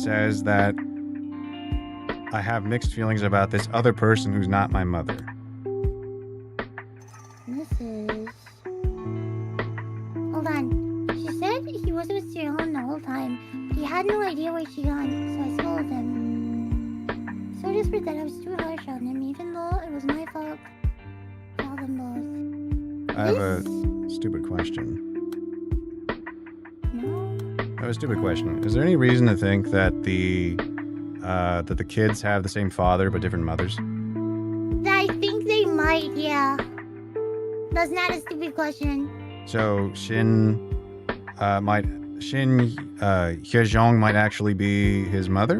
Says that I have mixed feelings about this other person who's not my mother. This is. Hold on. She said he was with Seon the whole time. He had no idea where she gone, so I scolded him. So desperate that I was too harsh on him, even though it was my fault. Tell them both. I have a stupid question. No? I have a stupid question. Is there any reason to think that the kids have the same father but different mothers? I think they might, yeah. That's not a stupid question. So Hyejong might actually be his mother?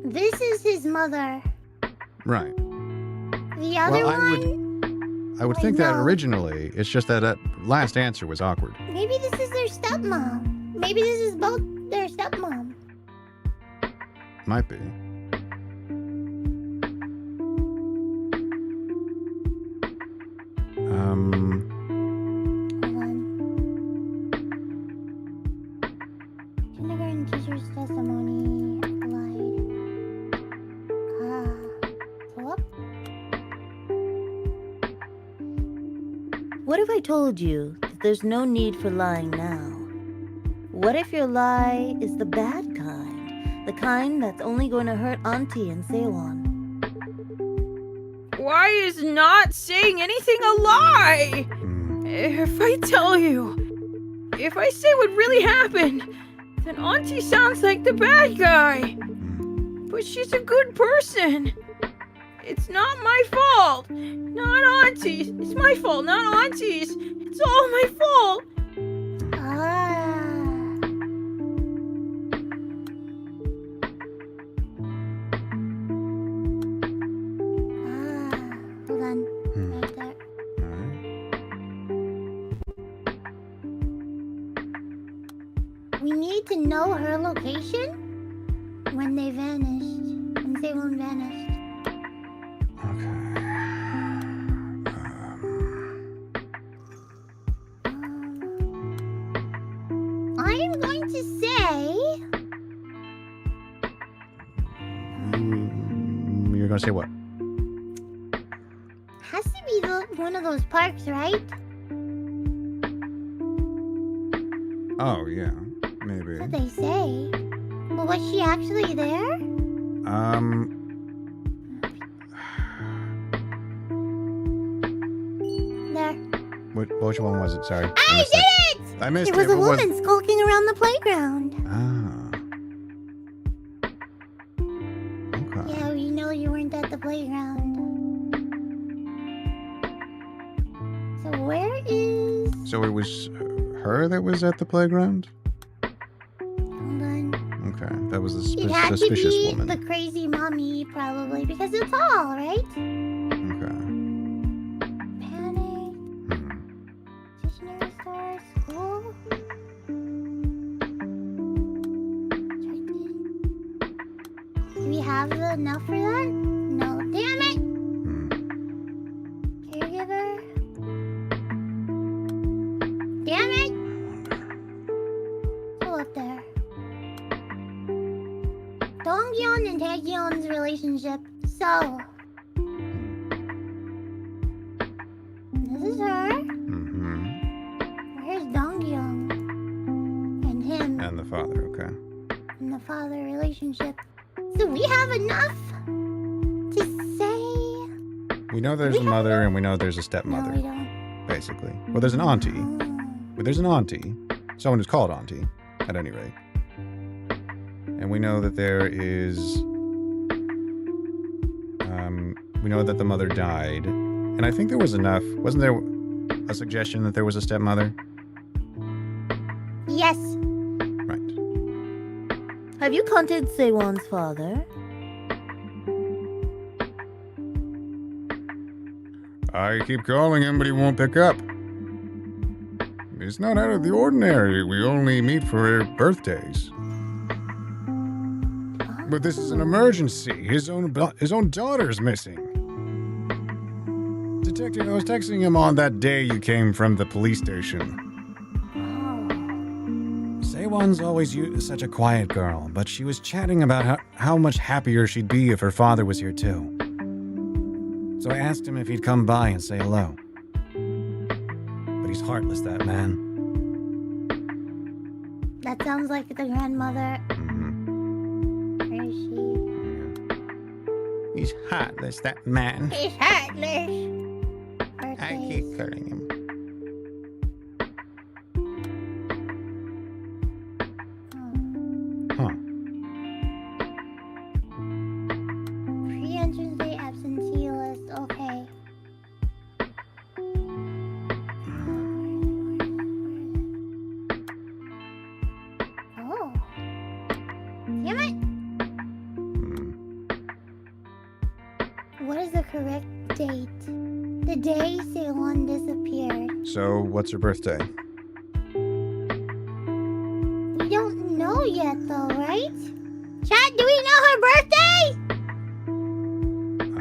This is his mother. Right. The other Well, one? I would Wait, think that no. originally. It's just that last answer was awkward. Maybe this is their stepmom. Maybe this is both their stepmom. Might be. Hold on. Kindergarten teacher's testimony applied. Pull up. What if I told you that there's no need for lying now? What if your lie is the bad kind? The kind that's only going to hurt Auntie and Sewon? Why is not saying anything a lie? If I tell you, if I say what really happened, then Auntie sounds like the bad guy. But she's a good person. It's not my fault. Not Auntie's. It's my fault, not Auntie's. It's all my fault. Hold on. Right there. We need to know her location when they vanished. When Sewon vanished. I'm going to say You're gonna say what? has to be one of those parks, right? Oh yeah, maybe. That's what they say. But was she actually there? There. Which one was it? Sorry. I missed did it. it! I missed It was a What woman skulking around the playground. Okay. Yeah, we know you weren't at the playground. So where is... So it was her that was at the playground? Hold on. Okay, that was the It had to suspicious be woman. the crazy mommy, probably, because it's all, right? Okay. Panic. Stationery store, school. Checked in. Do we have enough for that? No. Damn it! Caregiver. Damn it! Still up there. Dongyeon and Taegyeon's relationship. So. This is her. Where's Dongyeon? And him. And the father, okay. And the father relationship. So we have enough to say. We know there's a mother and we know there's a stepmother, No, we don't. basically. Well, there's an auntie. Well, there's an auntie. Someone who's called auntie, at any rate. And we know that there is... we know that the mother died. And I think there was enough. Wasn't there a suggestion that there was a stepmother? Yes. Right. Have you contacted Sewon's father? I keep calling him, but he won't pick up. It's not out of the ordinary. We only meet for birthdays. But this is an emergency. His own daughter's missing. Detective, I was texting him on that day you came from the police station. Sewon's always such a quiet girl, but she was chatting about how much happier she'd be if her father was here too. So I asked him if he'd come by and say hello. But he's heartless, that man. That sounds like the grandmother. Where is she? He's heartless, that man. He's heartless. I keep calling him. Pre-entrance day absentee list. Okay. Oh. Damn it. date. The day Ceylon disappeared. So, what's her birthday? We don't know yet, though, right? Chat, do we know her birthday?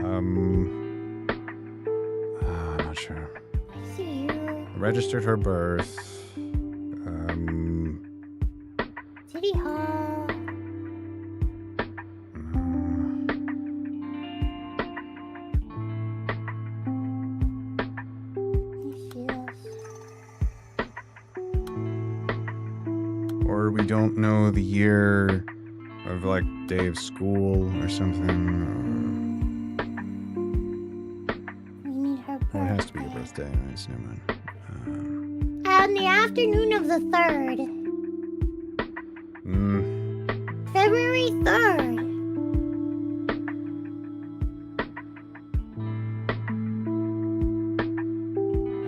I'm not sure. I see you. Registered her birth. City Hall. Or we don't know the year of, like, day of school or something. We need her birthday. Well, it has to be your birthday. Right? So never mind. On the afternoon of the 3rd. February 3rd.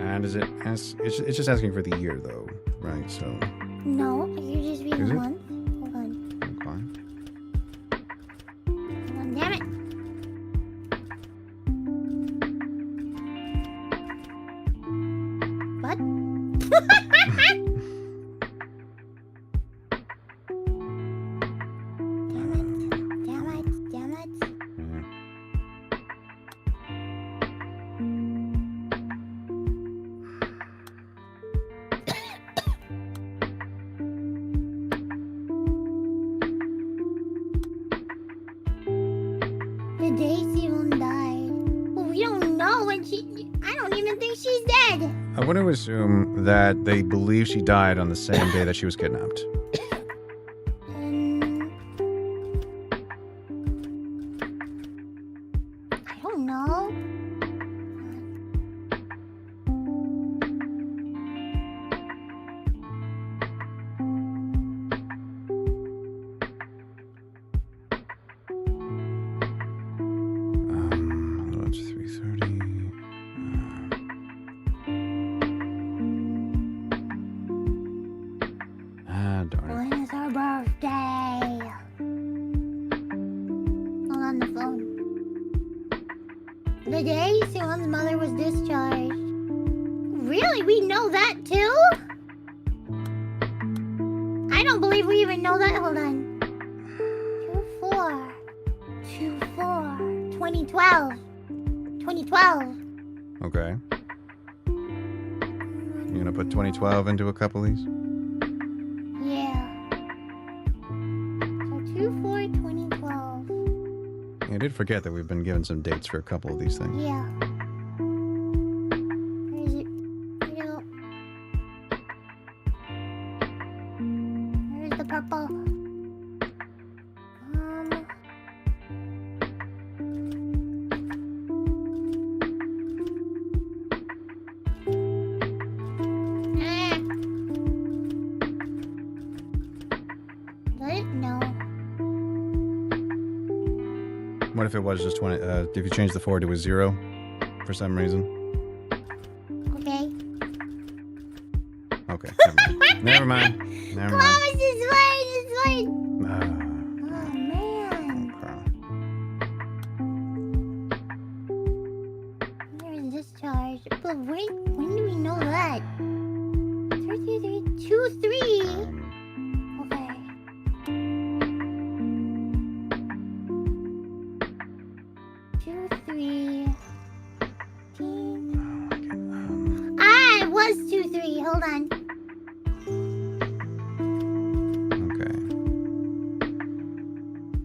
And is it? It's just asking for the year, though, right? So. No, you just read Is it? month. Hold on. Okay. Hold on, damn it. What? Damn it. The day Simon died. Well, we don't know when I don't even think she's dead. I want to assume that they believe she died on the same day that she was kidnapped. I don't know. It's 3:30. Darn it. When is her birthday? Hold on the phone. The day Sion's mother was discharged. Really? We know that too? I don't believe we even know that. Hold on. 2012. 2012. Okay. You gonna put 2012 into a couple of these? Yeah. So 2/4/2012. I did forget that we've been given some dates for a couple of these things. Yeah. Where is it? Where's the purple? No. What if it was just 20? If you change the 4 to a 0 for some reason? Okay. Okay. Never mind. Never mind. Close, it's fine. Ah, Oh, man. okay. There is discharge. But when do we know that? 2/3. Okay. It was 2/3. Hold on. Okay.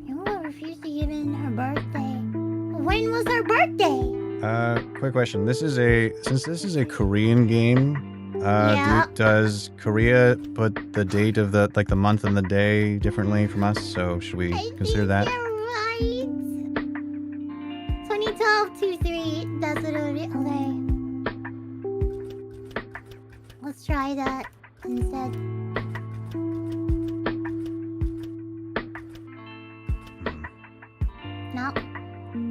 You refused to give in her birthday. When was her birthday? Quick question. Since this is a Korean game, Yeah. does Korea put the date of the month and the day differently from us? So should we consider I that? think you're right. 2012 2/3. That's what it would be. Okay. Let's try that instead. No.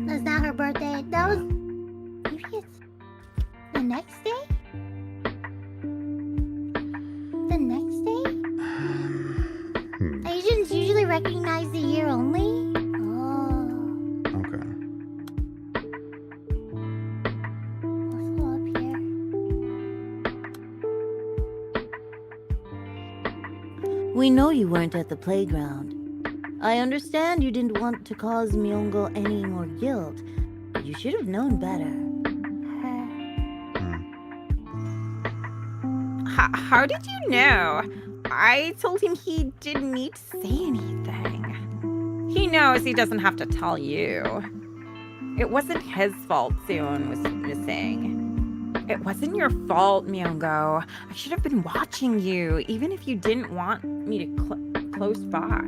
That's not her birthday. That was... Maybe it's... The next day? The next day? Asians usually recognize the year only? Oh. Okay. We know you weren't at the playground. I understand you didn't want to cause Myongo any more guilt, but you should have known better. How did you know? I told him he didn't need to say anything. He knows he doesn't have to tell you. It wasn't his fault Seon was missing. It wasn't your fault, Myongo. I should have been watching you, even if you didn't want me to close by.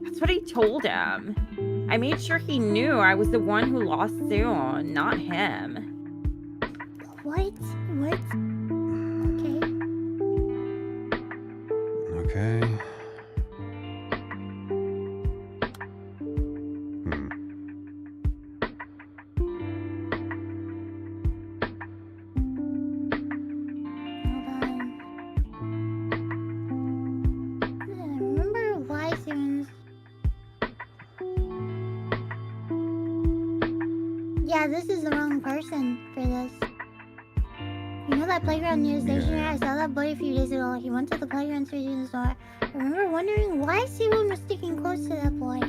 That's what I told him. I made sure he knew I was the one who lost Seon, not him. What? Okay. Hold on. Remember why Simon's... Yeah, this is the wrong person for this. You know that playground near the station? Yeah. I saw that boy a few days ago. He went to the playground to the store. I remember wondering why Siwon was sticking close to that boy.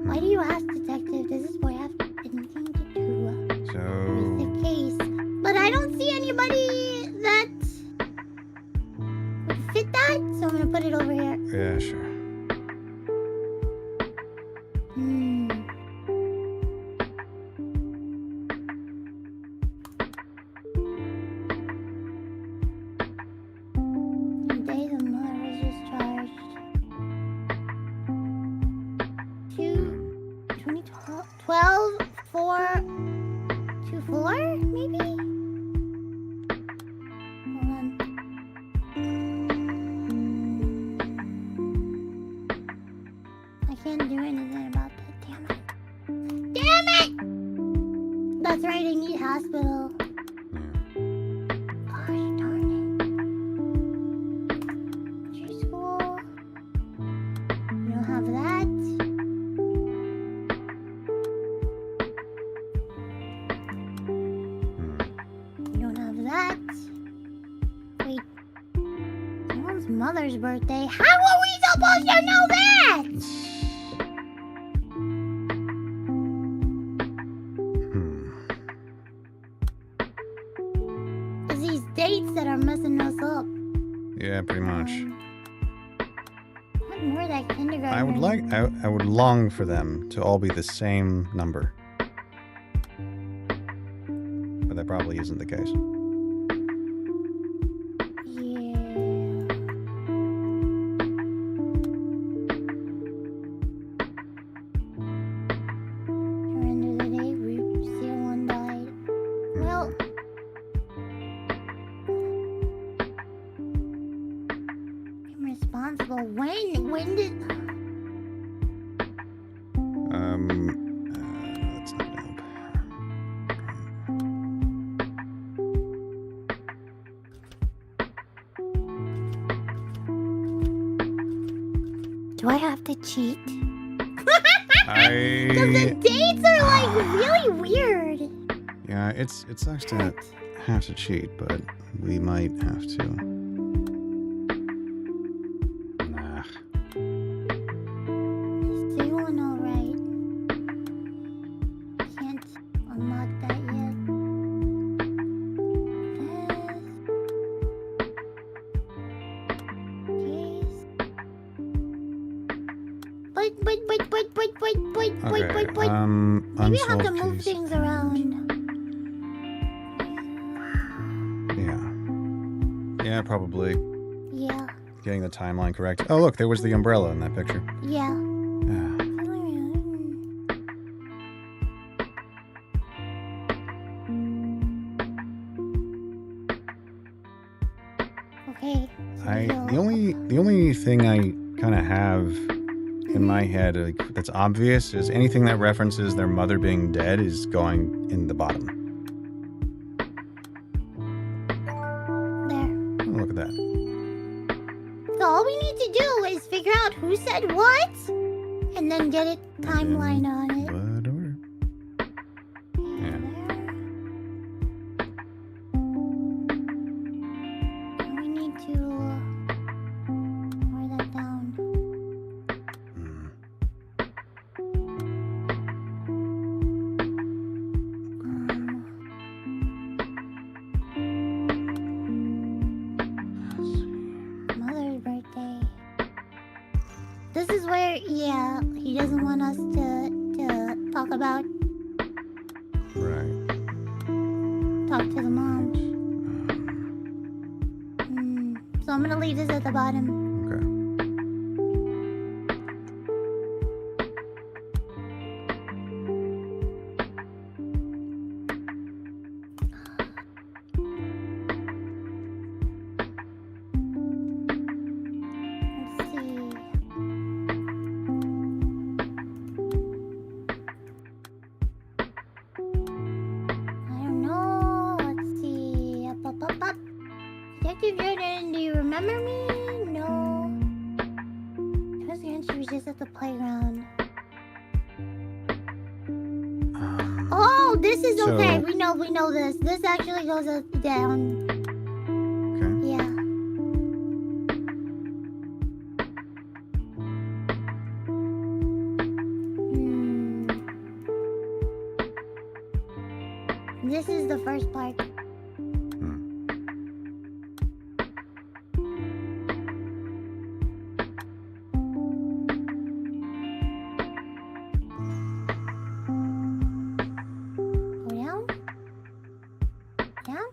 Why do you ask, Detective? Does this boy have anything to do with So, the case? But I don't see anybody that would fit that, so I'm gonna put it over here. yeah, sure. The day the mother was discharged. 2012, 4, 24, maybe? Hold on. I can't do anything about that, damn it. Damn it! That's right, I need hospital. Gosh darn it. Elementary school. We don't have that. We don't have that. Wait. Someone's mother's birthday. How are we supposed to know that? It's these dates that are messing us up. Yeah, pretty much. What more that kindergarten? I would long for them to all be the same number. But that probably isn't the case. Yeah. Surrender the day Seal1 died. Well, I'm responsible. When did... That's not gonna help. Do I have to cheat? Because I the dates are like really weird. yeah, it sucks to have to cheat, but we might have to. Nah. Stay on all right. Can't unlock that yet. Case. Okay. Maybe I'll have Unsolved to move case. things around. Yeah, probably Yeah, getting the timeline correct. Oh, look, there was the umbrella in that picture. yeah. Yeah. Okay. so The only thing I kind of have in my head that's obvious is anything that references their mother being dead is going in the bottom. There. Oh, look at that. So all we need to do is figure out who said what, and then get it timeline on it. Whatever. Yeah. And we need to This is where, yeah, he doesn't want us to talk about, Right. talk to the mom. So I'm gonna leave this at the bottom. Okay. Let's see. I don't know. Let's see. Up. Detective Jordan, do you remember me? No. Towards the end, she was just at the playground. Oh, this is So- okay. We know this. This actually goes up, down. Okay. Yeah. This is the first part. Go down. Down.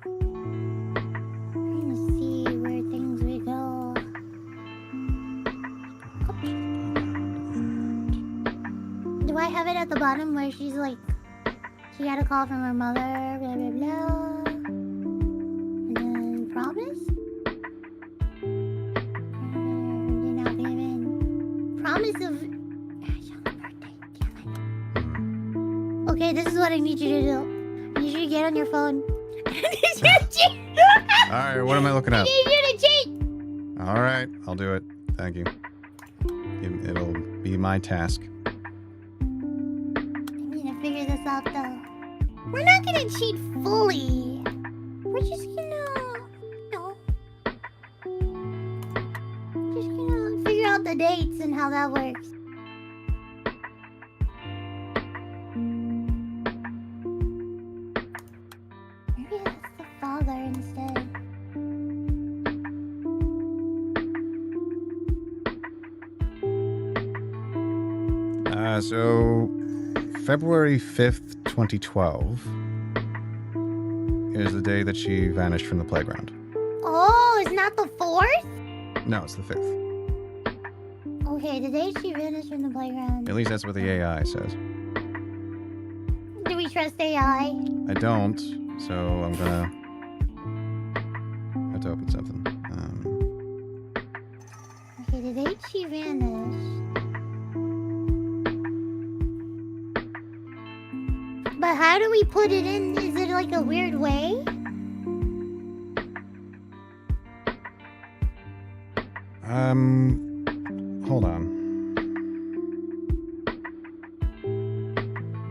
Trying to see where things would go. Do I have it at the bottom where she's like, she got a call from her mother, blah blah blah, and then promise? Did not given. Promise of Shonda's birthday. Damn it. Okay, this is what I need you to do. I need you to get on your phone. I need you to cheat. All right, what am I looking I up? need you to cheat. All right, I'll do it. Thank you. It'll be my task. I need to figure this out though. We're not gonna cheat fully. We're just gonna, just gonna figure out the dates and how that works. Maybe that's the father instead. So February 5th, 2012 is the day that she vanished from the playground. Oh, it's not the 4th? No, it's the 5th. Okay, the day she vanished from the playground. At least that's what the AI says. Do we trust AI? I don't, so I'm gonna have to open something. Okay, the date she vanished. But how do we put it in? Is it like a weird way? Hold on.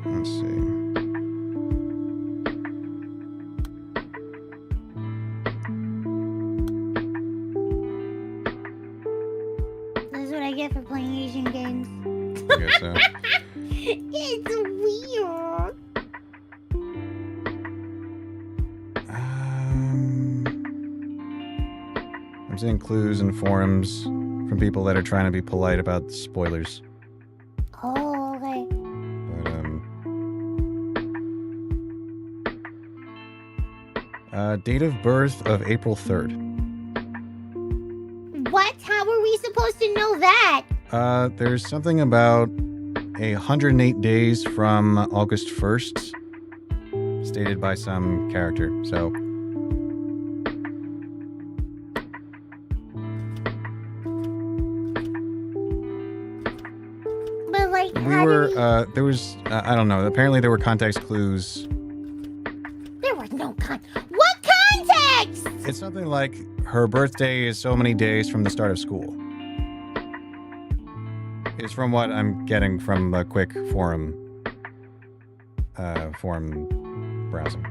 Let's see. This is what I get for playing Asian games. I guess so. It's weird. I'm seeing clues and forums from people that are trying to be polite about spoilers. Oh, okay. But, date of birth of April 3rd. What? How are we supposed to know that? There's something about 108 days from August 1st, stated by some character, so... But like, We how were, do we... there was, I don't know, apparently there were context clues. There was no What context? It's something like, her birthday is so many days from the start of school. It's from what I'm getting from a quick forum browsing.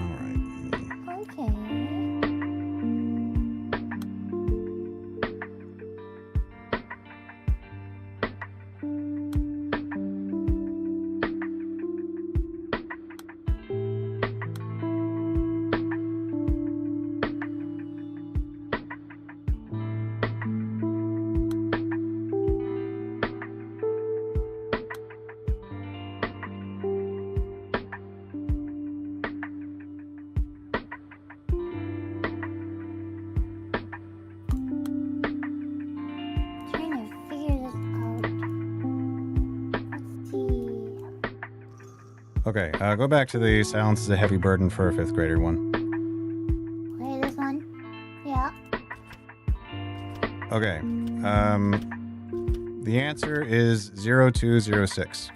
All right. Okay. Okay, go back to the silence is a heavy burden for a 5th grader one. Okay, this one. Yeah. Okay, the answer is 0206.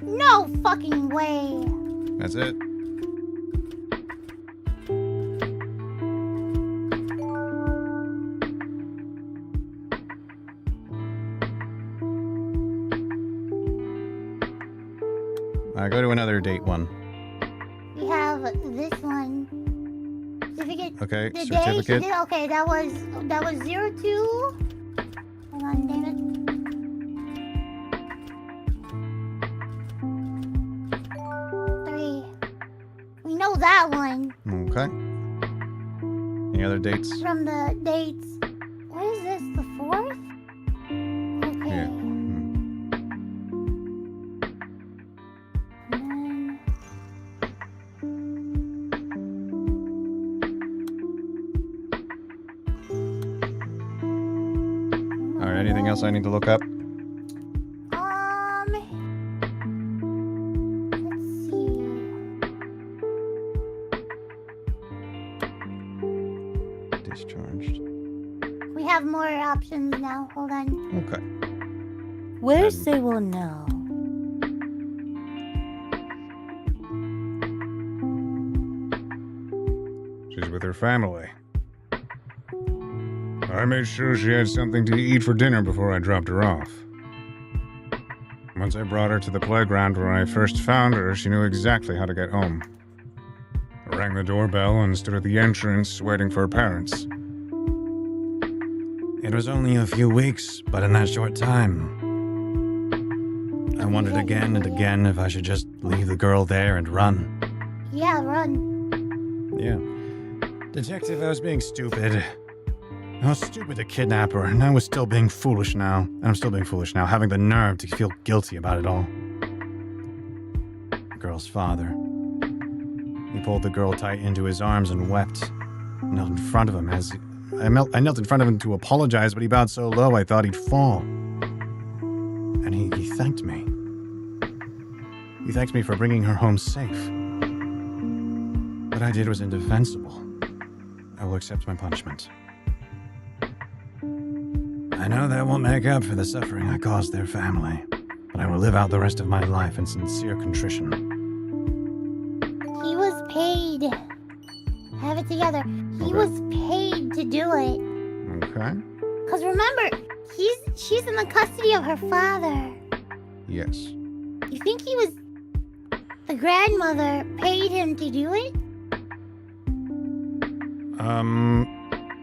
No fucking way. That's it. Go to another date one. We have this one. Certificate. Okay, The certificate. day. Okay, that was 02. Hold on, damn it. 3. We know that one Okay. Any other dates? from the dates. What is this? The 4th? Okay. Yeah. And then All right, anything else I need to look up? Let's see. Discharged. We have more options now. Hold on. Okay. Where's Um, they will know? She's with her family. I made sure she had something to eat for dinner before I dropped her off. Once I brought her to the playground where I first found her, she knew exactly how to get home. I rang the doorbell and stood at the entrance waiting for her parents. It was only a few weeks, but in that short time, I wondered again and again if I should just leave the girl there and run. Yeah, run. Yeah. Detective, I was being stupid. I was stupid to kidnap her, and I was still being foolish now. And I'm still being foolish now, having the nerve to feel guilty about it all. The girl's father. He pulled the girl tight into his arms and wept. I knelt in front of him I knelt in front of him to apologize, but he bowed so low I thought he'd fall. And he thanked me. He thanked me for bringing her home safe. What I did was indefensible. I will accept my punishment. I know that won't make up for the suffering I caused their family, but I will live out the rest of my life in sincere contrition. He was paid. Have it together. He Okay. was paid to do it. Okay. Cause remember, she's in the custody of her father. Yes. You think the grandmother paid him to do it?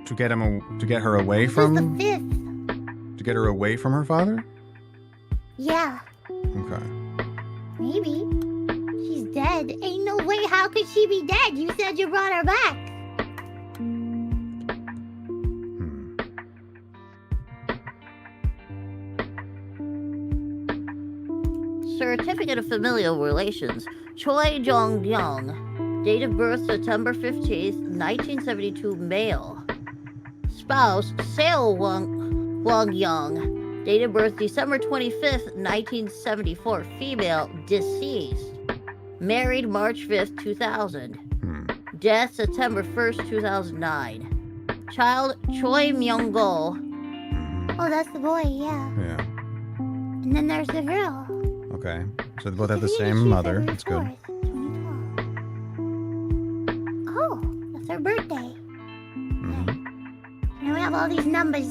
To get her away This was the from 5th. to get her away from her father? Yeah, Okay. maybe. She's dead. Ain't no way. How could she be dead? You said you brought her back. Hmm. Certificate of Familial Relations. Choi Jong-young. Date of birth September 15th, 1972, male. Spouse Seo Wang-young. Date of birth December 25th, 1974, female, deceased. Married March 5th, 2000. Hmm. Death September 1st, 2009. Child Choi Myung-gol. Oh, that's the boy. Yeah. Yeah. And then there's the girl. Okay. So they both have the Certificate same issued mother. February That's good. 4th, 2012. Oh, that's her birthday. Mhm. Now we have all these numbers.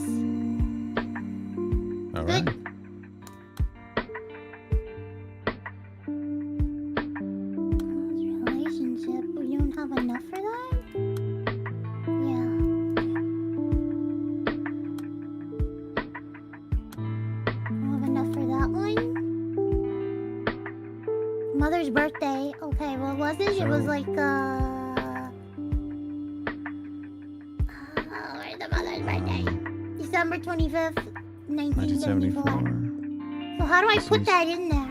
All Good. right. Relationship. We don't have enough for that? Yeah. Don't have enough for that one? Mother's birthday. Okay, what was it? It was So- like, where's the mother's birthday? December 25th, 1974. 1974. So how do I put Deceased. that in there?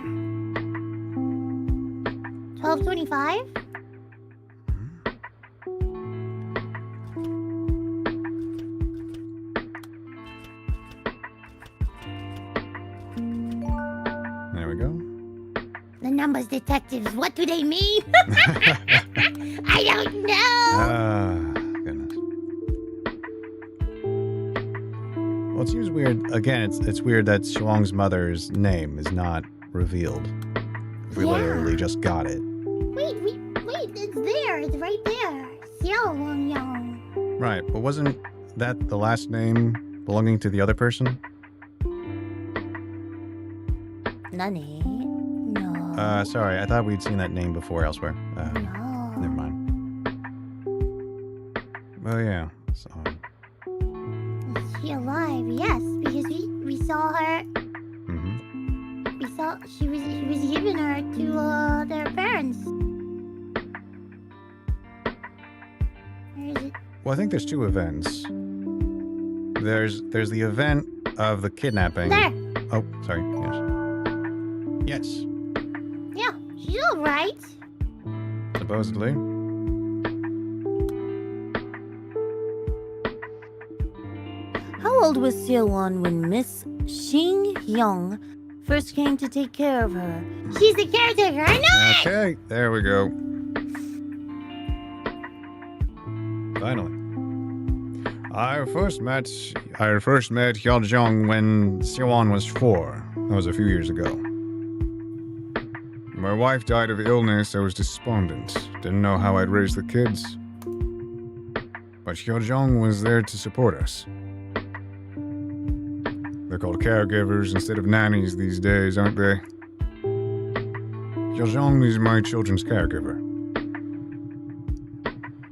1225? There we go. The grandma's detectives. What do they mean? I don't know. Goodness. Well, it seems weird. Again, it's weird that Shuang's mother's name is not revealed. We Yeah. literally just got it. Wait, it's there. It's right there. Xiao Wang Yang. Right, but wasn't that the last name belonging to the other person? Nani? No. Sorry, I thought we'd seen that name before elsewhere. No. Never mind. Oh yeah, so Is she alive? Yes, because we saw her. mhm. We saw he was giving her to their parents. Where is it? Well, I think there's two events. There's the event of the kidnapping. There. Oh, sorry. Yes. Yes, Yeah, she's all right. supposedly. How old was Xiaowan when Miss Xing Yang first came to take care of her? She's the caretaker. I know. Okay, there we go. Finally. I first met Hyojong when Xiaowan was 4. That was a few years ago. My wife died of illness. I was despondent. Didn't know how I'd raise the kids. But Hyojong was there to support us. They're called caregivers instead of nannies these days, aren't they? Hyojong is my children's caregiver.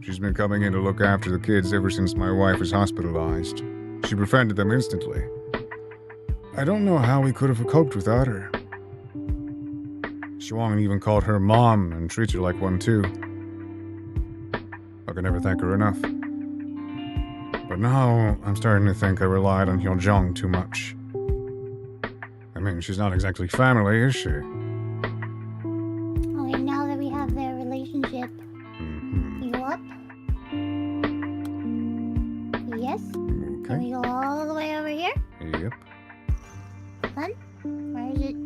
She's been coming in to look after the kids ever since my wife was hospitalized. She befriended them instantly. I don't know how we could have coped without her. Shuang even called her mom and treats her like one too. I can never thank her enough. But now I'm starting to think I relied on Hyojong too much. I mean, she's not exactly family, is she? Okay, now that we have their relationship, Mm-hmm. you go up. Yes. Can Okay. we go all the way over here? Yep. Fun. Where is it?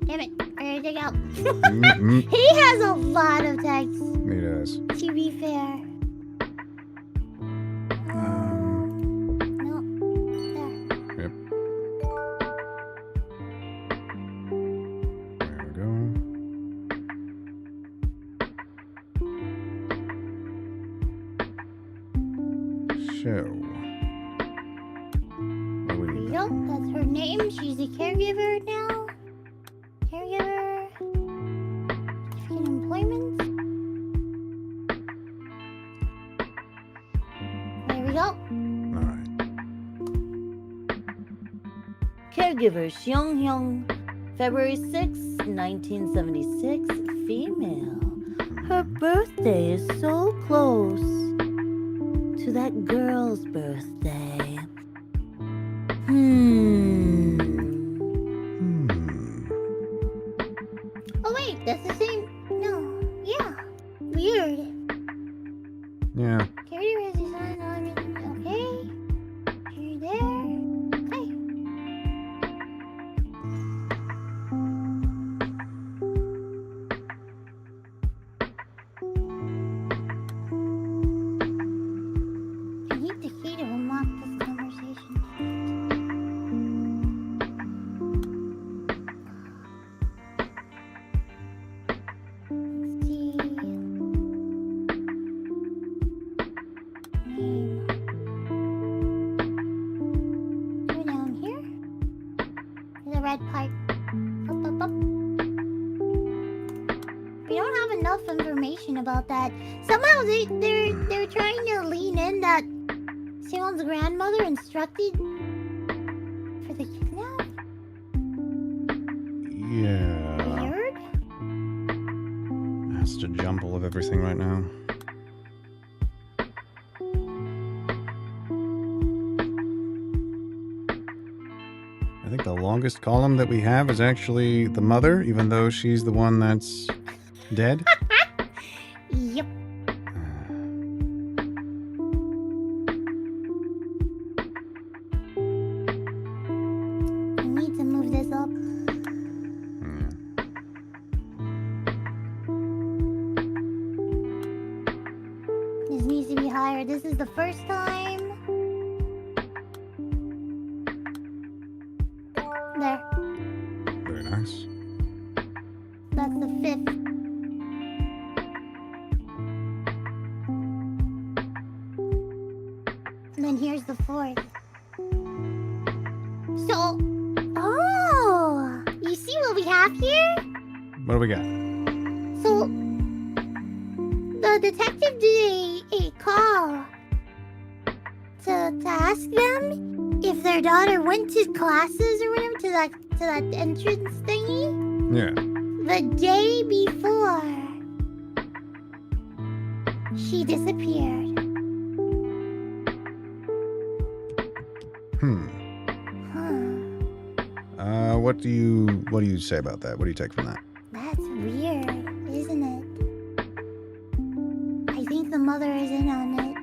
Damn it! I gotta dig out. Mm-hmm. He has a lot of text. He does. To be fair. No. There. Yep. There we go. So. What do we There need you now? go. That's her name. She's a caregiver now. Caregiver. Certificate of employment. There we go. Alright. Caregiver Xiong Hyung, February 6, 1976, female. Her birthday is so close to that girl's birthday. Oh wait, that's the same. No. Yeah. Weird. Yeah. Caregiver has designed on it. Okay. You're there. Okay. I need the key to unlock this conversation. Let's see. Name. Go down here. There's a red pipe. Up, up, up. We don't have enough information about that. Somehow they're trying to lean in that Seon's grandmother instructed for the kidnap. Yeah. Weird. That's just a jumble of everything right now. I think the longest column that we have is actually the mother, even though she's the one that's dead. Yep. I need to move this up. needs to be higher. This is the first time. There. Very nice. That's the 5th. And then here's the 4th. So, oh, you see what we have here? What do we got? So, the detective did a call to ask them if their daughter went to classes or whatever, to that entrance thingy Yeah. the day before she disappeared. Huh. What do you say about that? What do you take from that? That's weird, isn't it? I think the mother is in on it.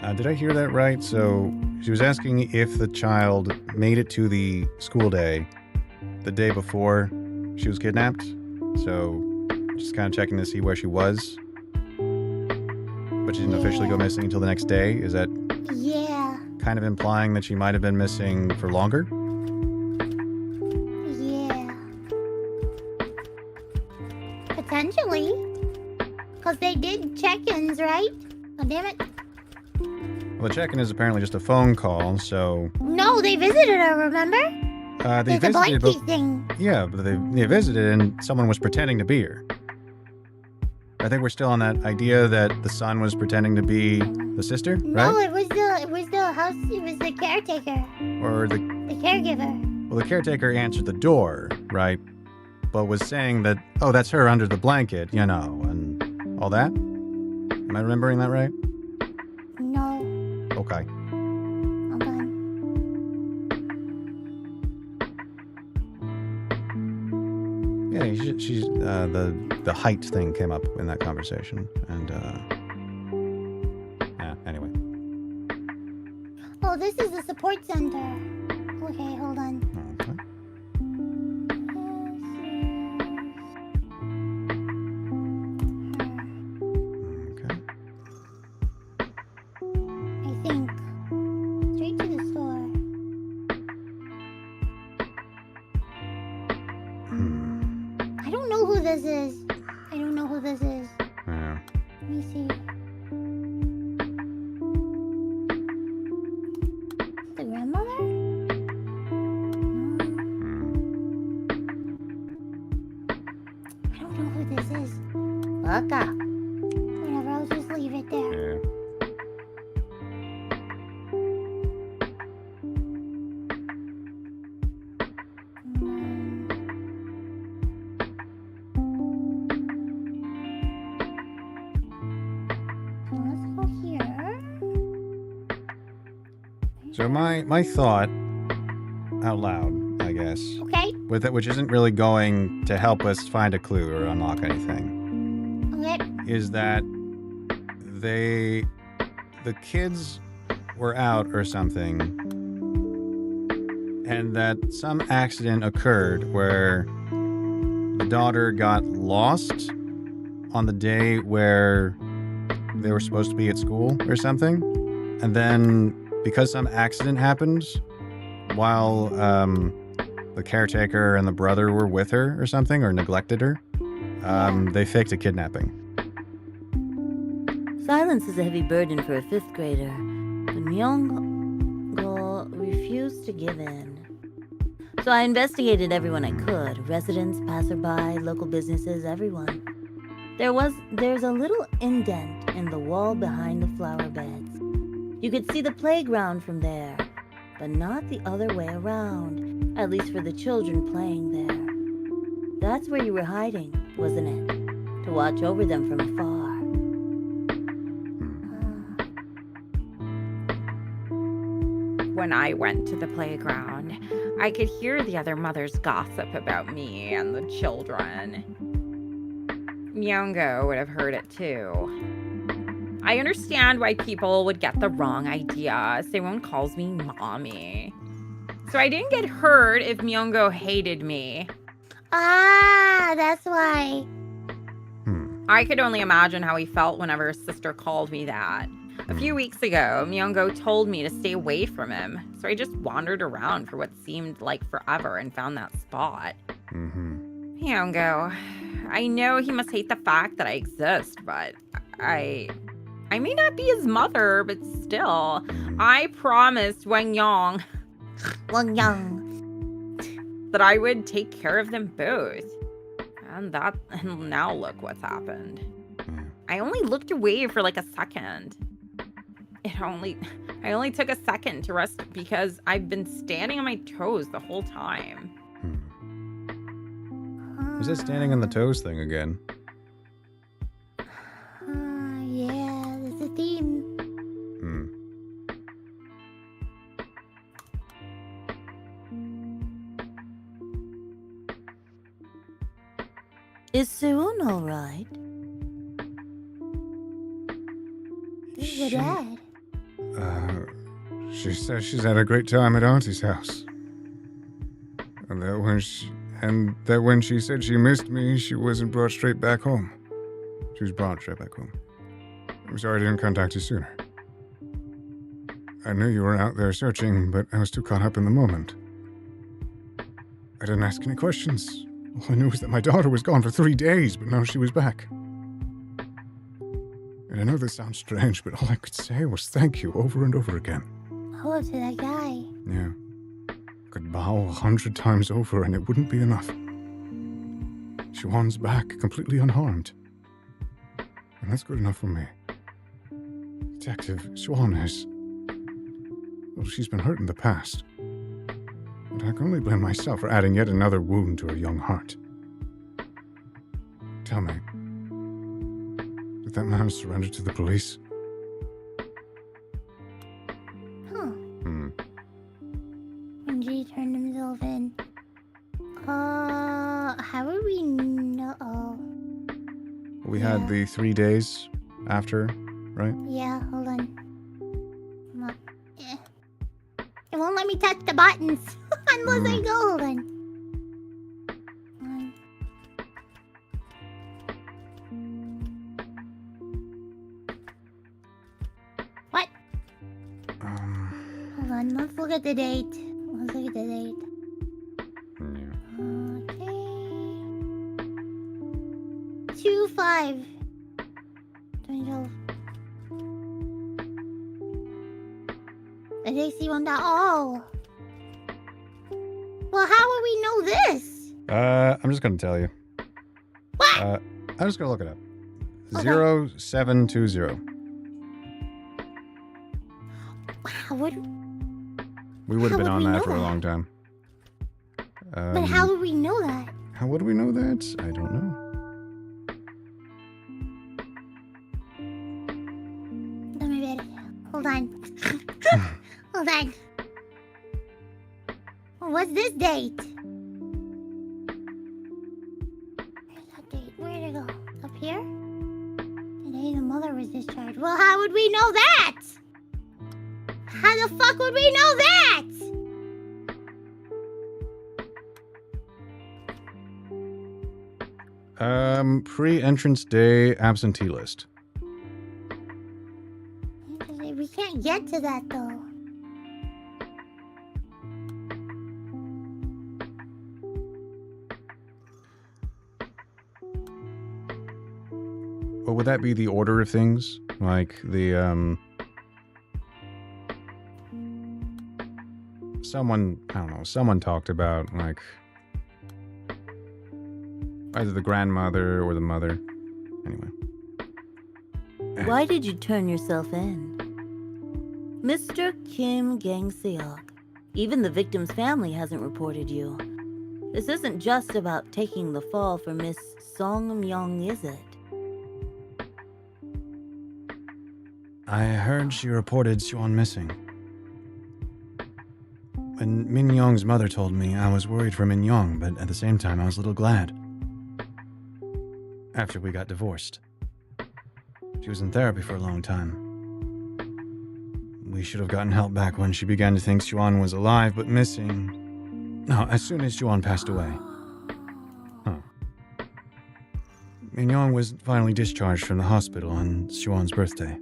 One. Did I hear that right? So she was asking if the child made it to the school day the day before she was kidnapped. So just kind of checking to see where she was. But she didn't officially go missing until the next day. Is that Yeah, kind of implying that she might have been missing for longer? yeah. Potentially. Because they did check-ins, right? Oh, damn it. Well, the check-in is apparently just a phone call, so No, they visited her, remember? they There's a visited, blankie but thing. yeah, but they visited and someone was pretending to be her. I think we're still on that idea that the son was pretending to be the sister, No, right? it was the caretaker. Or The caregiver. well, the caretaker answered the door, right? But was saying that, oh, that's her under the blanket, and all that. Am I remembering that right? No, Okay. hold on. Yeah, she's the height thing came up in that conversation, and yeah. Anyway, Oh, this is the support center. Okay, hold on. okay. Okay. I think. Straight to the store. I don't know who this is. I don't know who this is. Yeah. Let me see. The grandmother? I don't know who this is. Fuck up. Whatever, I'll just leave it there. Yeah. Let's go here. So my thought out loud, I guess, Okay, with it, which isn't really going to help us find a clue or unlock anything, okay. is that the kids were out or something, and that some accident occurred where the daughter got lost on the day where they were supposed to be at school or something, and then because some accident happened while the caretaker and the brother were with her or something, or neglected her, they faked a kidnapping. Silence is a heavy burden for a 5th grader, but Myung-go refused to give in. So I investigated everyone I could, residents, passerby, local businesses, everyone. There's a little indent in the wall behind the flower beds. You could see the playground from there, but not the other way around, at least for the children playing there. That's where you were hiding, wasn't it? To watch over them from afar. When I went to the playground, I could hear the other mothers gossip about me and the children. Myungo would have heard it too. I understand why people would get the wrong idea. Someone calls me mommy. So I didn't get hurt if Myungo hated me. Ah, that's why. I could only imagine how he felt whenever his sister called me that. A few weeks ago, Myungo told me to stay away from him, so I just wandered around for what seemed like forever and found that spot. Myungo, I know he must hate the fact that I exist, but I may not be his mother, but still, I promised Wang Yang Wang Yang. that I would take care of them both. And now look what's happened. I only looked away for like a second. I only took a second to rest because I've been standing on my toes the whole time. Is it standing on the toes thing again? Yeah, there's a theme. Is Soon all right? This is your dad. She says she's had a great time at Auntie's house. And that when she said she missed me, she wasn't brought straight back home. She was brought straight back home. I'm sorry I didn't contact you sooner. I knew you were out there searching, but I was too caught up in the moment. I didn't ask any questions. All I knew was that my daughter was gone for 3 days, but now she was back. And I know this sounds strange, but all I could say was thank you over and over again. Hello to that guy. Yeah. I could bow 100 times over and it wouldn't be enough. Xuan's back, completely unharmed. And that's good enough for me. Detective, Xuan is... Well, she's been hurt in the past. But I can only blame myself for adding yet another wound to her young heart. Tell me, did that man surrender to the police? Huh. When G turned himself in. How would we know? Oh. We had the 3 days after, right? Yeah, hold on. Come on. It won't let me touch the buttons unless I go. Hold on. What? Hold on. Let's look at the date. Let's look at the date. Okay. 2/5. 2012. And they see one that. Oh. Well, how would we know this? I'm just gonna tell you. What? I'm just gonna look it up. Okay. 0720. How would? We would How have been would on we that know for a that? long time. But how would we know that? How would we know that? I don't know. Let me read it. Hold on. Hold on. What's this date? Where's that date? Where'd it go? Up here? Today the mother was discharged. Well, how would we know that? How the fuck would we know that? Pre-entrance day absentee list. We can't get to that though. Well, would that be the order of things? Like the, someone, I don't know, someone talked about, like, either the grandmother or the mother. Anyway. Why did you turn yourself in? Mr. Kim Gang-seok, even the victim's family hasn't reported you. This isn't just about taking the fall for Miss Song Myung, is it? I heard she reported Xuan missing. When Min Yong's mother told me, I was worried for Min Yong, but at the same time, I was a little glad. After we got divorced. She was in therapy for a long time. We should have gotten help back when she began to think Xuan was alive but missing. No, as soon as Xuan passed away. Huh. Mignon was finally discharged from the hospital on Xuan's birthday.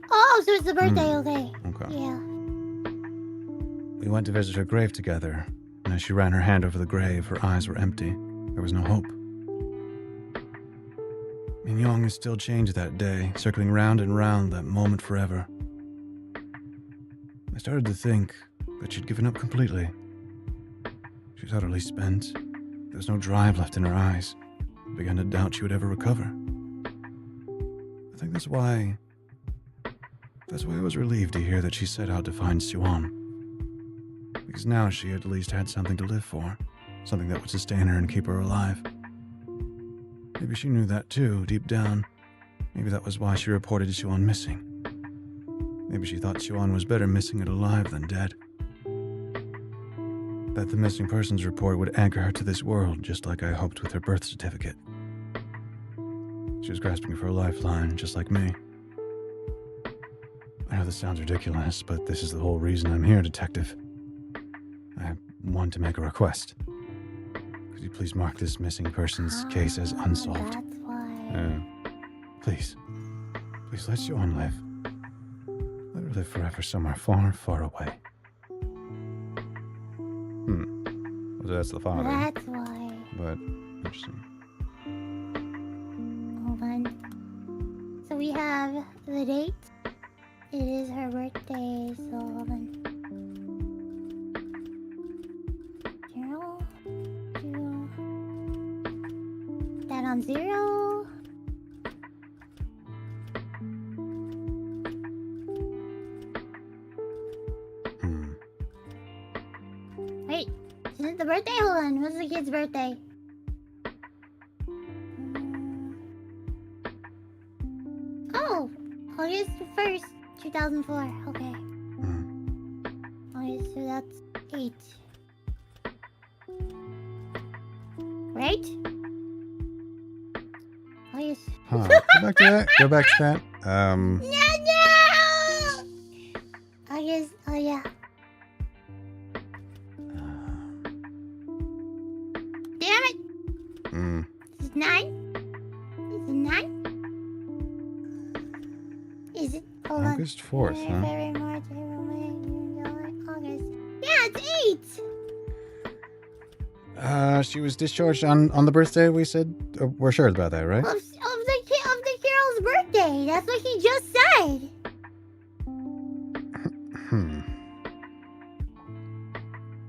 Oh, so it's the birthday, okay. Okay. Yeah. We went to visit her grave together, and as she ran her hand over the grave, her eyes were empty. There was no hope. Mignon is still changed that day, circling round and round that moment forever. I started to think that she'd given up completely. She was utterly spent. There was no drive left in her eyes. I began to doubt she would ever recover. I think that's why I was relieved to hear that she set out to find Xuan. Because now she at least had something to live for, something that would sustain her and keep her alive. Maybe she knew that too, deep down. Maybe that was why she reported Xuan missing. Maybe she thought Xuan was better missing it alive than dead. That the missing persons report would anchor her to this world, just like I hoped with her birth certificate. She was grasping for a lifeline, just like me. I know this sounds ridiculous, but this is the whole reason I'm here, Detective. I want to make a request. Could you please mark this missing person's case as unsolved? That's why. Please. Please let Xuan live. Let her live forever somewhere far, far away. So that's the father. That's why. But, interesting. Hold on. So we have the date. It is her birthday, so hold on. 0, 2. That on 0. Wait, isn't it the birthday? Hold on, what's the kid's birthday? Oh, August 1st, 2004. Okay. August, so that's 8. Right? August. Huh. Go back to that. Go back to that. No! August, oh yeah. Damn it! Is it 9? Is it 9? Is it? Hold on. August 4th, huh? February, March, April, May, June, July, August. Yeah, it's 8! She was discharged on the birthday, we said? We're sure about that, right? Of the Carol's birthday. That's what he just said.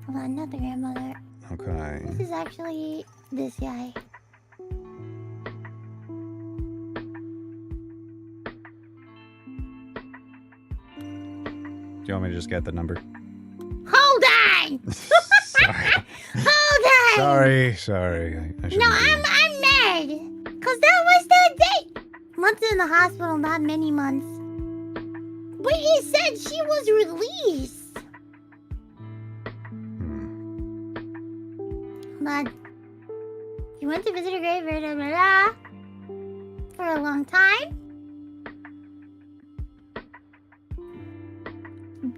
Hold on, not the grandmother. Okay. This is actually this guy. Do you want me to just get the number? Hold on! Sorry. Hold on! Sorry. I shouldn't No, be- I'm mad. Cause that was the date. Months in the hospital, not many months. But he said she was released. Hold on. She went to visit her grave, blah, blah, blah, for a long time.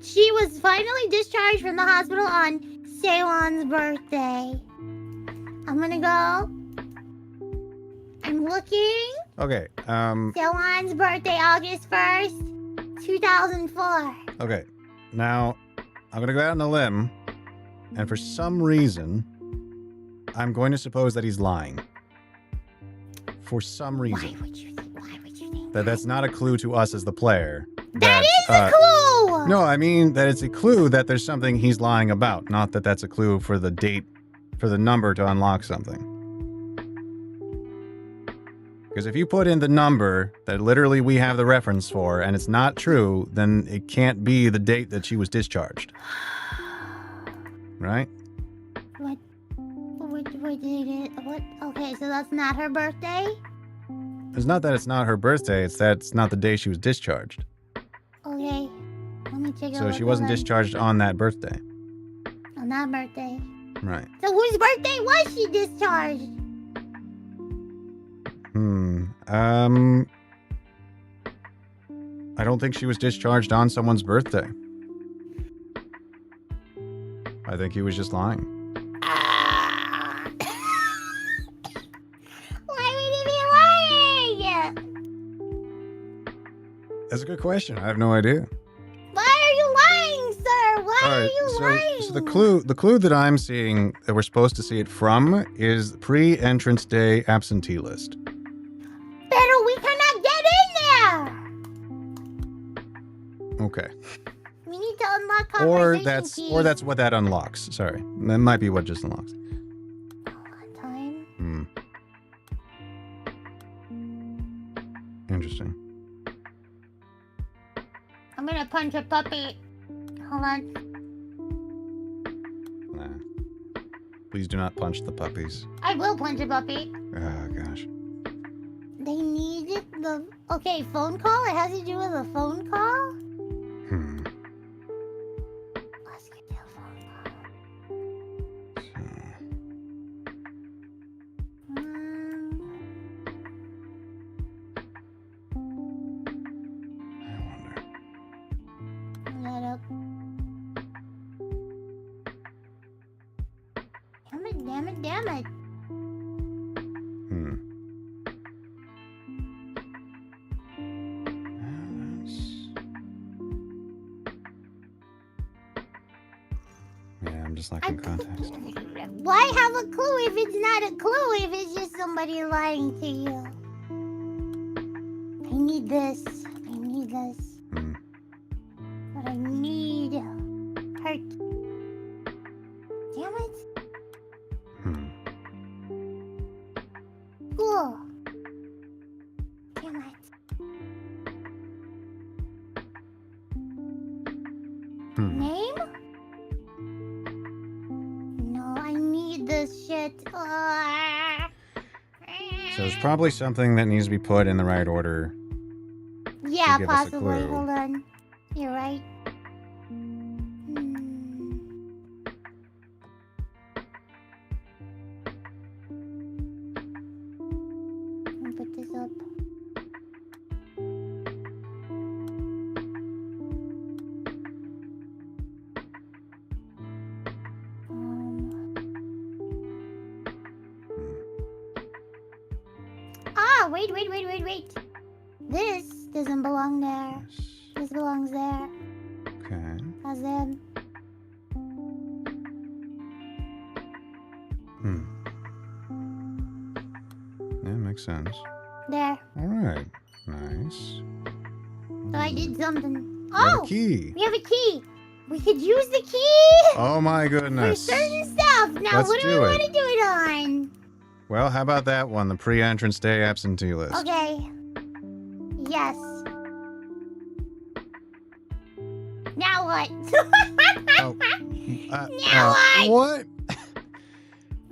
She was finally discharged from the hospital on Sewon's birthday. I'm gonna go. I'm looking. Okay, Sewon's birthday, August 1st, 2004. okay. Now, I'm gonna go out on a limb, and for some reason, I'm going to suppose that he's lying. For some Why reason. would you think That's not a clue to us as the player. That is a clue! No, I mean that it's a clue that there's something he's lying about, not that that's a clue for the date, for the number to unlock something. Because if you put in the number that literally we have the reference for and it's not true, then it can't be the date that she was discharged. Right? What? Okay, so that's not her birthday? It's not that it's not her birthday, it's that it's not the day she was discharged. Okay. Let me check So she wasn't discharged on that birthday. On that birthday. Right. So whose birthday was she discharged? I don't think she was discharged on someone's birthday. I think he was just lying. Why would he be lying? That's a good question. I have no idea. Why are you lying, sir? Why All are right, you lying? so the clue that I'm seeing that we're supposed to see it from is pre-entrance day absentee list. Pero we cannot get in there. Okay. We need to unlock Or conversation keys. that's what that unlocks. Sorry. That might be what just unlocks. Time. Hmm. Interesting. I'm gonna punch a puppy. Hold on. Nah. Please do not punch the puppies. I will punch a puppy. Oh gosh. They need the... Okay, phone call? It has to do with a phone call? Hmm. Let's get the phone call. I wonder. Pull that up. Damn it, damn it, damn it. Hmm. Yeah, I'm just lacking context. Why have a clue if it's not a clue, if it's just somebody lying to you? I need this. I need this. Hmm. But I need her. Damn it. Hmm. Cool. Damn it. Hmm. Name? No, I need this shit. So there's probably something that needs to be put in the right order. Yeah, give us a possibly. clue. Hold on. You're right. Let me put this up. Wait. This doesn't belong there. This belongs there. Okay. How's them? Hmm. Yeah, makes sense. There. All right. Nice. So I did something. We have Oh! a key. We have a key. We could use the key Oh my for goodness. certain stuff. Now, Let's what do we do it. want to do it on? Well, how about that one? The pre-entrance day absentee list. Okay. Yes. Now what? Oh. Now what?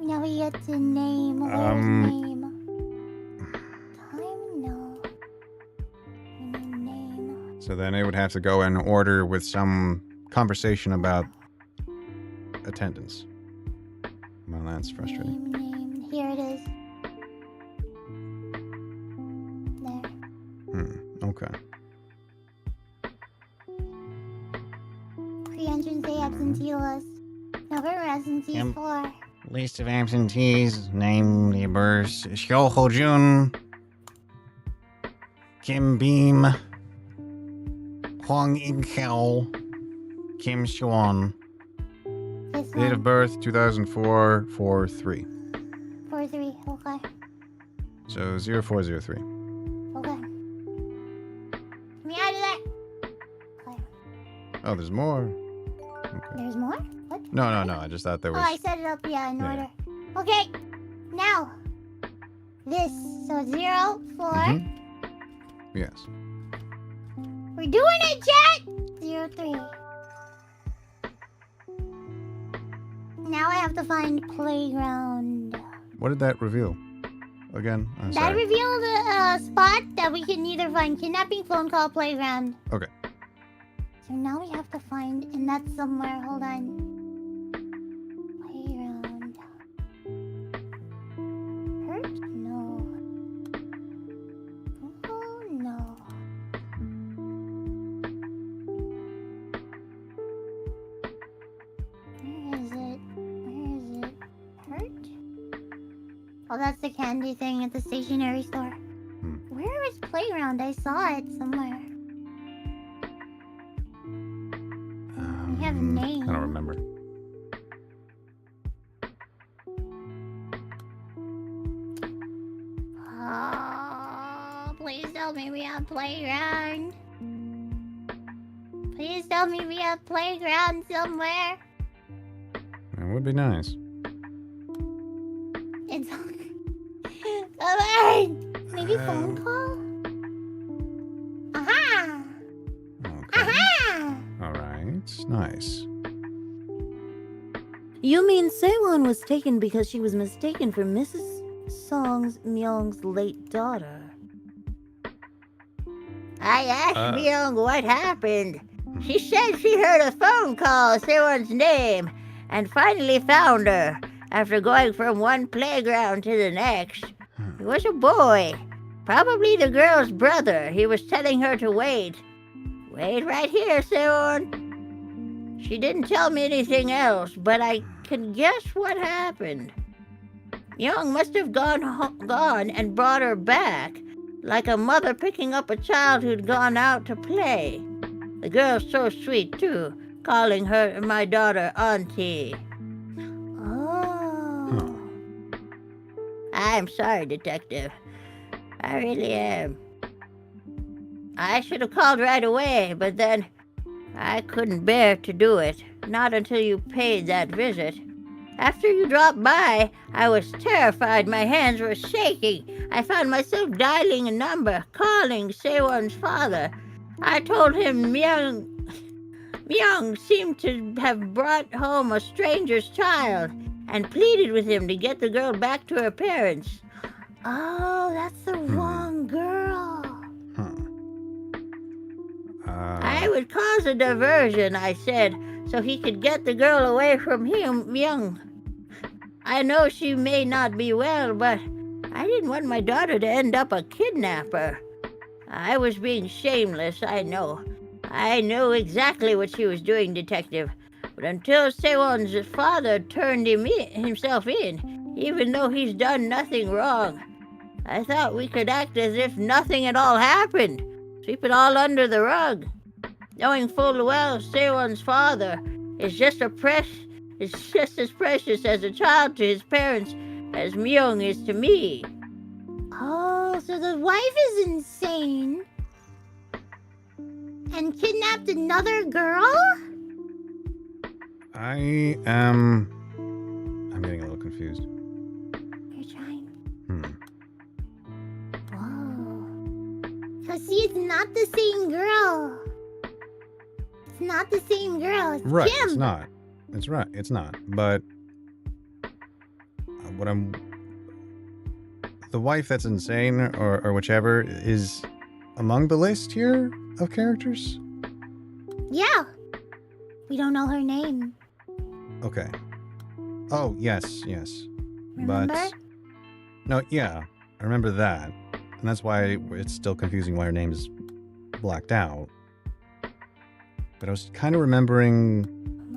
Now we get to name. Where's name? Time? No. We need name. So then it would have to go in order with some conversation about attendance. Well, that's frustrating. Name. Here it is. There. Okay. Pre-entrance day absentee list. November absentees 4. List of absentees, name, neighbors, Xiao Hojun, Kim Beam, Huang Inkao, Kim Xuan. This Date one. of birth 2004 43. 4-3. Okay. So 0403. Okay. Get me out of there. Okay. Oh, there's more. There's more? What? No. I just thought there Oh, I was. set it up, in Yeah. order. Okay. Now. This. So 0, 4. Mhm. Yes. We're doing it, chat! 0, 3. Now I have to find playground. What did that reveal? Again? I'm That sorry. revealed a spot that we can either find kidnapping, phone call, playground. Okay. So now we have to find, and that's somewhere. Hold on. Playground. Hurt? No. Oh, no. that's the candy thing at the stationery store. Where is Playground? I saw it somewhere. We have a name. I don't remember. Oh, please tell me we have Playground. Please tell me we have Playground somewhere. It would be nice. It's alright. Maybe phone call? Aha! Okay. Aha! All right. Nice. You mean Sewon was taken because she was mistaken for Mrs. Song Myung's late daughter? I asked Myung what happened. She said she heard a phone call Sewon's name and finally found her after going from one playground to the next. He was a boy, probably the girl's brother. He was telling her to wait. Wait right here, Sewon. She didn't tell me anything else, but I can guess what happened. Myung must have gone and brought her back, like a mother picking up a child who'd gone out to play. The girl's so sweet, too, calling her my daughter Auntie. Oh. I'm sorry, Detective. I really am. I should have called right away, but then I couldn't bear to do it. Not until you paid that visit. After you dropped by, I was terrified. My hands were shaking. I found myself dialing a number, calling Sewon's father. I told him Myung seemed to have brought home a stranger's child and pleaded with him to get the girl back to her parents. Oh, that's the wrong girl. I would cause a diversion, I said, so he could get the girl away from him, Myung. I know she may not be well, but I didn't want my daughter to end up a kidnapper. I was being shameless, I know. I knew exactly what she was doing, Detective. But until Sewon's father turned himself in, even though he's done nothing wrong, I thought we could act as if nothing at all happened. Sweep it all under the rug. Knowing full well Sewon's father is just as precious as a child to his parents as Myung is to me. Oh, so the wife is insane and kidnapped another girl? I'm getting a little confused. You're trying. Hmm. Whoa. So see, it's not the same girl. It's not the same girl. It's Right, Kim. it's not. It's right, it's not. But the wife that's insane or whichever is among the list here of characters? Yeah. We don't know her name. Okay. Oh, yes. Remember? But no, yeah, I remember that. And that's why it's still confusing why her name is blacked out. But I was kind of remembering.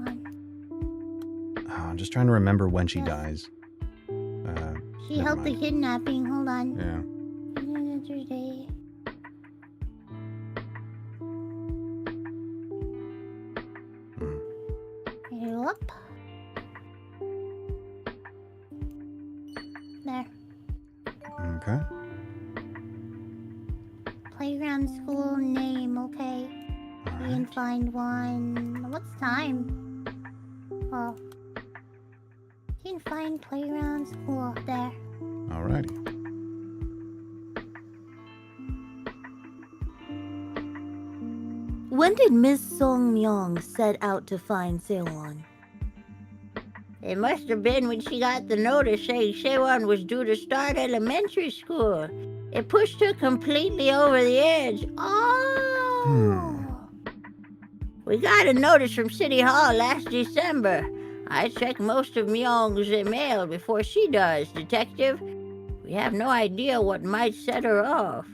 Hold on. Oh, I'm just trying to remember when she Yes. dies. She Never helped the mind. kidnapping. Hold on. Yeah. Yesterday. Whoop. There. Okay. Playground school name, okay. All We can right. find one. What's time? Oh. You can find playground school there. Alrighty. When did Miss Song Myung set out to find Sewon? It must have been when she got the notice saying Sewon was due to start elementary school. It pushed her completely over the edge. Oh! We got a notice from City Hall last December. I check most of Myung's mail before she does, Detective. We have no idea what might set her off.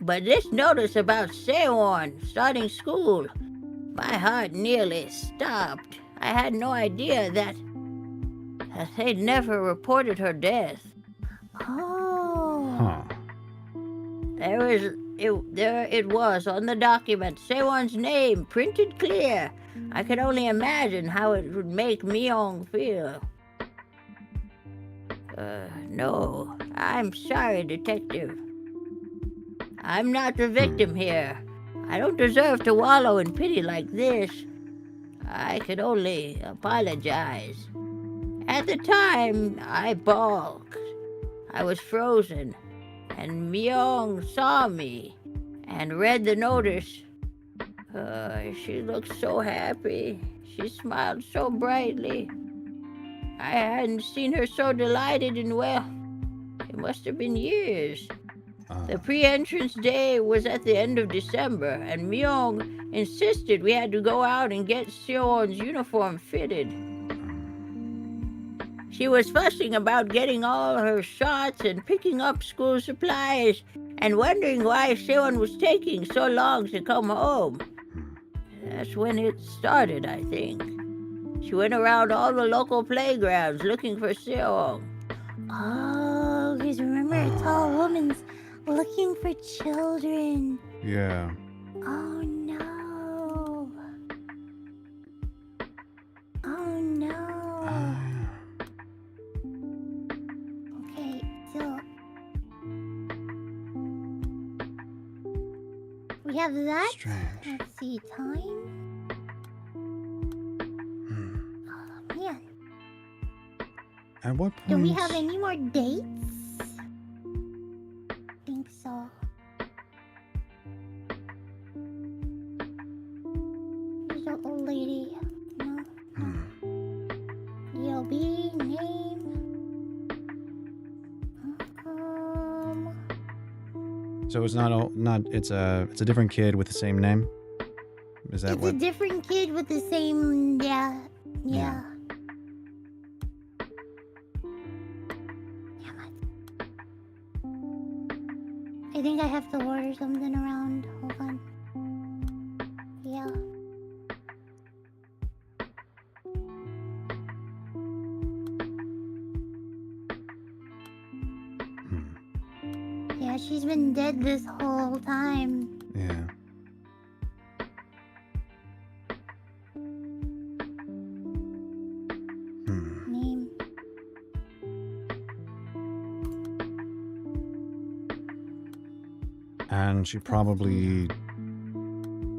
But this notice about Sewon starting school, my heart nearly stopped. I had no idea that they'd never reported her death. Oh. Huh. There it was on the document. Sewon's name printed clear. I could only imagine how it would make Myung feel. No. I'm sorry, Detective. I'm not the victim here. I don't deserve to wallow in pity like this. I could only apologize. At the time, I balked. I was frozen, and Myung saw me and read the notice. She looked so happy. She smiled so brightly. I hadn't seen her so delighted in, well, it must have been years. The pre-entrance day was at the end of December, and Myung insisted we had to go out and get Seon's uniform fitted. She was fussing about getting all her shots and picking up school supplies and wondering why Seon was taking so long to come home. That's when it started, I think. She went around all the local playgrounds looking for Seon. Oh, because remember, a tall woman's looking for children. Yeah. Oh no. Oh no. Okay, so we have that. Strange. Let's see, time. Oh man, At what point? do we have any more dates? Think so. There's an old lady. No. DLB name. So it's not it's a different kid with the same name? Is that It's what? a different kid with the same. Yeah. Yeah. Damn it. I think I have to order something around. Hold on. Yeah. Yeah, she's been dead this whole time. Yeah. Name. And she probably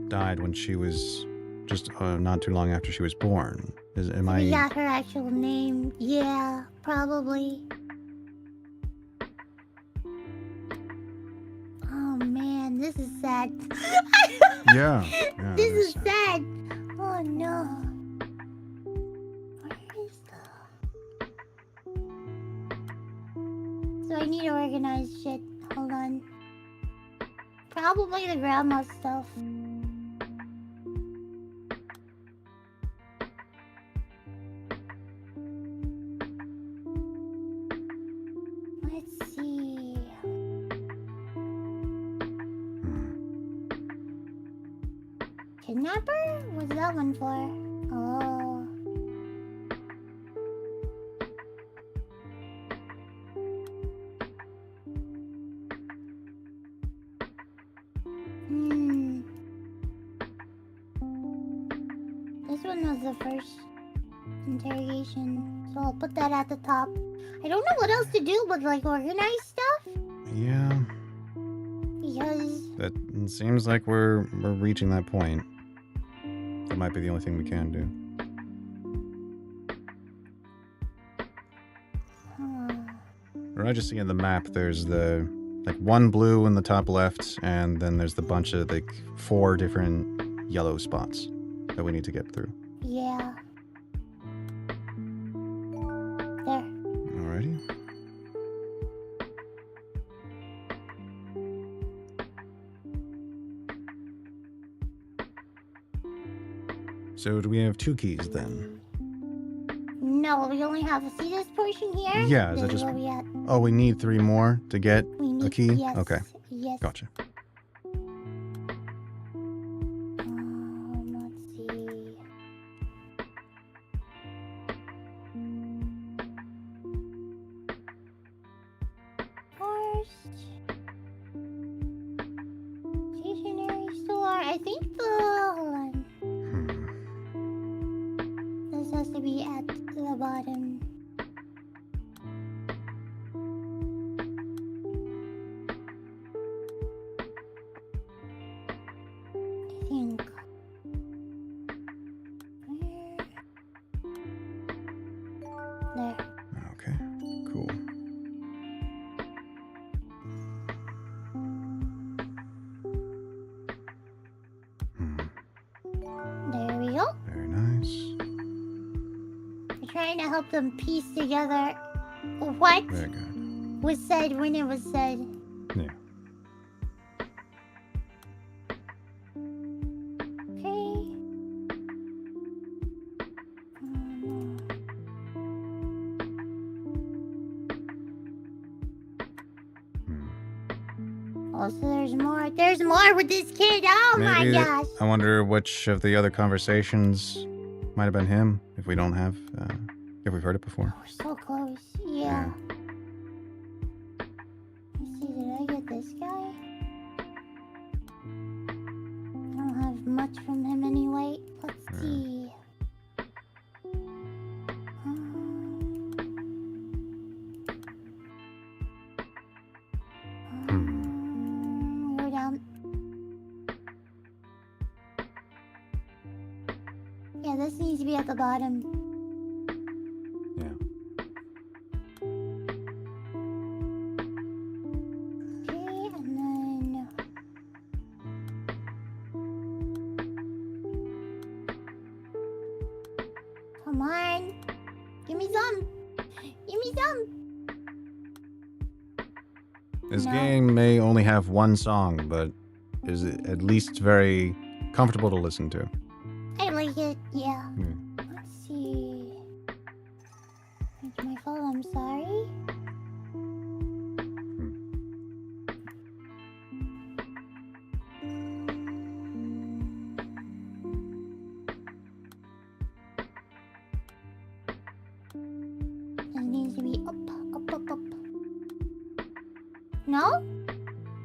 died when she was just not too long after she was born. Am I? Yeah, her actual name. Yeah, probably. Oh man, this is sad. Yeah. This is sad. Oh no. Where is the... So I need to organize shit. Hold on. Probably the grandma stuff. Let's see. Kidnapper? What's that one for? Oh. This one was the first interrogation, so I'll put that at the top. I don't know what else to do but like organize stuff Yeah. because That seems like we're reaching that point. That might be the only thing we can do. Or I just see in the map there's the like one blue in the top left, and then there's the bunch of like 4 different yellow spots that we need to get through. yeah. There. Alrighty. So do we have 2 keys then? No, we only have see this portion here. Yeah, is that This just- where we at? Oh, we need 3 more to get We need key? Yes, Okay. Yes. Gotcha. Let's see. be at the bottom. I think. There. Okay, cool. There we go. Very nice. We're trying to help them piece together what Very good. was said when it was said. Yeah. Okay. Also, there's more. There's more with this kid. Oh my Maybe gosh. I wonder which of the other conversations might have been him if we don't have, if we've heard it before. We're so close. Yeah. Let's see, did I get this guy? I don't have much from him anyway. Let's see. We're down. Yeah, this needs to be at the bottom. Okay, and then come on, give me some. Give me some. This No. game may only have one song, but is it at least very comfortable to listen to. I like it. Yeah. Hmm. Let's see. It's my fault. I'm sorry. It needs to be up. No?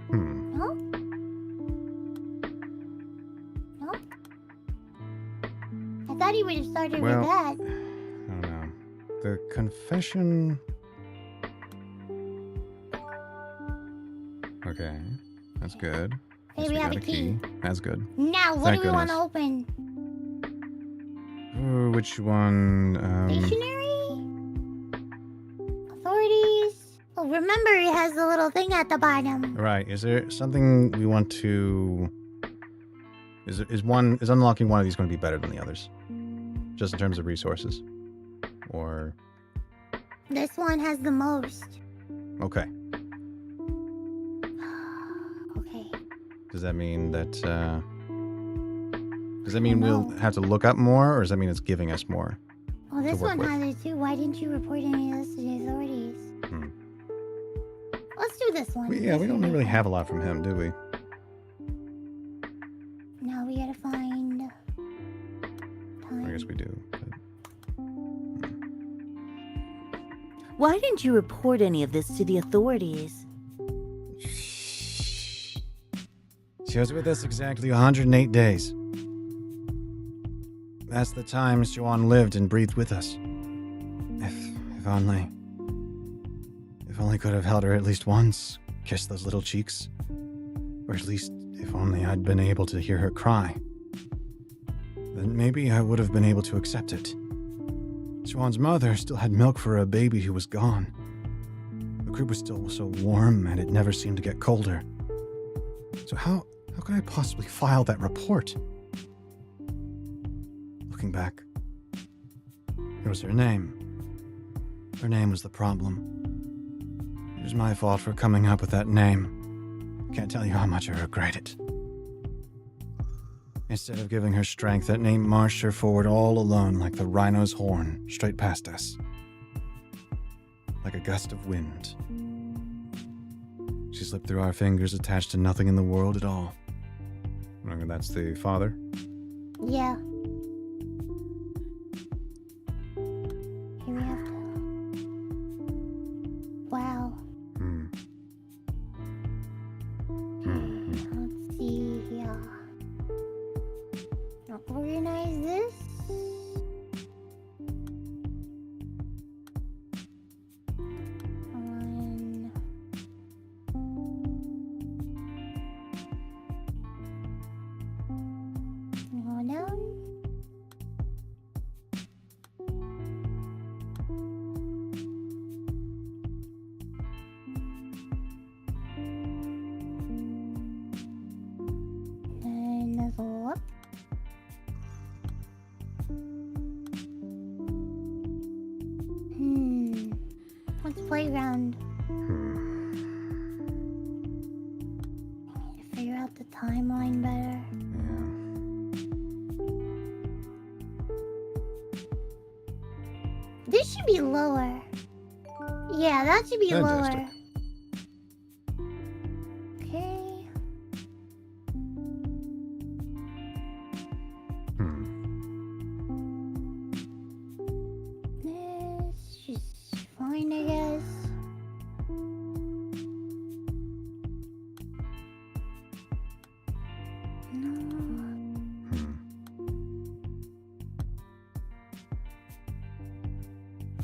Hmm. No? No? I thought he would have started Well- with that. I don't know. The confession. Okay, that's good. Hey, Guess we have got a key. That's good. Now, what Thank do we want to goodness. open? Ooh, which one? Stationery? Authorities? Oh, remember it has the little thing at the bottom. Right. Is there something we want to? Is unlocking one of these going to be better than the others? Just in terms of resources, or This one has the most. okay? Okay. Does that mean that? Does that mean we'll No. have to look up more, or does that mean it's giving us more? Oh, this work one with. has it too. Why didn't you report any of this to the authorities? Hmm. Let's do this one. We don't really have a lot from him, do we? Now we gotta find time. I guess we do. But Why didn't you report any of this to the authorities? She was with us exactly 108 days. That's the time Joanne lived and breathed with us. If only. If only could have held her at least once, kissed those little cheeks. Or at least, if only I'd been able to hear her cry. Then maybe I would have been able to accept it. Joanne's mother still had milk for a baby who was gone. The crib was still so warm, and it never seemed to get colder. So how could I possibly file that report? Looking back, it was her name. Her name was the problem. It was my fault for coming up with that name. Can't tell you how much I regret it. Instead of giving her strength, that name marched her forward all alone like the rhino's horn, straight past us. Like a gust of wind. She slipped through our fingers, attached to nothing in the world at all. okay, that's the father. Yeah. Here we have to. Wow. Hmm. Let's see here. Now organize this. playground. Hmm. I need to figure out the timeline better. Yeah. This should be lower. Yeah, that should be Fantastic. lower. Okay. Hmm. This is fine, I guess. No. Hmm.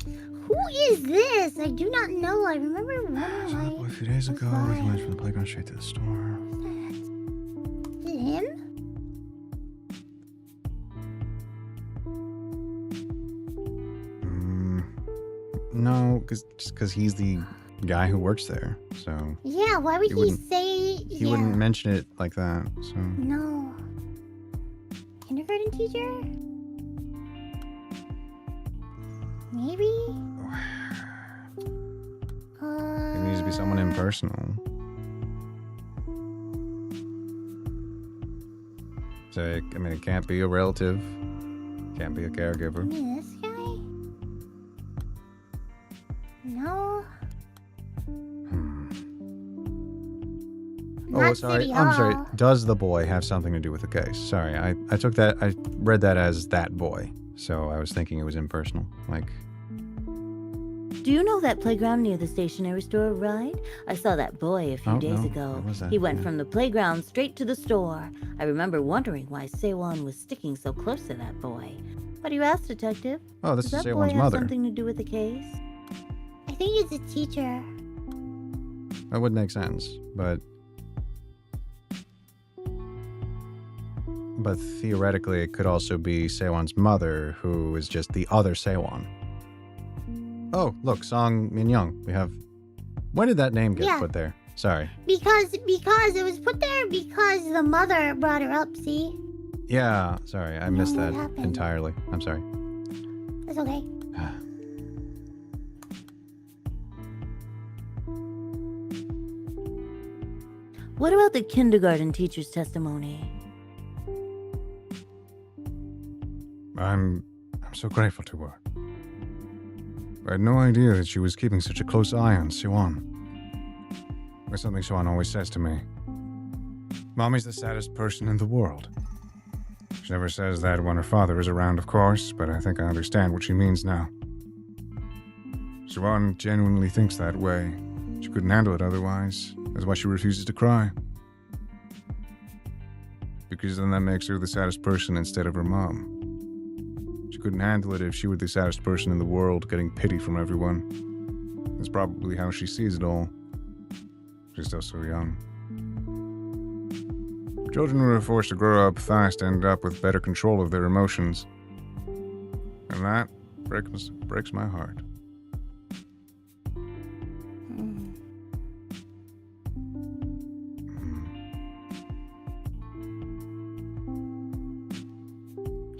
Who is this? I do not know. I remember one of Saw the boy a few days ago. He went from the playground straight to the store. Is it him? No, just because he's the guy who works there. So Yeah, why would He he wouldn't- say... he wouldn't mention it like that. So No. Kindergarten teacher? Maybe? it needs to be someone impersonal. So it can't be a relative. Can't be a caregiver. Maybe this guy? No. Hmm. Not Oh, sorry. City I'm sorry. Hall. Does the boy have something to do with the case? Sorry, I took that. I read that as that boy. So I was thinking it was impersonal. Like, Do you know that playground near the stationery store, right? I saw that boy a few Oh, days no, ago. where was that? He went Yeah. from the playground straight to the store. I remember wondering why Sewon was sticking so close to that boy. What do you ask, Detective? oh, this Does is that boy Sewon's have mother. something to do with the case? I think it's a teacher. That would make sense, but theoretically, it could also be Sewon's mother, who is just the other Sewon. Oh, look, Song Min Young. We have. When did that name get Yeah. put there? Sorry. Because it was put there because the mother brought her up, see? Yeah, sorry, I missed what that happened? entirely. I'm sorry. That's okay. What about the kindergarten teacher's testimony? I'm so grateful to her. I had no idea that she was keeping such a close eye on Siwan. There's something Siwan always says to me. Mommy's the saddest person in the world. She never says that when her father is around, of course, but I think I understand what she means now. Siwan genuinely thinks that way. She couldn't handle it otherwise. That's why she refuses to cry. Because then that makes her the saddest person instead of her mom. She couldn't handle it if she were the saddest person in the world, getting pity from everyone. That's probably how she sees it all. She's still so young. Children who are forced to grow up fast end up with better control of their emotions. And that breaks my heart.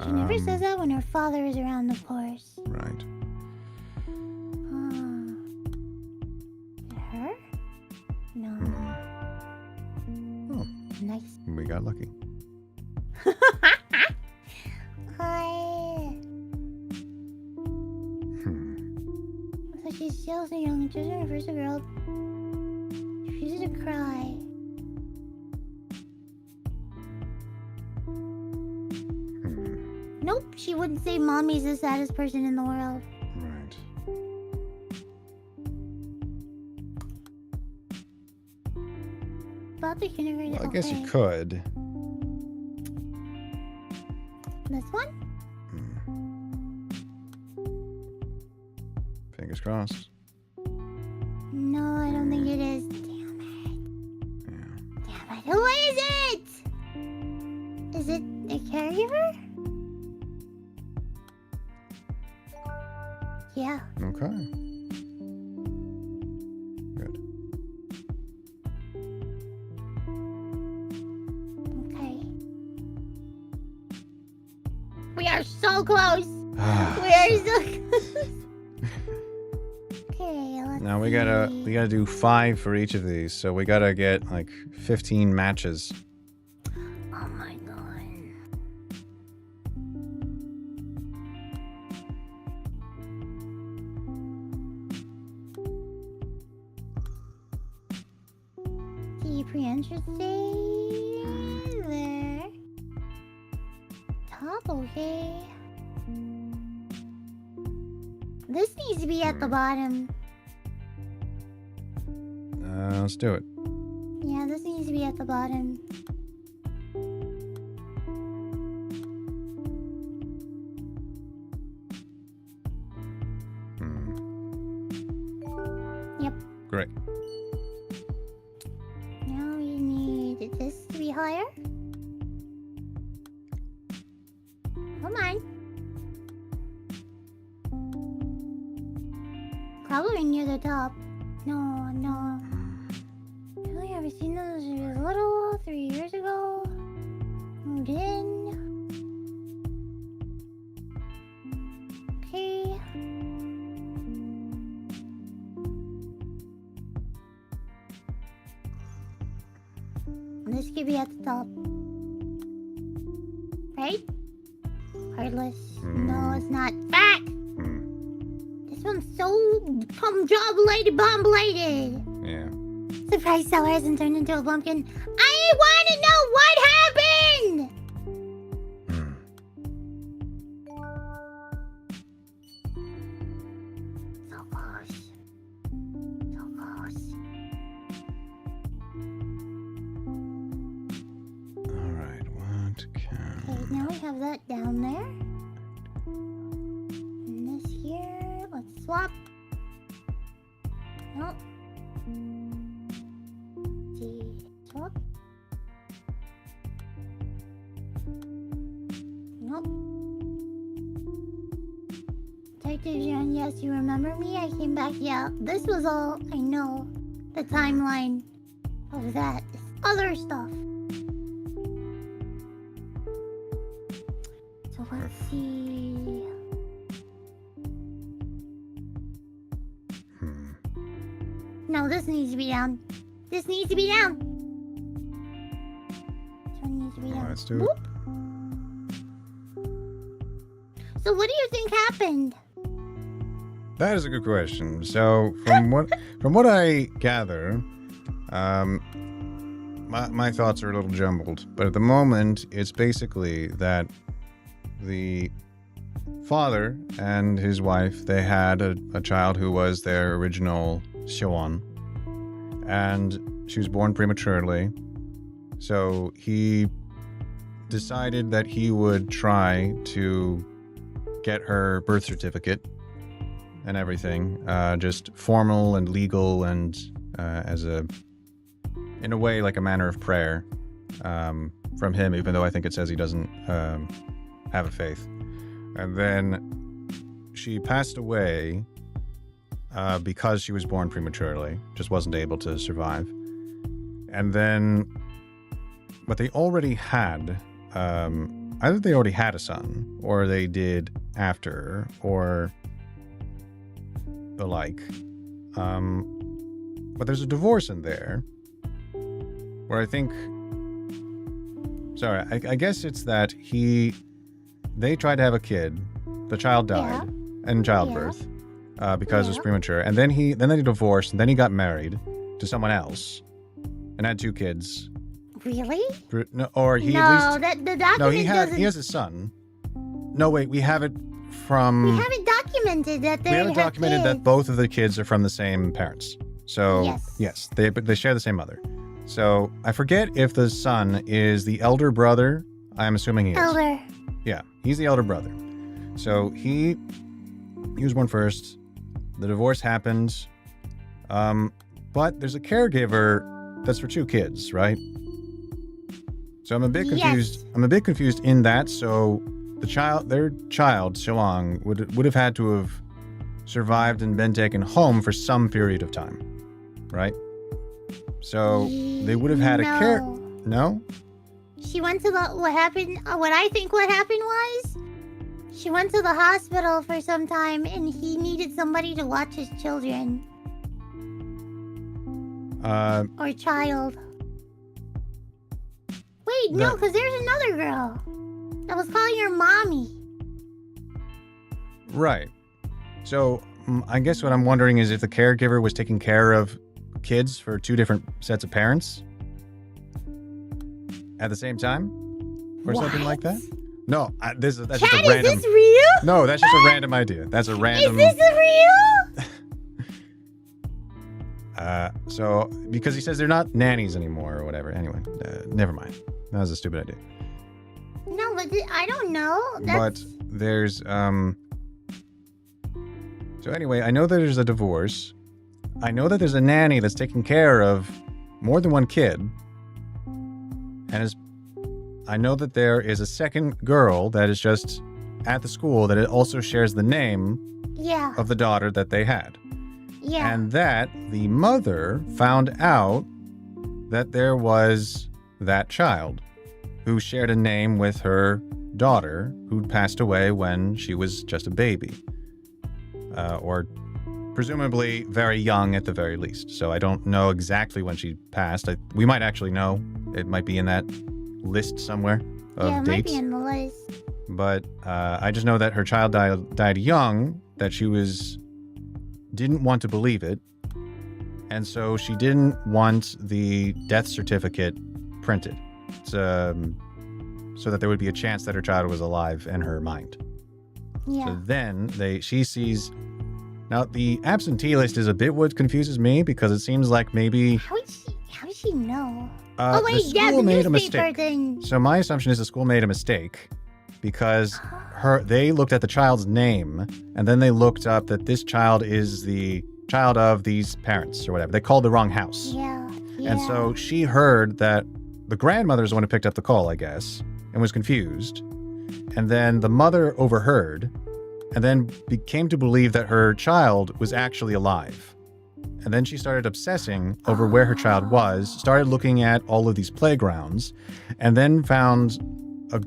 She never says that when her father is around, of course. Right. Her? No. Oh, Nice. we got lucky. Hi. So she's still so young and just in her first girl. She refuses to cry. Nope, she wouldn't say mommy's the saddest person in the world. Right. About the kindergarten. Well, I guess you okay. could. This one? Fingers crossed. No, I don't think it is. Damn it. Yeah. Damn it. Who is it? Is it a caregiver? Yeah. Okay. Good. Okay. We are so close. Ah, We are so close. Okay, let's Now we see. gotta do 5 for each of these, so we gotta get like 15 matches. Oh my god. Deeply interesting. There. Top, okay. This needs to be at the bottom. Let's do it. Yeah, this needs to be at the bottom. Yep. Great. Now we need this to be higher. Come on. Probably near the top. No, no. Really, have you seen those when I was little? 3 years ago? Moved in. Okay. This could be at the top. Right? Heartless. No, it's not. Back! This one's so job-bladed, bomb-bladed. Yeah. Surprise seller hasn't turned into a pumpkin. I want to know what happened! So close. So close. All right. What can? Okay, now we have that down there. And this here. Let's swap. Nope. See. Swap. Nope. Detective Jan, yes, you remember me? I came back. Yeah, this was all I know. The timeline of that. This other stuff. So let's see. No, this needs to be down. This needs to be down. This one needs to be down. Let's do it. Whoop. So what do you think happened? That is a good question. So from what I gather, my thoughts are a little jumbled. But at the moment, it's basically that the father and his wife, they had a child who was their original Siobhan, and she was born prematurely. So he decided that he would try to get her birth certificate and everything, just formal and legal, and in a way, like a manner of prayer from him, even though I think it says he doesn't have a faith. And then she passed away because she was born prematurely, just wasn't able to survive. And then, but they already had, either they already had a son, or they did after, or the like. But there's a divorce in there where I think, sorry, I guess it's that they tried to have a kid, the child died in childbirth because it was premature, and then they divorced, and then he got married to someone else and had 2 kids. Really? No, or he no, at least the document no, he doesn't. has a son. No, wait, we have it from. We haven't documented that they We haven't documented that both of the kids are from the same parents. So yes, they share the same mother. So I forget if the son is the elder brother. I'm assuming he is. Elder. Yeah, he's the elder brother. So he was born first. The divorce happened. But there's a caregiver that's for 2 kids, right? So I'm a bit confused. Yes. I'm a bit confused in that. So their child, Shilong, would have had to have survived and been taken home for some period of time, right? So they would have had a care. No? She went to what happened. What I think what happened was She went to the hospital for some time, and he needed somebody to watch his children. Or child. Wait, no, because there's another girl that was calling her mommy. Right. So, I guess what I'm wondering is if the caregiver was taking care of kids for two different sets of parents at the same time? Or something like that? No, that's just a random... is this real? No, that's just a random idea. That's a random... Is this real? So, because he says they're not nannies anymore or whatever. Anyway, never mind. That was a stupid idea. No, but I don't know. But there's, So anyway, I know that there's a divorce. I know that there's a nanny that's taking care of more than one kid. And I know that there is a second girl that is just at the school that it also shares the name of the daughter that they had. Yeah. And that the mother found out that there was that child who shared a name with her daughter who'd passed away when she was just a baby. Or presumably very young at the very least. So I don't know exactly when she passed. We might actually know. It might be in that list somewhere of it dates. might be in the list. But I just know that her child died young, that she didn't want to believe it. And so she didn't want the death certificate printed. So that there would be a chance that her child was alive in her mind. Yeah. So then she sees... Now, the absentee list is a bit what confuses me because it seems like maybe... How would she know? The school made a mistake. Thing. So my assumption is the school made a mistake because they looked at the child's name and then they looked up that this child is the child of these parents or whatever. They called the wrong house. Yeah. And so she heard that the grandmother is the one who picked up the call, I guess, and was confused. And then the mother overheard and then came to believe that her child was actually alive. And then she started obsessing over where her child was, started looking at all of these playgrounds, and then found a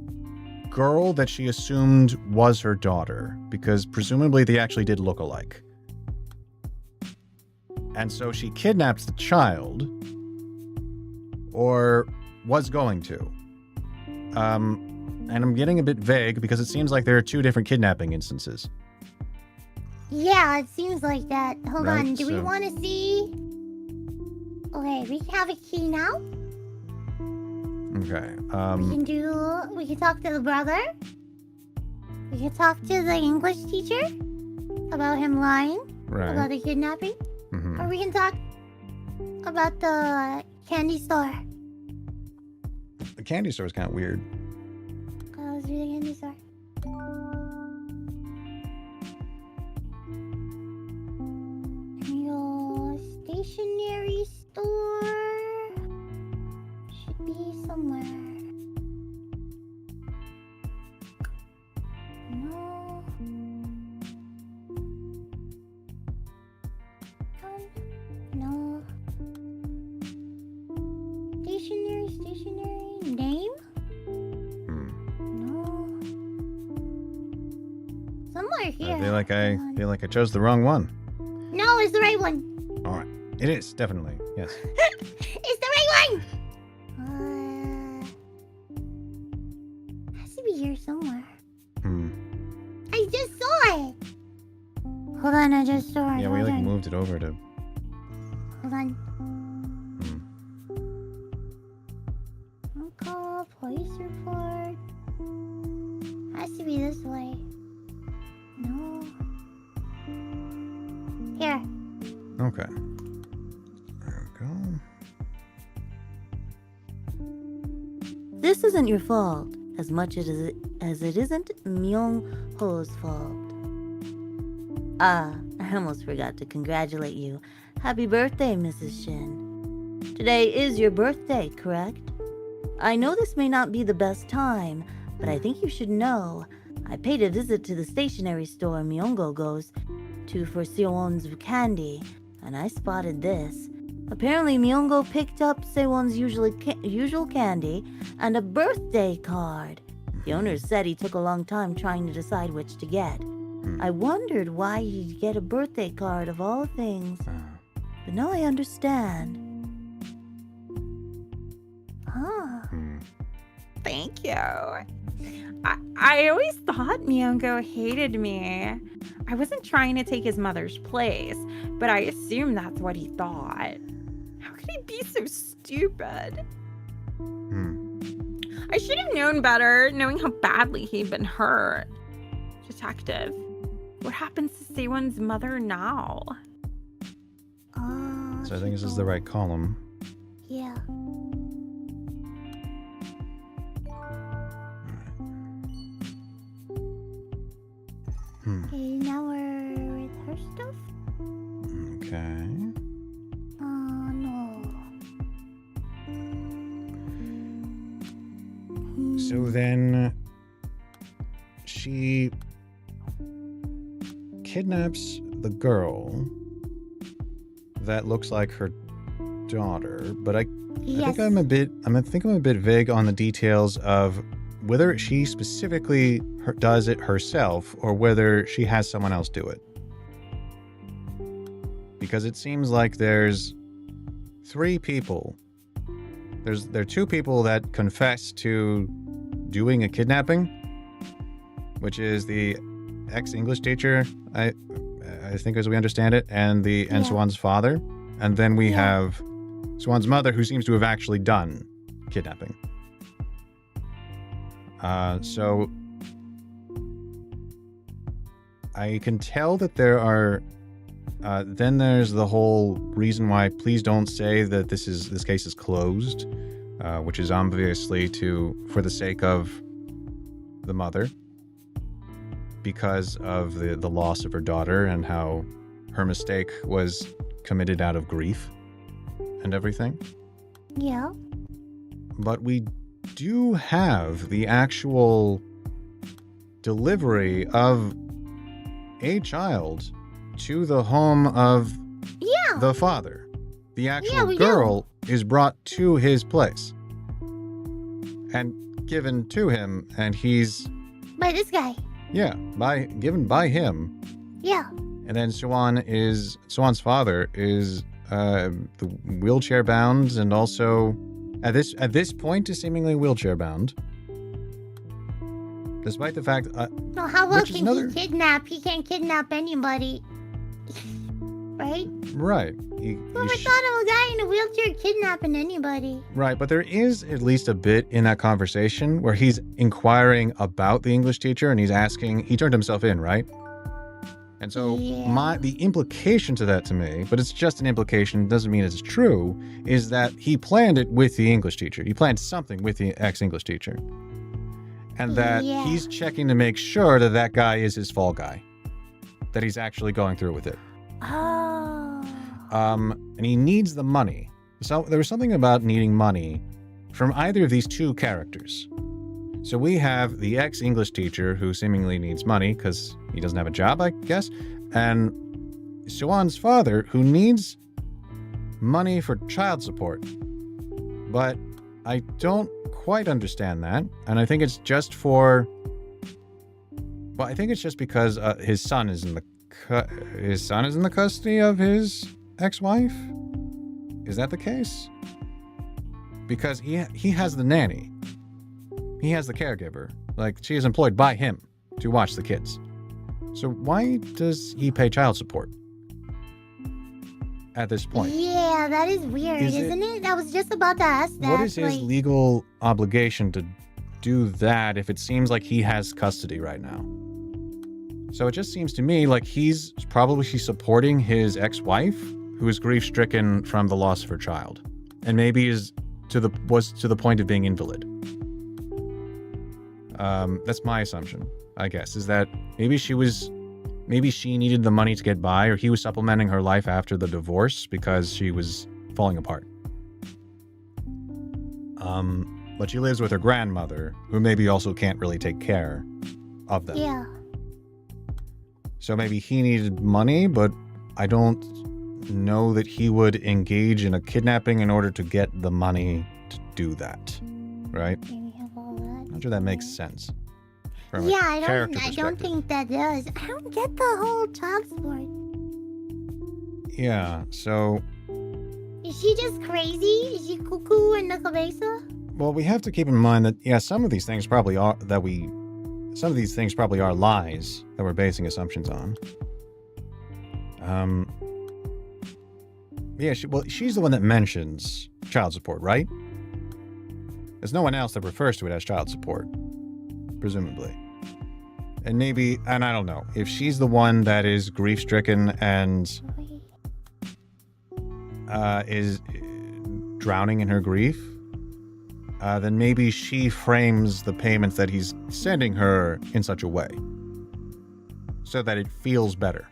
girl that she assumed was her daughter, because presumably they actually did look alike. And so she kidnapped the child, or was going to. And I'm getting a bit vague because it seems like there are two different kidnapping instances. Yeah, it seems like that. Hold Right, on, do we so- want to see? Okay, we have a key now. Okay. We can talk to the brother. We can talk to the English teacher about him lying about Right. the kidnapping. Mhm. Or we can talk about the candy store. The candy store is kind of weird. Let's do the candy store. Your stationery store should be somewhere. No. No. Stationery name? No. Somewhere here. I feel like I chose the wrong one. No, it's the right one. All right. It is, definitely. Yes. It's the right one. Has to be here somewhere. I just saw it. Hold on, I just saw it. Yeah, we Hold on. moved it over to... Hold on. Call, police report. Has to be this way. No. Here. Okay. There we go. This isn't your fault, as much as it isn't Myung-ho's fault. Ah, I almost forgot to congratulate you. Happy birthday, Mrs. Shin. Today is your birthday, correct? I know this may not be the best time, but I think you should know. I paid a visit to the stationery store Myungo goes to for Sewon's candy, and I spotted this. Apparently, Myungo picked up Sewon's usual candy and a birthday card. The owner said he took a long time trying to decide which to get. I wondered why he'd get a birthday card of all things. But now I understand. Ah. Thank you. I always thought Miyoko hated me. I wasn't trying to take his mother's place, but I assumed that's what he thought. How could he be so stupid? I should have known better, knowing how badly he'd been hurt. Detective, what happens to Sewon's mother now? So I think this is the right column. Yeah. Okay, now we're with her stuff. Okay. No. So then she kidnaps the girl that looks like her daughter, but I think I'm a bit vague on the details of whether she specifically does it herself or whether she has someone else do it. Because it seems like there's three people. There are two people that confess to doing a kidnapping, which is the ex-English teacher, I think as we understand it, and Swan's father. And then we have Swan's mother, who seems to have actually done kidnapping. So I can tell that there are then there's the whole reason why please don't say that this case is closed, which is obviously for the sake of the mother, because of the loss of her daughter and how her mistake was committed out of grief and everything. Yeah. But we do have the actual delivery of a child to the home of the father. The actual girl is brought to his place and given to him, and he's By this guy. given by him. Yeah. And then Swan's father is the wheelchair bound, and also at this point is seemingly wheelchair bound. Despite the fact No, how else can he kidnap? He can't kidnap anybody. Right? Right. Whoever thought of a guy in a wheelchair kidnapping anybody? Right, but there is at least a bit in that conversation where he's inquiring about the English teacher and he's asking, he turned himself in, right? And so the implication to that to me, but it's just an implication, doesn't mean it's true, is that he planned it with the English teacher. He planned something with the ex-English teacher. And that he's checking to make sure that that guy is his fall guy. That he's actually going through with it. Oh. And he needs the money. So there was something about needing money from either of these two characters. So we have the ex-English teacher who seemingly needs money because he doesn't have a job, I guess. And Swan's father who needs money for child support. But I don't quite understand that. And I think it's just I think it's just because his son is in the custody of his ex-wife. Is that the case? Because he has the nanny. He has the caregiver. Like, she is employed by him to watch the kids. So why does he pay child support at this point? Yeah, that is weird, isn't it? I was just about to ask that. What is his legal obligation to do that if it seems like he has custody right now? So it just seems to me like he's probably supporting his ex-wife, who is grief-stricken from the loss of her child, and maybe was to the point of being invalid. That's my assumption, I guess, is that maybe she needed the money to get by, or he was supplementing her life after the divorce because she was falling apart. But she lives with her grandmother, who maybe also can't really take care of them. Yeah. So maybe he needed money, but I don't know that he would engage in a kidnapping in order to get the money to do that, right? Maybe have all that. not sure that makes sense. From a Yeah, I character don't perspective. think that does. I don't get the whole child support. Yeah, so, Is she just crazy? Is she cuckoo in the cabeza? well, we have to keep in mind that, yeah, some of these things probably are lies that we're basing assumptions on. Yeah, she's the one that mentions child support, right? There's no one else that refers to it as child support, presumably. And maybe, and I don't know, if she's the one that is grief-stricken and is drowning in her grief, then maybe she frames the payments that he's sending her in such a way so that it feels better.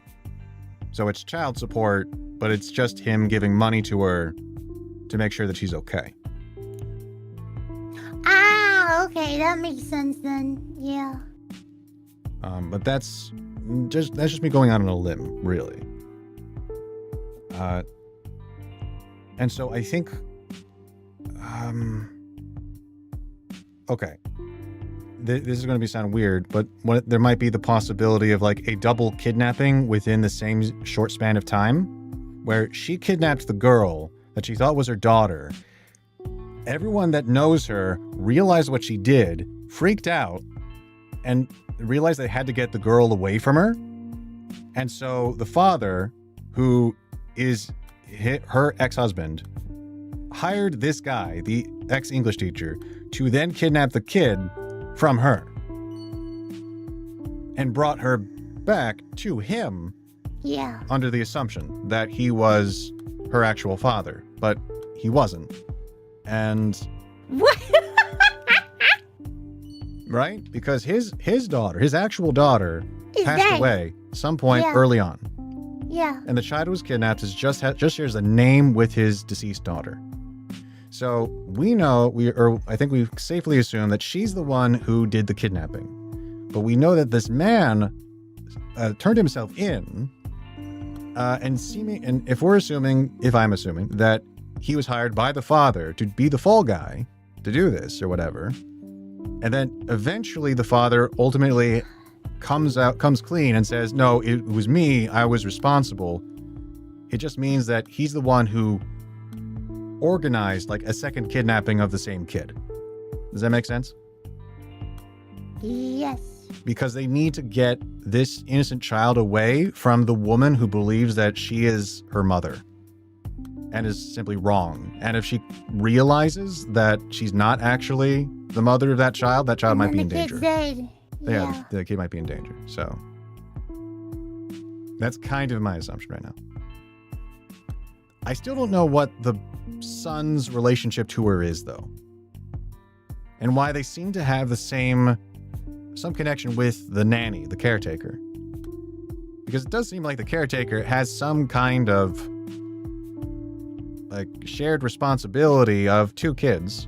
So it's child support, but it's just him giving money to her to make sure that she's okay. Ah, okay, that makes sense then. Yeah. But that's just me going out on a limb, really. And so I think, okay, this is going to sound weird, but there might be the possibility of like a double kidnapping within the same short span of time, where she kidnapped the girl that she thought was her daughter. Everyone that knows her realized what she did, freaked out, and realized they had to get the girl away from her. And so the father, who is her ex-husband, hired this guy, the ex-English teacher, to then kidnap the kid from her and brought her back to him. Yeah. Under the assumption that he was her actual father, but he wasn't. And What? right? Because his daughter, his actual daughter, Is passed dead. away some point Yeah. early on. Yeah. And the child who was kidnapped just shares a name with his deceased daughter. So we know, I think we safely assume that she's the one who did the kidnapping. But we know that this man turned himself in, and if I'm assuming that he was hired by the father to be the fall guy to do this or whatever, and then eventually the father ultimately comes clean and says, no, it was me, I was responsible. It just means that he's the one who organized like a second kidnapping of the same kid. Does that make sense? Yes. Because they need to get this innocent child away from the woman who believes that she is her mother and is simply wrong. And if she realizes that she's not actually the mother of that child might be in danger. The kid's dead. Yeah, the kid might be in danger. So that's kind of my assumption right now. I still don't know what the son's relationship to her is, though. And why they seem to have some connection with the nanny, the caretaker. Because it does seem like the caretaker has some kind of like shared responsibility of two kids.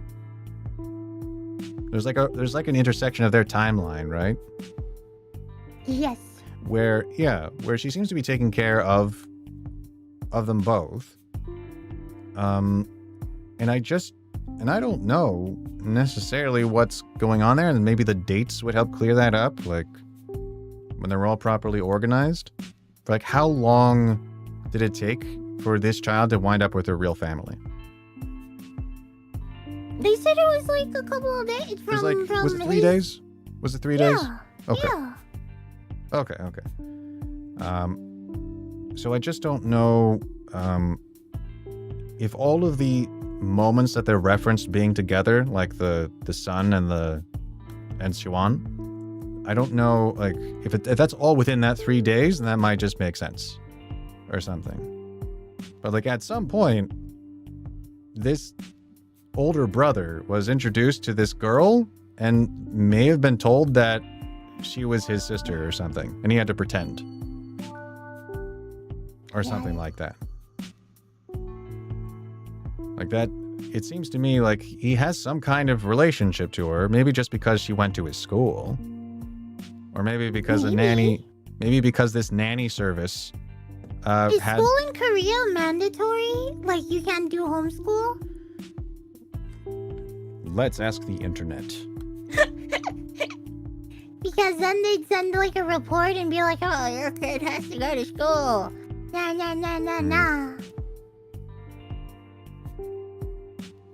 There's like an intersection of their timeline, right? Yes. Where she seems to be taking care of them both. And I don't know necessarily what's going on there, and maybe the dates would help clear that up, like when they're all properly organized. Like, how long did it take for this child to wind up with her real family? They said it was like a couple of days from. Was it 3 days? Was it 3 days? Yeah. Okay. Yeah. Okay. So I just don't know if all of the moments that they're referenced being together, like the son and Siwan, I don't know, like if that's all within that 3 days, then that might just make sense or something. But like at some point, this older brother was introduced to this girl and may have been told that she was his sister or something, and he had to pretend or something like that. Like that, it seems to me like he has some kind of relationship to her, maybe just because she went to his school, or maybe because because this nanny service Is school in Korea mandatory? Like you can't do homeschool? Let's ask the internet. Because then they'd send like a report and be like, oh, your kid has to go to school. Nah, nah, nah, nah, nah.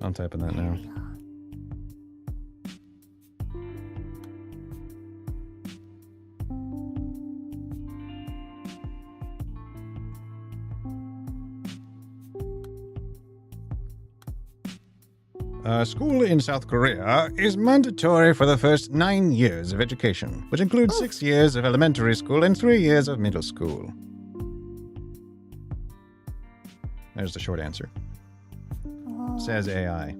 I'm typing that There now. we go. School in South Korea is mandatory for the first 9 years of education, which includes 6 years of elementary school and 3 years of middle school. There's the short answer. Oh. Says AI.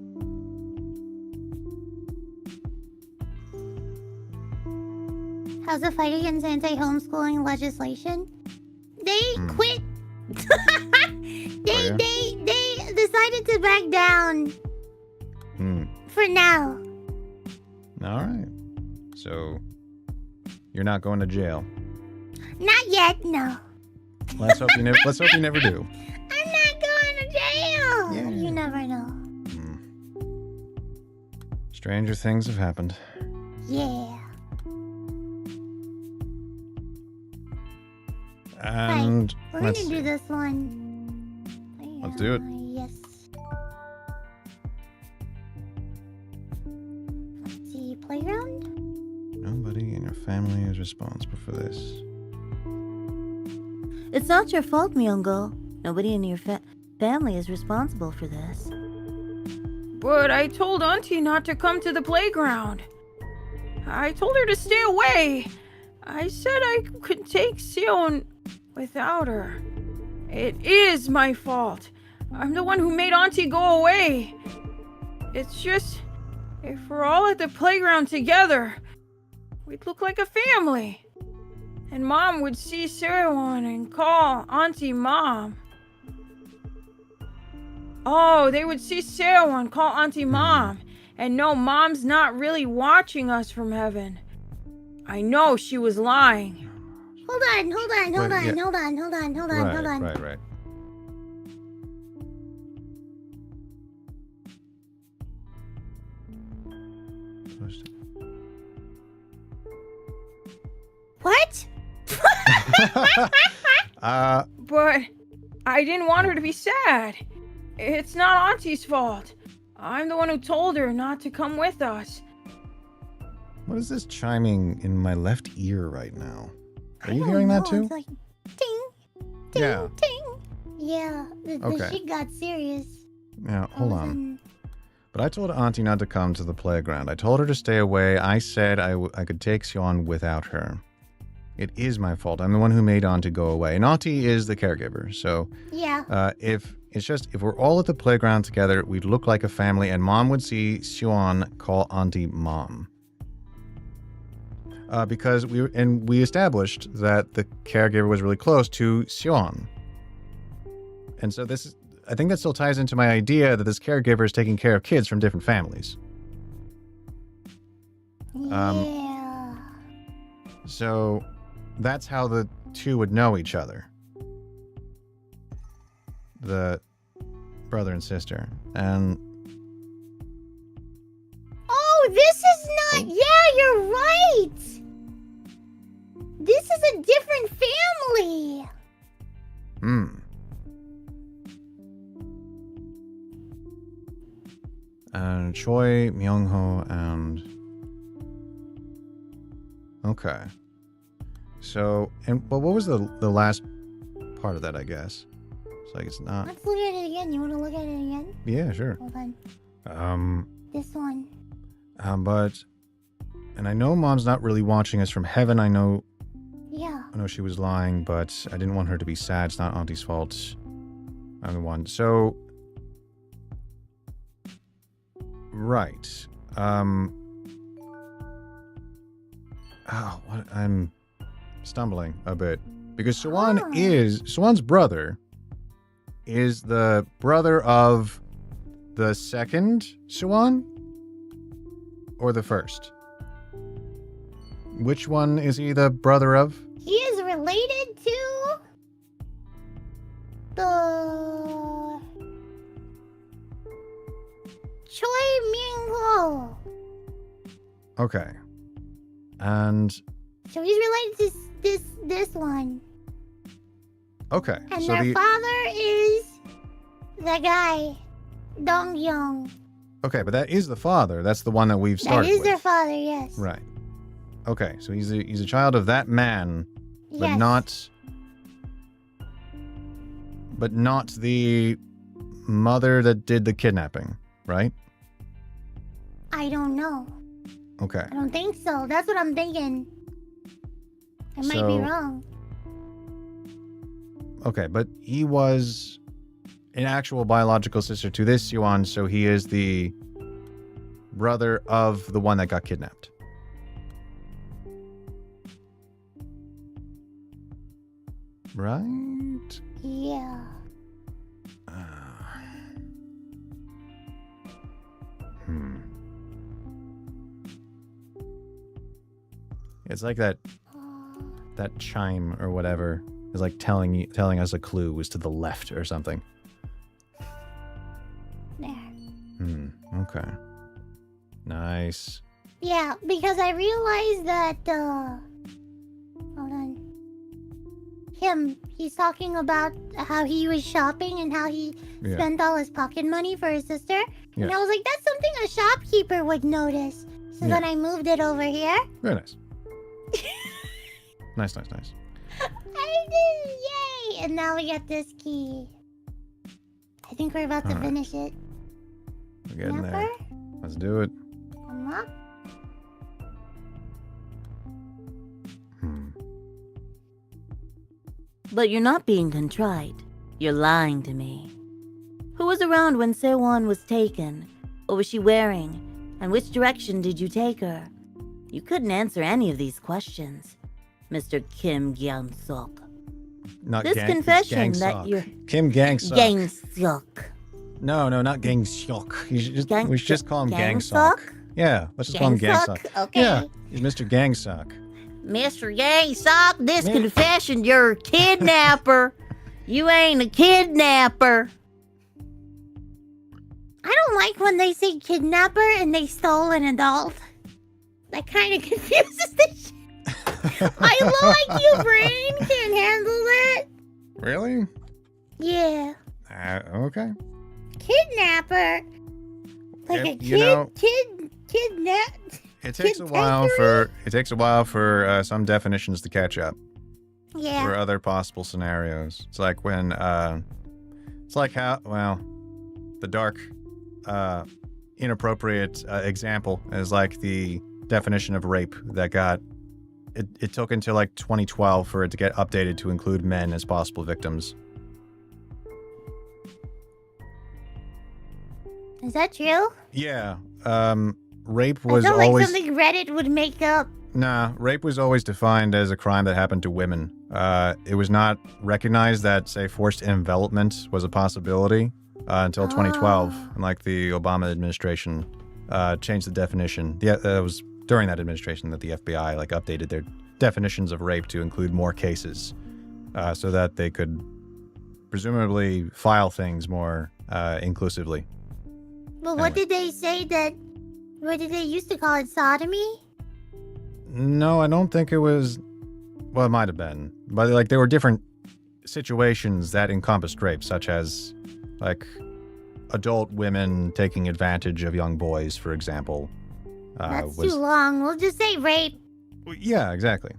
How's the fight against anti-homeschooling legislation? They quit. yeah? They decided to back down for now. All right. So, you're not going to jail. Not yet, no. Let's hope you never. Let's hope you never do. I'm not going to jail. Yeah. You never know. Stranger things have happened. Yeah. And We're let's gonna do see. this one. Let's do it. Yes. Let's see. Playground? Nobody in your family is responsible for this. It's not your fault, Myungo. Nobody in your family is responsible for this. But I told Auntie not to come to the playground. I told her to stay away. I said I could take Sion without her. It is my fault. I'm the one who made Auntie go away. It's just, if we're all at the playground together, we'd look like a family. And Mom would see Sion and call Auntie Mom. Oh, they would see Sion call Auntie Mom and know Mom's not really watching us from heaven. I know she was lying. Hold on. Right. What? But I didn't want her to be sad. It's not Auntie's fault. I'm the one who told her not to come with us. What is this chiming in my left ear right now? Are I you don't hearing that know. too? It's like ting, ting, Yeah. ting. Yeah, the Okay. shit got serious. Yeah, hold All of a on. sudden. But I told Auntie not to come to the playground. I told her to stay away. I said I could take Sion without her. It is my fault. I'm the one who made Auntie go away. And Auntie is the caregiver. So Yeah. if we're all at the playground together, we'd look like a family, and Mom would see Sion call Auntie Mom. Because we established that the caregiver was really close to Sion. And so I think that still ties into my idea that this caregiver is taking care of kids from different families. Yeah. So that's how the two would know each other. The brother and sister. And Oh, this is not. Yeah, you're right. This is a different family. And Choi, Myung-ho, and... Okay. So, but what was the last part of that, I guess? It's like it's not... Let's look at it again. You want to look at it again? Yeah, sure. Hold on. This one. But... And I know Mom's not really watching us from heaven. I know Yeah. she was lying, but I didn't want her to be sad. It's not Auntie's fault. I'm the one. So... Right. What? I'm stumbling a bit. Because Swan's brother is the brother of the second Swan? Or the first? Which one is he the brother of? He is related to the Choi Myung-ho. Okay. And So he's related to this one. okay. And So their the father is the guy, Dong Young. okay, but that is the father. That's the one that we've That started is with. their father, yes. Right. Okay, so he's a child of that man, but Yes. not the mother that did the kidnapping, right? I don't know. Okay. I don't think so. That's what I'm thinking. I might be So- wrong. Okay, but he was an actual biological sister to this Yuan, so he is the brother of the one that got kidnapped. Right? Yeah. Hmm. It's like that chime or whatever is like telling us a clue is to the left or something. There. Okay. Nice. Yeah, because I realized that, hold on. He's talking about how he was shopping and how he Yeah. spent all his pocket money for his sister. And Yeah. I was like, that's something a shopkeeper would notice. So Yeah. then I moved it over here. Very nice. Nice. I did, yay! And now we got this key. I think we're about to Alright. finish it. We're getting there. Napper? Let's do it. Come up. But you're not being contrite. You're lying to me. Who was around when Sewon was taken? What was she wearing? And which direction did you take her? You couldn't answer any of these questions, Mr. Kim Gyang-suk. Not This gang, confession Gang that Sok. you're... Kim Gang-suk. Gang-suk. No, not Gang-suk. We should just call him Gang-suk. Gang-suk? Yeah, let's just call him Gang-suk. Okay. Yeah, he's Mr. Gang-suk. Mr. Gang-suk, this Yeah. confession, you're a kidnapper. You ain't a kidnapper. I don't like when they say kidnapper and they stole an adult. That kind of confuses the shit. My low IQ brain can't handle that. Really? Yeah. Okay. Kidnapper. Like Yeah, a you know- kidnap. It takes a Kid while for some definitions to catch up Yeah. for other possible scenarios. It's like when it's like how the dark inappropriate example is like the definition of rape that got it took until like 2012 for it to get updated to include men as possible victims. Is that true? Yeah. Rape I was felt like always something Reddit would make up. Nah, rape was always defined as a crime that happened to women. It was not recognized that, say, forced envelopment was a possibility until 2012, and like the Obama administration changed the definition. Yeah, it was during that administration that the FBI like updated their definitions of rape to include more cases, so that they could presumably file things more inclusively. But what Anyway. did they say that... What did they used to call it? Sodomy? No, I don't think it was. Well, it might have been, but like there were different situations that encompassed rape, such as like adult women taking advantage of young boys, for example. That's too long. We'll just say rape. Yeah, exactly.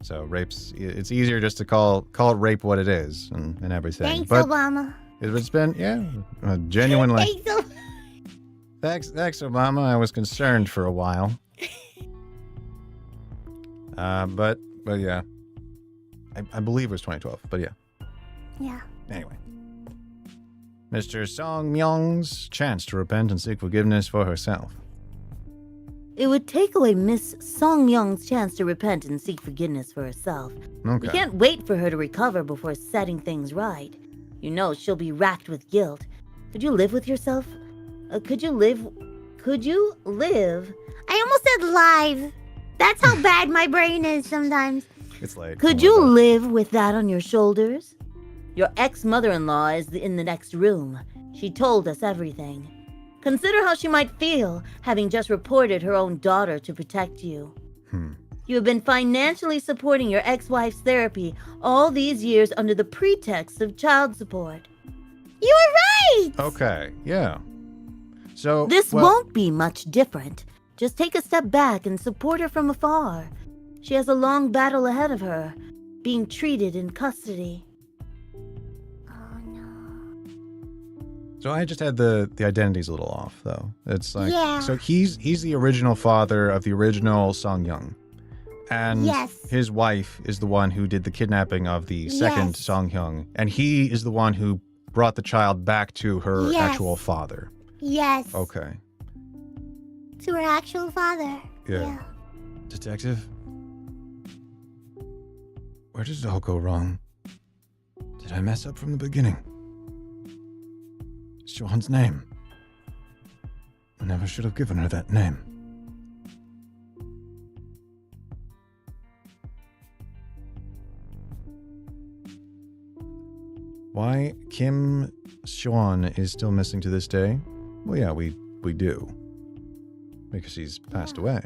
So it's easier just to call it rape what it is and everything. Thanks, but Obama. it's been genuinely. Thanks, Thanks, Obama. I was concerned for a while. But yeah. I believe it was 2012, but yeah. Yeah. Anyway. Mr. Song Myung's chance to repent and seek forgiveness for herself. It would take away Miss Song Myung's chance to repent and seek forgiveness for herself. Okay. We can't wait for her to recover before setting things right. You know she'll be racked with guilt. Could you live with yourself? Could you live? I almost said live. That's how bad my brain is sometimes. It's late. Could Don't you worry about live with that on your shoulders? Your ex-mother-in-law is in the next room. She told us everything. Consider how she might feel having just reported her own daughter to protect you. You have been financially supporting your ex-wife's therapy all these years under the pretext of child support. You were right! Okay, yeah. So, This well, won't be much different. Just take a step back and support her from afar. She has a long battle ahead of her, being treated in custody. Oh no. So I just had the identity's a little off, though. It's like, Yeah. so he's the original father of the original Song Young. And Yes. his wife is the one who did the kidnapping of the second Yes. Song Hyung. And he is the one who brought the child back to her Yes. actual father. Yes. Okay. To her actual father. Yeah. Detective? Where did it all go wrong? Did I mess up from the beginning? Sean's name. I never should have given her that name. Why Kim Sean is still missing to this day? Well, yeah, we do. Because she's passed away.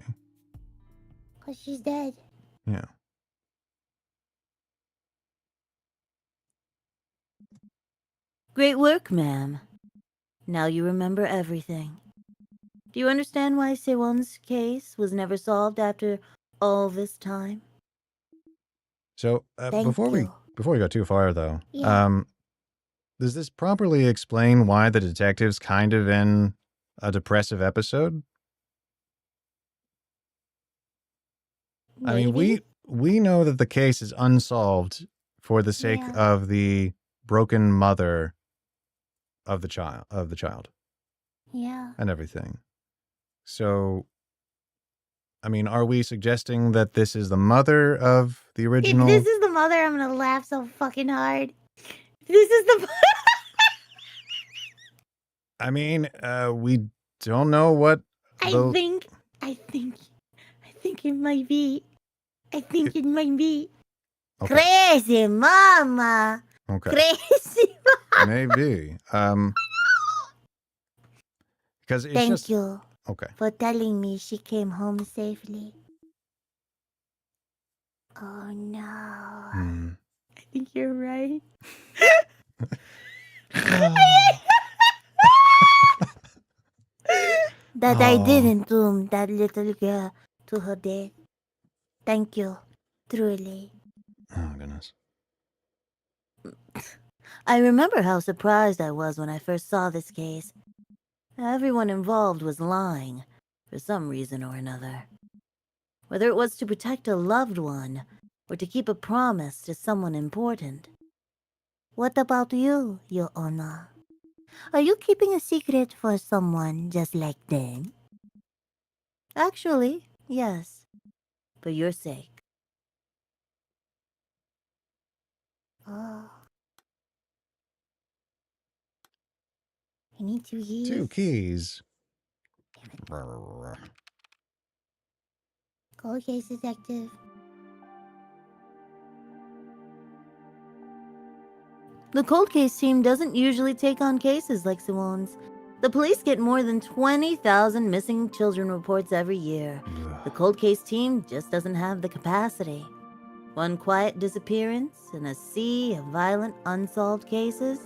Because she's dead. Yeah. Great work, ma'am. Now you remember everything. Do you understand why Sewon's case was never solved after all this time? So, Thank before we you. go too far, though, Yeah. does this properly explain why the detective's kind of in a depressive episode? I mean, Maybe? we know that the case is unsolved for the sake Yeah. of the broken mother of the child Yeah. and everything. So, I mean, are we suggesting that this is the mother of the original? If this is the mother, I'm gonna laugh so fucking hard. If this is the I mean, we don't know what I the think it might be. I think it might be. Okay. Crazy mama. Okay. Crazy mama. Maybe. Because it's Thank just you okay. for telling me she came home safely. Oh no. Hmm. I think you're right. That I Oh. didn't doom that little girl to her death. Thank you, truly. Oh goodness. I remember how surprised I was when I first saw this case. Everyone involved was lying, for some reason or another. Whether it was to protect a loved one, or to keep a promise to someone important. What about you, Your Honor? Are you keeping a secret for someone just like them? Actually, yes. For your sake. Oh. I need 2 keys. 2 keys. Cold case detective. The cold case team doesn't usually take on cases like Sewon's. The police get more than 20,000 missing children reports every year. The cold case team just doesn't have the capacity. One quiet disappearance in a sea of violent unsolved cases.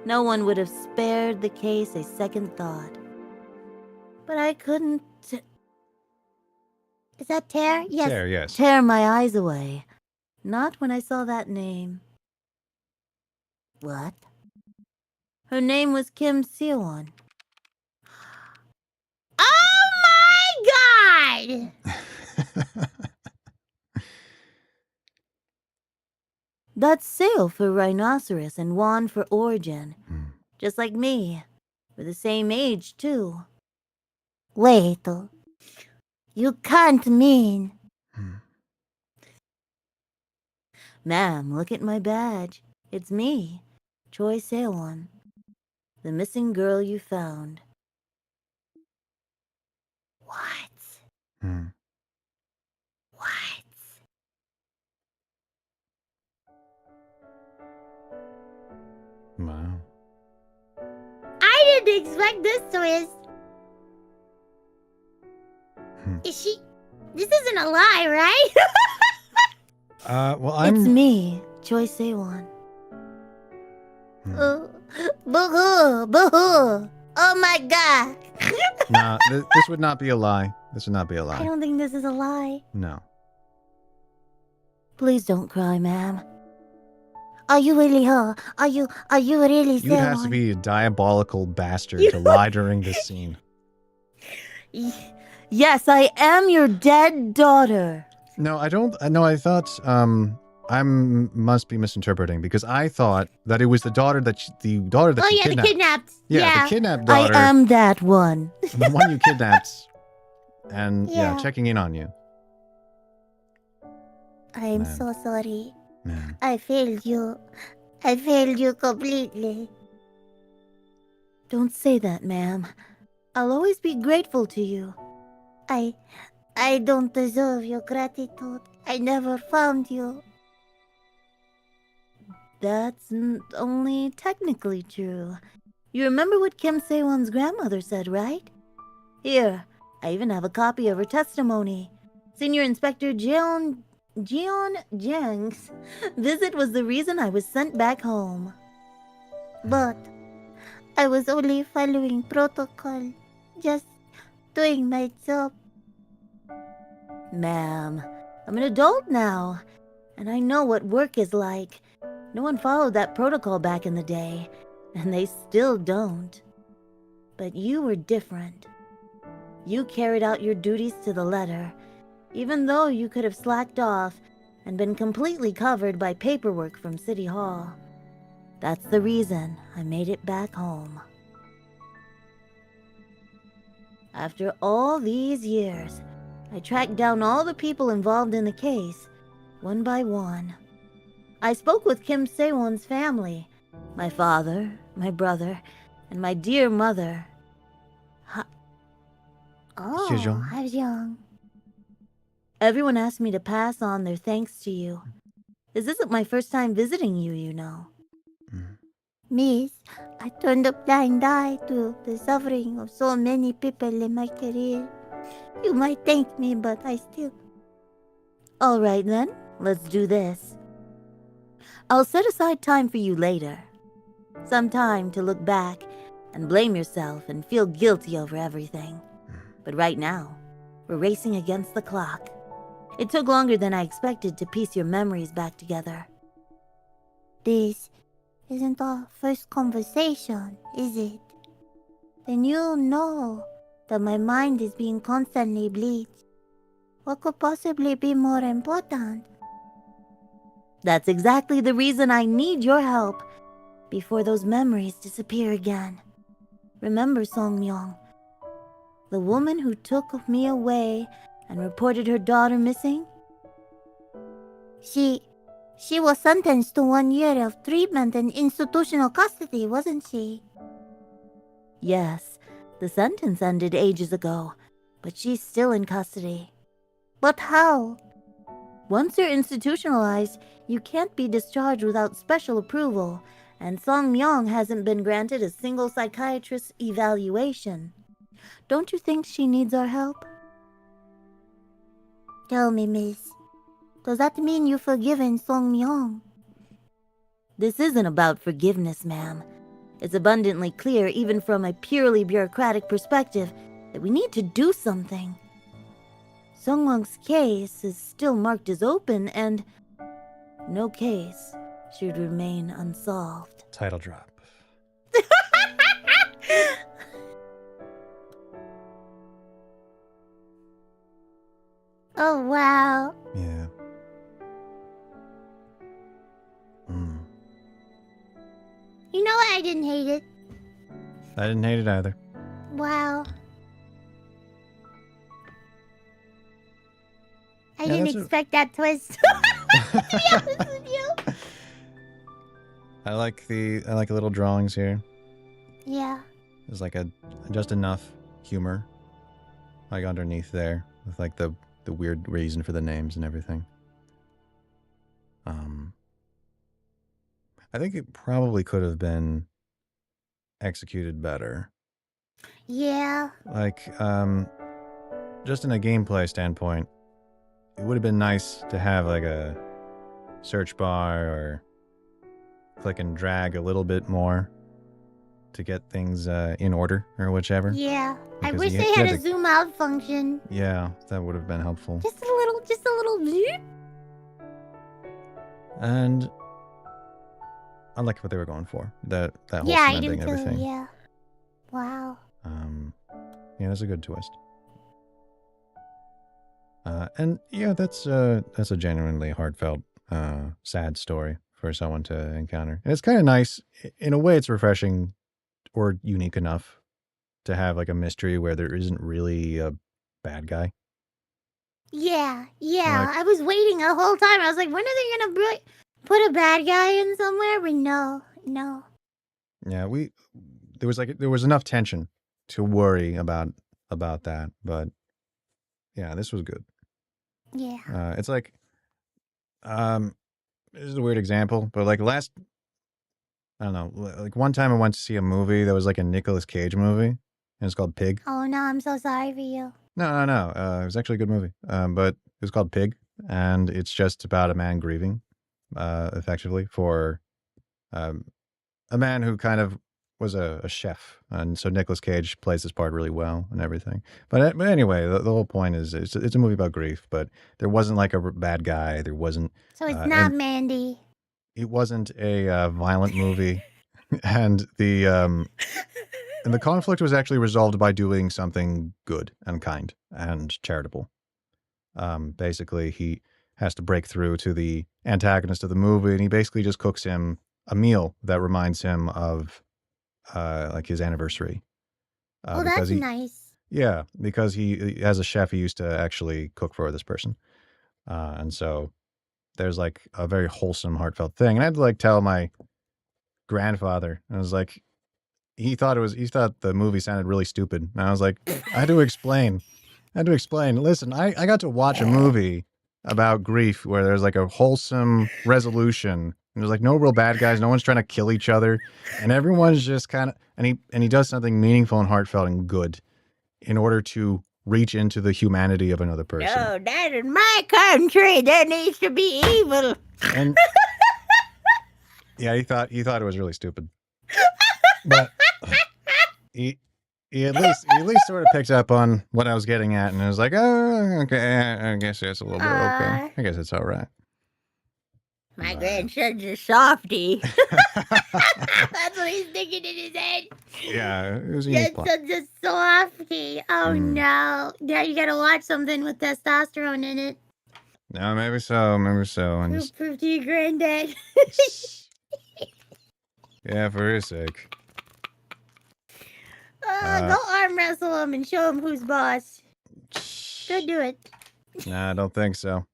No one would have spared the case a second thought. But I couldn't Is that Tear? Yes. There, yes. tear my eyes away. Not when I saw that name. What? Her name was Kim Sewon. Oh my god! That's Sale for Rhinoceros and Juan for Origin. Hmm. Just like me. We're the same age, too. Wait. You can't mean. Hmm. Ma'am, look at my badge. It's me, Choi Sewon. The missing girl you found. What? Hmm. What? Wow. I didn't expect this twist. Is she? This isn't a lie, right? Well, It's I'm. me, Choi Se-won. Boo-hoo, boo-hoo. Oh my god. Nah, this would not be a lie. This would not be a I lie. don't think this is a lie. No. Please don't cry, ma'am. Are you really her? Are you really You would have to Se-won? be a diabolical bastard to lie during this scene. Yes, I am your dead daughter. No, I don't. No, I thought. I must be misinterpreting because I thought that it was the daughter that Oh you yeah, the kidnapped. kidnapped. Yeah, the kidnapped daughter. I am that one. The one you kidnapped. And yeah, Yeah. checking in on you. I am Man. so sorry. Man. I failed you. I failed you completely. Don't say that, ma'am. I'll always be grateful to you. I don't deserve your gratitude. I never found you. That's only technically true. You remember what Kim Se-won's grandmother said, right? Here, I even have a copy of her testimony. Senior Inspector Jeon Jang's visit was the reason I was sent back home. But I was only following protocol. Just doing my job. Ma'am, I'm an adult now, and I know what work is like. No one followed that protocol back in the day, and they still don't. But you were different. You carried out your duties to the letter, even though you could have slacked off and been completely covered by paperwork from City Hall. That's the reason I made it back home. After all these years, I tracked down all the people involved in the case, one by one. I spoke with Kim Se-won's family, my father, my brother, and my dear mother. Oh, Sejong. I was young. Everyone asked me to pass on their thanks to you. This isn't my first time visiting you, you know. Miss, I turned a blind eye to the suffering of so many people in my career. You might thank me, but I still... All right then, let's do this. I'll set aside time for you later. Some time to look back and blame yourself and feel guilty over everything. But right now, we're racing against the clock. It took longer than I expected to piece your memories back together. This isn't our first conversation, is it? Then you know that my mind is being constantly bleached. What could possibly be more important? That's exactly the reason I need your help before those memories disappear again. Remember, Song Myung, the woman who took me away and reported her daughter missing? She was sentenced to 1 year of treatment and institutional custody, wasn't she? Yes, the sentence ended ages ago, but she's still in custody. But how? Once you're institutionalized, you can't be discharged without special approval, and Song Myung hasn't been granted a single psychiatrist's evaluation. Don't you think she needs our help? Tell me, miss. Does that mean you've forgiven Song Myung? This isn't about forgiveness, ma'am. It's abundantly clear, even from a purely bureaucratic perspective, that we need to do something. Song Myung's case is still marked as open, and no case should remain unsolved. Title drop. Oh, wow. Yeah. You know what? I didn't hate it. I didn't hate it either. Wow. I Yeah, didn't that's a- expect that twist. To be honest with you. I like the little drawings here. Yeah. There's like just enough humor, like underneath there, with like the weird reason for the names and everything. I think it probably could have been executed better. Yeah. Like, just in a gameplay standpoint, it would have been nice to have like a search bar or click and drag a little bit more to get things in order or whichever. Yeah. I Because wish you they you had had a to- zoom out function. Yeah, that would have been helpful. Just a little zoop. And I like what they were going for. That whole Yeah, I do cementing too. everything. Yeah. Wow. Yeah, that's a good twist. And yeah, that's a genuinely heartfelt, sad story for someone to encounter. And it's kind of nice. In a way, it's refreshing or unique enough to have like a mystery where there isn't really a bad guy. Yeah. Yeah. Like- I was waiting the whole time. I was like, when are they gonna put a bad guy in somewhere? But no. Yeah, there was enough tension to worry about that, but yeah, this was good. Yeah. It's like, this is a weird example, but like I don't know, like one time I went to see a movie that was like a Nicolas Cage movie, and it's called Pig. Oh no, I'm so sorry for you. No. It was actually a good movie. But it was called Pig, and it's just about a man grieving, effectively for, a man who kind of was a chef, and so Nicolas Cage plays this part really well and everything. But anyway, the whole point is it's a movie about grief, but there wasn't like a bad guy. There wasn't. So it's and not Mandy. It wasn't a violent movie, and the conflict was actually resolved by doing something good and kind and charitable. Basically, he has to break through to the antagonist of the movie, and he basically just cooks him a meal that reminds him of like his anniversary. Oh, because that's nice. Yeah, because he, as a chef, he used to actually cook for this person. And so there's like a very wholesome, heartfelt thing. And I had to like tell my grandfather, I was like, he thought the movie sounded really stupid. And I was like, I had to explain. Listen, I got to watch a movie about grief where there's like a wholesome resolution. And there's like no real bad guys. No one's trying to kill each other. And everyone's just kind of, and he does something meaningful and heartfelt and good in order to reach into the humanity of another person. No, that in my country, there needs to be evil. And yeah, he thought it was really stupid. But he at least sort of picked up on what I was getting at, and I was like, oh, okay, I guess that's a little bit okay. I guess it's all right. My grandson's a softie. That's what he's thinking in his head. Yeah, it was a unique plot. Grandson's a softie. Oh no. Now you gotta watch something with testosterone in it. No, maybe so. And just, Prove to your granddad. yeah, for his sake. Go arm wrestle him and show him who's boss. Go do it. Nah, I don't think so.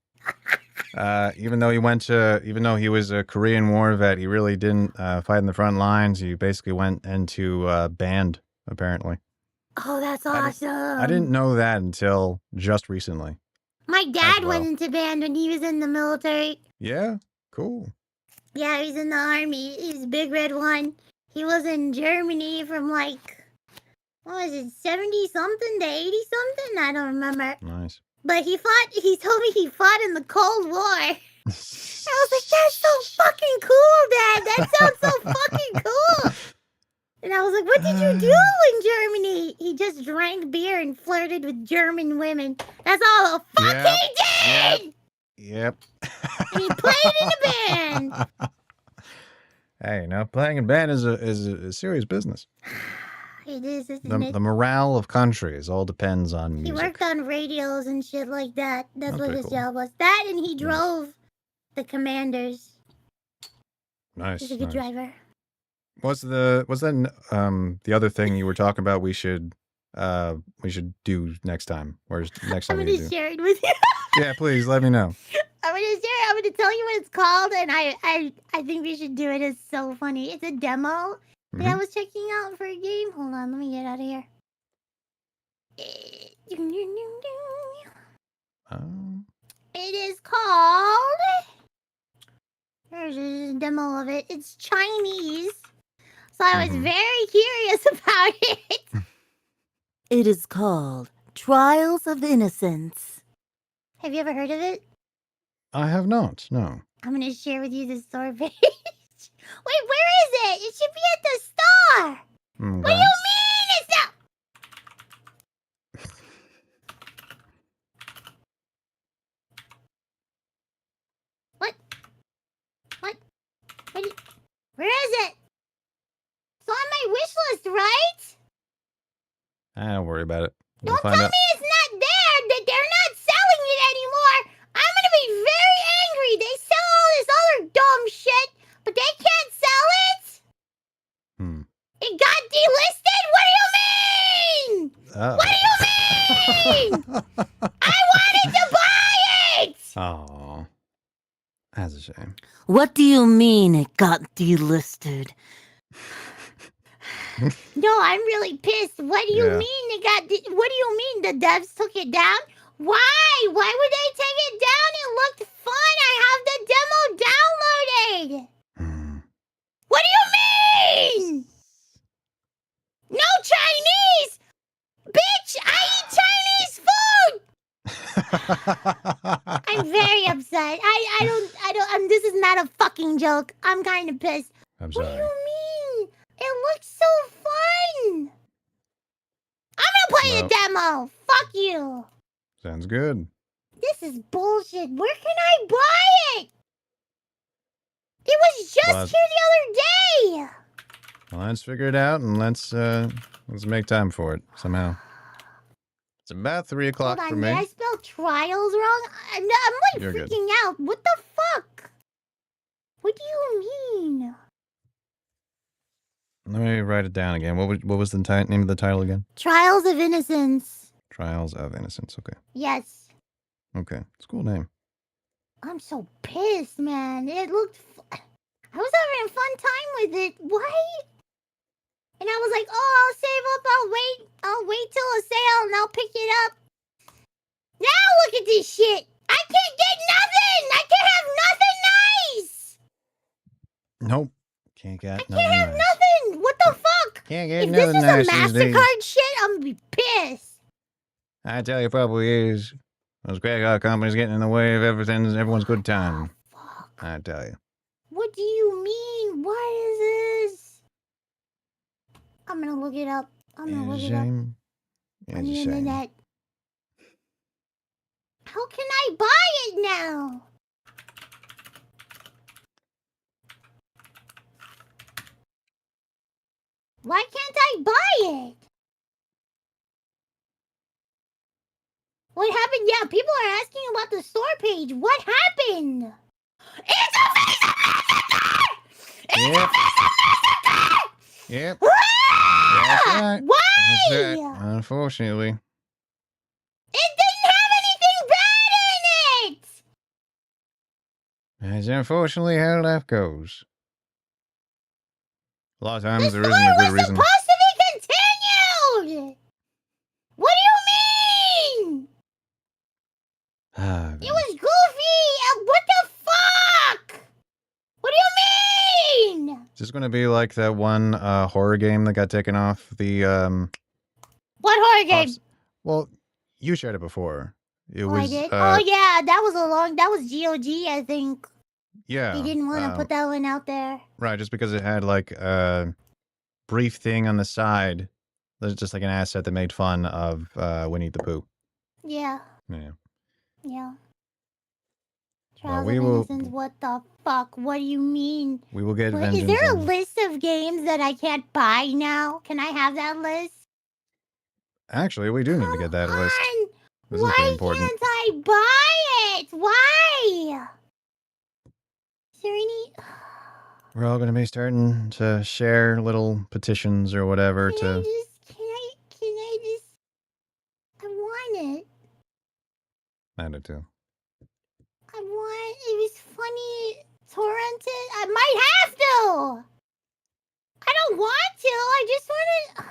Even though he was a Korean War vet, he really didn't fight in the front lines. He basically went into band, apparently. Oh, that's awesome. I didn't know that until just recently. My dad well. went into band when he was in the military. Yeah, cool. Yeah, he's in the army. He's Big Red One. He was in Germany from like, what was it, 70-something to 80-something? I don't remember. Nice. But he told me he fought in the Cold War. I was like, that's so fucking cool, Dad. That sounds so fucking cool. And I was like, what did you do in Germany? He just drank beer and flirted with German women. That's all the fuck he did. Yep. And he played in a band. Hey, now playing in band is a serious business. It is, isn't it? The morale of countries all depends on He music. worked on radios and shit like that. That's what pretty his cool. job was. That and he drove the Commanders. Nice. He's a good nice. driver. Was that the other thing you were talking about? We should do next time. Where's next I'm time gonna we do? share it with you. Yeah, please let me know. I'm gonna share it. I'm gonna tell you what it's called, and I think we should do it. It's so funny. It's a demo that I was checking out for a game. Hold on, let me get out of here. It is called. There's a demo of it. It's Chinese. So I was Mhm. very curious about it. It is called Trials of Innocence. Have you ever heard of it? I have not, no. I'm gonna share with you the store page. Wait, where is it? It should be at the store. Okay. What do you mean it's not? What? What? Where is it? It's on my wish list, right? Don't worry about it. We'll Don't find tell out. me it's not there, that they're not selling it anymore. I'm gonna be very angry. They sell all this other dumb shit, but they can't sell it? Hmm. It got delisted? What do you mean? Oh. What do you mean? I wanted to buy it! Oh. That's a shame. What do you mean it got delisted? No, I'm really pissed. What do you Yeah. mean it got what do you mean the devs took it down? Why? Why would they take it down? It looked fun. I have the demo downloaded. Hmm. What do you mean? No Chinese! Bitch, I eat Chinese food! I'm very upset. I don't, this is not a fucking joke. I'm kind of pissed. I'm What do sorry. you mean? It looks so fun. I'm gonna play the demo. Fuck you. Sounds good. This is bullshit. Where can I buy it? It was just Well, here the other day. Well, let's figure it out and let's make time for it somehow. It's about 3 o'clock Hold for on, me. did I spell trials wrong? I'm like You're good. freaking out. What the fuck? What do you mean? Let me write it down again. What was the name of the title again? Trials of Innocence. Trials of Innocence. Okay. Yes. Okay. It's a cool name. I'm so pissed, man. It looked. I was having a fun time with it. Why? And I was like, oh, I'll save up. I'll wait till a sale and I'll pick it up. Now look at this shit. I can't get nothing. I can't have nothing nice. Nope. Can't get I can't have nice. nothing. What the fuck? Can't get If this nothing is nice a these days. MasterCard shit, I'm gonna be pissed. I tell you, probably is. Those credit card companies getting in the way of everyone's good time. Fuck. I tell you. What do you mean? What is this? I'm gonna look it up. I'm gonna look It's a it up shame. on It's the a shame. internet. How can I buy it now? Why can't I buy it? What happened? Yeah, people are asking about the store page. What happened? It's a face of Massacre! It's Yep. a face of Massacre! Yep. Ah! That's right. Why? That's right. Unfortunately. It didn't have anything bad in it! That's unfortunately how life goes. A lot of The times there story isn't a was good reason. supposed to be continued! What do you mean? Ah, It was goofy! What the fuck? What do you mean? Is this going to be like that one horror game that got taken off the What horror game? Pops? Well, you shared it before. It Oh, was I did? Oh, yeah, that was GOG, I think. yeah. They didn't want to put that one out there. Right, just because it had like a brief thing on the side. There's just like an asset that made fun of Winnie the Pooh. Yeah, Yeah. yeah. Well, Trials we of will- Innocence, what the fuck? What do you mean? We will get What, vengeance. is there a on- list of games that I can't buy now? Can I have that list? Actually, we do need to get that Come list. on! This is Why pretty important. can't I buy it? Why? Is there any... We're all going to be starting to share little petitions or whatever Can to. I just... I want it. I do too. I want... It was funny. Torrented. I might have to. I don't want to. I just want to...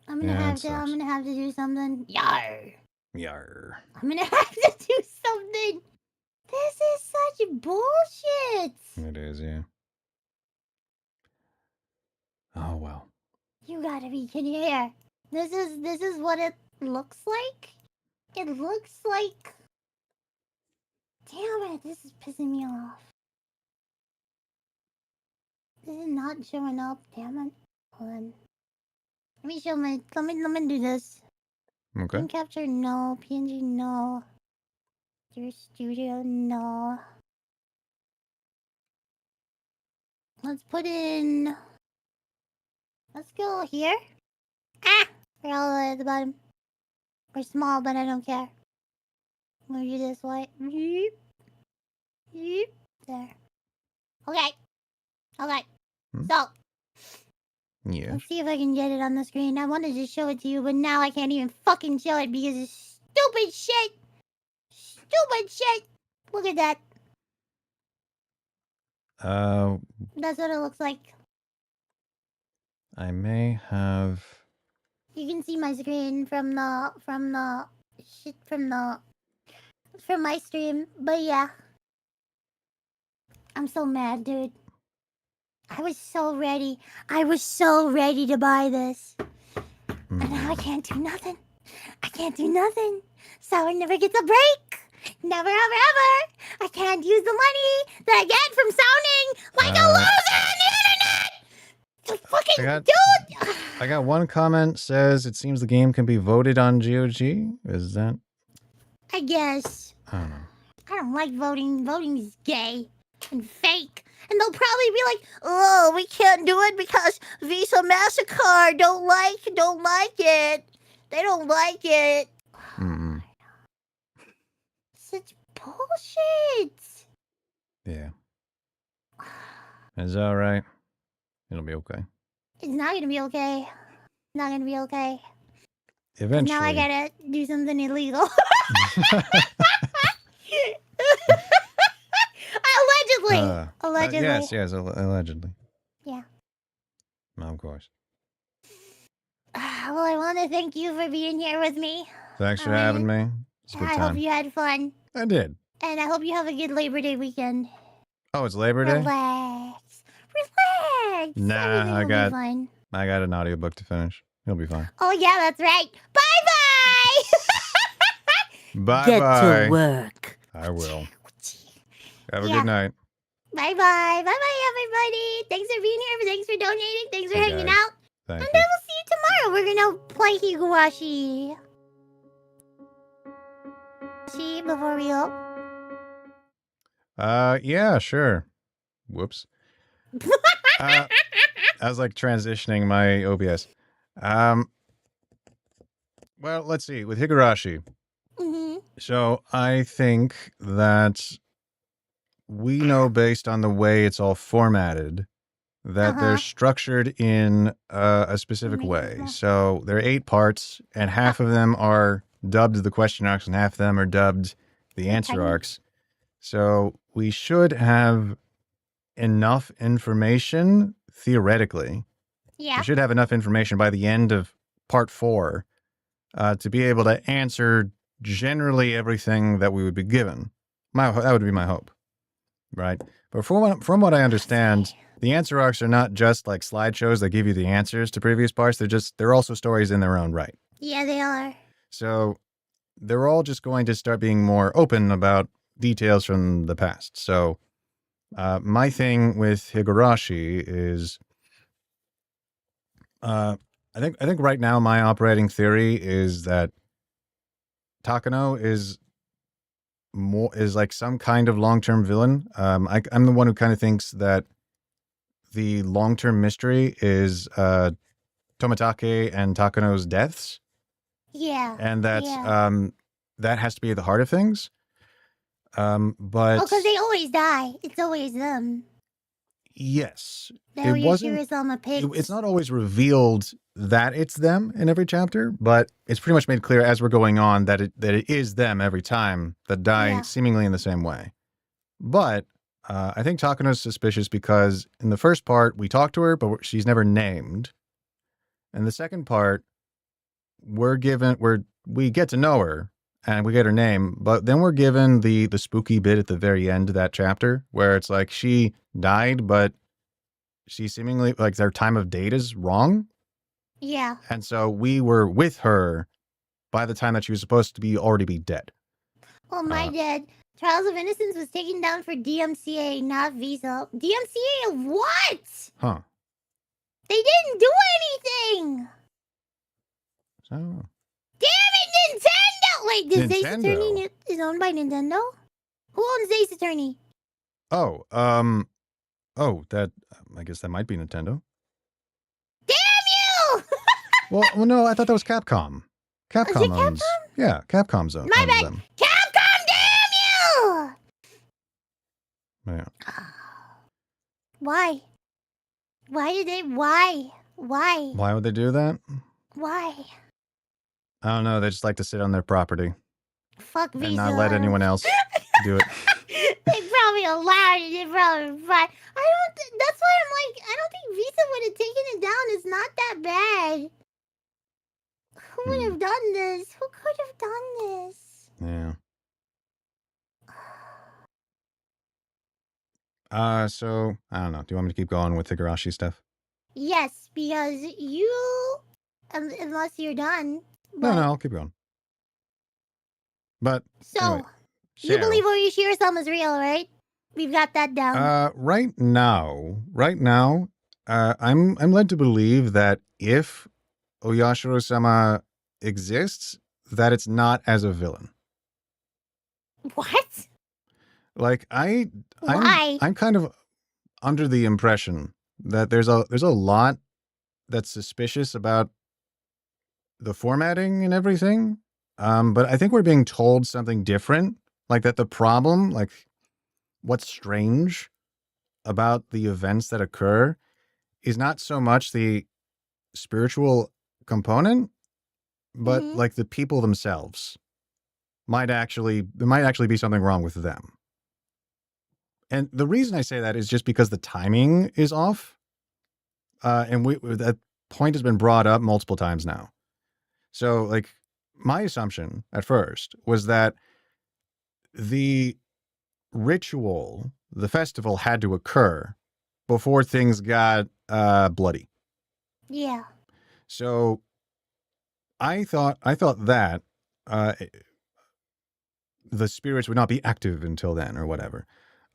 I'm gonna Yeah, have it to. I'm sucks. gonna have to do something. Yar. Yar. I'm gonna have to do something. This is such bullshit. It is, yeah. Oh, well. You gotta be kidding me here. This is what it looks like. It looks like. Damn it! This is pissing me off. This is not showing up. Damn it! Hold on. Let me show my. Let me do this. Okay. Screen capture, no. PNG, no. Your studio, no. Let's put in. Let's go here. Ah! We're all the way at the bottom. We're small, but I don't care. Move you this way. Yeep. Yeep. There. Okay. Okay. So, Yes. let's see if I can get it on the screen. I wanted to show it to you, but now I can't even fucking show it because it's stupid shit. Stupid shit. Look at that. That's what it looks like. I may have. You can see my screen from my stream. But yeah. I'm so mad, dude. I was so ready. I was so ready to buy this. And now I can't do nothing. I can't do nothing. Sour never gets a break. Never, ever, ever. I can't use the money that I get from sounding like a loser on the internet. The fucking dude. I got one comment says it seems the game can be voted on GOG. Is that? I guess. I don't know. I don't like voting. Voting's gay and fake. And they'll probably be like, "Oh, we can't do it because Visa MasterCard don't like it. They don't like it." Mm-mm. Such bullshit. Yeah. It's all right. It'll be okay. It's not gonna be okay. Not gonna be okay. Eventually. Now I gotta do something illegal. Allegedly. Yes, allegedly. Yeah. Of course. Well, I want to thank you for being here with me. Thanks for having me. It's a good I time. hope you had fun. I did. And I hope you have a good Labor Day weekend. Oh, it's Labor Day? Relax. Nah, Everything will be fine. I got an audiobook to finish. It'll be fine. Oh, yeah, that's right. Bye-bye! Bye-bye. Get to work. I will. Have a Yeah. good night. Bye-bye. Bye-bye, everybody. Thanks for being here. Thanks for donating. Thanks for Hey, hanging guys. out. Thank And you. I will see you tomorrow. We're going to play Higuashi. See, before we go. Yeah, sure. Whoops. I was like transitioning my OBS. Well, let's see. With Higurashi. Mm-hmm. So I think that we know based on the way it's all formatted that they're structured in a specific way. So there are 8 parts, and half of them are dubbed the question arcs, and half of them are dubbed the answer arcs. So we should have enough information, theoretically. Yeah. We should have enough information by the end of part 4 to be able to answer generally everything that we would be given. That would be my hope, right? But from what I understand, the answer arcs are not just like slideshows that give you the answers to previous parts. They're also stories in their own right. Yeah, they are. So they're all just going to start being more open about details from the past. So my thing with Higurashi is, I think right now my operating theory is that Takano is like some kind of long-term villain. I'm the one who kind of thinks that the long-term mystery is Tomitake and Takano's deaths. Yeah. And that that has to be at the heart of things. But because they always die. It's always them. Yes, They're it your wasn't. Shirazama pigs. It's not always revealed that it's them in every chapter, but it's pretty much made clear as we're going on that it is them every time that die seemingly in the same way. But I think Takano's suspicious because in the first part we talk to her, but she's never named. In the second part, we get to know her, and we get her name, but then we're given the spooky bit at the very end of that chapter where it's like she died, but she seemingly, like, their time of date is wrong. Yeah. And so we were with her by the time that she was supposed to be already be dead. Oh, my dad. Trials of Innocence was taken down for DMCA, not Visa. DMCA of what? Huh. They didn't do anything. So, Damn it, Nintendo! Wait, does Ace Nintendo? Attorney is owned by Nintendo? Who owns Ace Attorney? oh, that, I guess that might be Nintendo. Damn you! Well, no, I thought that was Capcom. Capcom it owns. Yeah, Capcom's owns My bad. them. Capcom, damn you! Yeah. Why? Why did they? Why? Why would they do that? Why? I don't know. They just like to sit on their property Fuck Visa. and not let anyone else do it. They probably allowed it. They probably fine. That's why I'm like, I don't think Visa would have taken it down. It's not that bad. Who would have done this? Who could have done this? Yeah. So I don't know. Do you want me to keep going with Higurashi stuff? Yes, because you, unless you're done. No, I'll keep going. But So, anyway, you Cheryl. believe Oishiro-sama's real, right? We've got that down. Right now, I'm led to believe that if Oyashiro-sama exists, that it's not as a villain. What? Like Why? I'm kind of under the impression that there's a lot that's suspicious about the formatting and everything. But I think we're being told something different. Like that the problem, like what's strange about the events that occur is not so much the spiritual component, but Mhm. like the people themselves. There might actually be something wrong with them. And the reason I say that is just because the timing is off. And that point has been brought up multiple times now. So, like, my assumption at first was that the ritual, the festival had to occur before things got bloody. Yeah. So I thought that the spirits would not be active until then or whatever.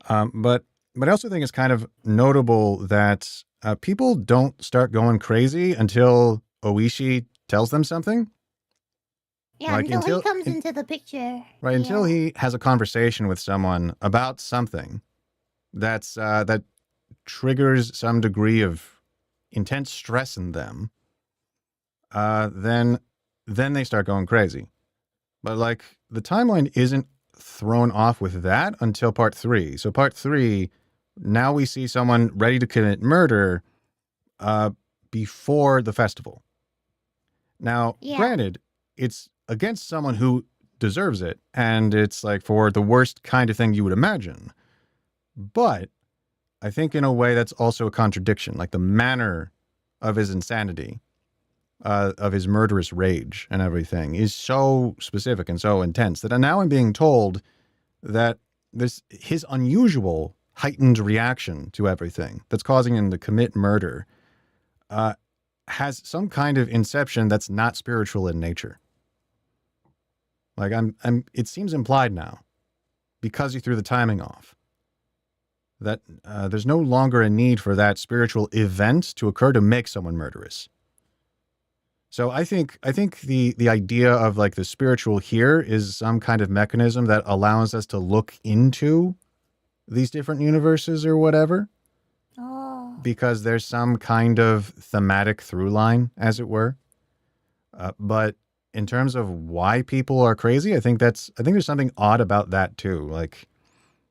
But I also think it's kind of notable that people don't start going crazy until Oishi tells them something. Yeah, Like, until he comes into the picture. Right, until he has a conversation with someone about something that's that triggers some degree of intense stress in them, then they start going crazy. But like the timeline isn't thrown off with that until part 3. So part 3, now we see someone ready to commit murder before the festival. Now, granted, it's against someone who deserves it, and it's like for the worst kind of thing you would imagine. But I think in a way that's also a contradiction, like the manner of his insanity, of his murderous rage and everything is so specific and so intense that now I'm being told that his unusual heightened reaction to everything that's causing him to commit murder has some kind of inception that's not spiritual in nature. Like it seems implied now, because you threw the timing off, that there's no longer a need for that spiritual event to occur to make someone murderous. So I think the idea of like the spiritual here is some kind of mechanism that allows us to look into these different universes or whatever. Oh. Because there's some kind of thematic through line, as it were. But in terms of why people are crazy, I think there's something odd about that too. Like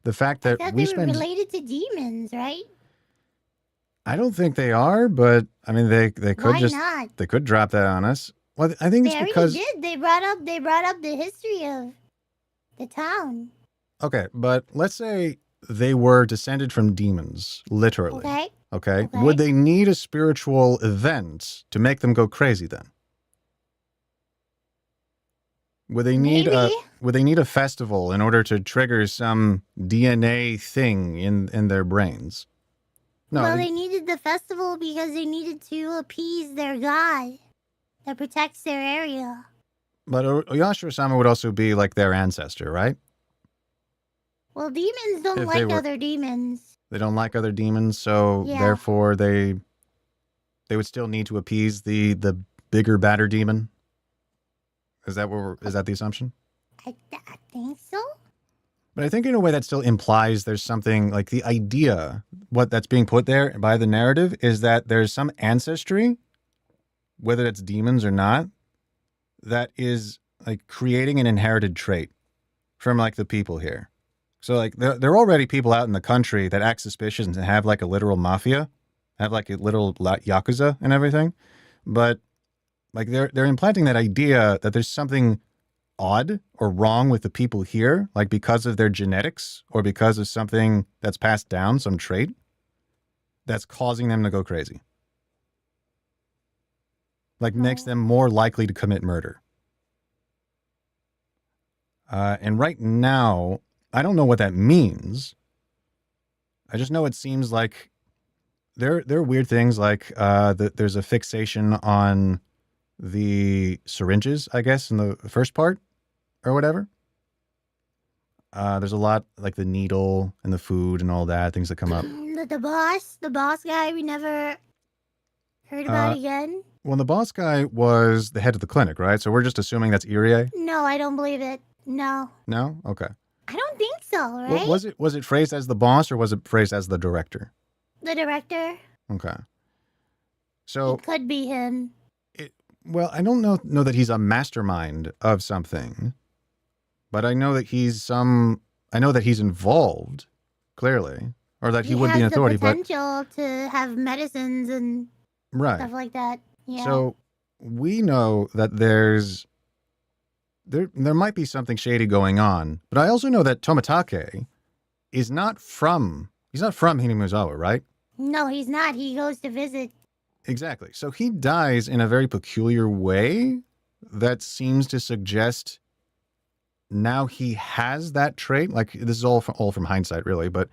the fact that I thought they were related to demons, right? I don't think they are, but I mean they could they could drop that on us. Well, I think it's because did. They brought up the history of the town. Okay, but let's say they were descended from demons, literally. Okay. Would they need a spiritual event to make them go crazy then? Would they need Maybe. a festival in order to trigger some DNA thing in their brains? No, Well, they needed the festival because they needed to appease their god that protects their area. but Oyashiro-sama would also be like their ancestor, right? Well, demons don't If they like were- other demons. They don't like other demons, so Yeah. therefore they would still need to appease the bigger, badder demon. Is that the assumption? I think so. But I think in a way that still implies there's something like the idea, what that's being put there by the narrative is that there's some ancestry, whether it's demons or not, that is like creating an inherited trait from like the people here. So like there are already people out in the country that act suspicious and have like a literal mafia, have like a literal yakuza and everything. But like they're implanting that idea that there's something odd or wrong with the people here, like because of their genetics or because of something that's passed down, some trait that's causing them to go crazy. Like makes them more likely to commit murder. And right now, I don't know what that means. I just know it seems like there are weird things like there's a fixation on the syringes, I guess, in the first part or whatever. There's a lot like the needle and the food and all that, things that come up. The boss guy we never heard about again. Well, the boss guy was the head of the clinic, right? So we're just assuming that's Irie? No, I don't believe it. No. No? Okay. I don't think so, right? Was it phrased as the boss or was it phrased as the director? The director? Okay. So, It could be him. well, I don't know that he's a mastermind of something, but I know that he's involved, clearly, or that he would be an authority. He has the potential to have medicines and Right. stuff like that. Yeah. So we know that there might be something shady going on, but I also know that Tomitake is not from Hinamizawa, right? No, he's not. He goes to visit. Exactly. So he dies in a very peculiar way that seems to suggest now he has that trait. Like this is all from hindsight, really. But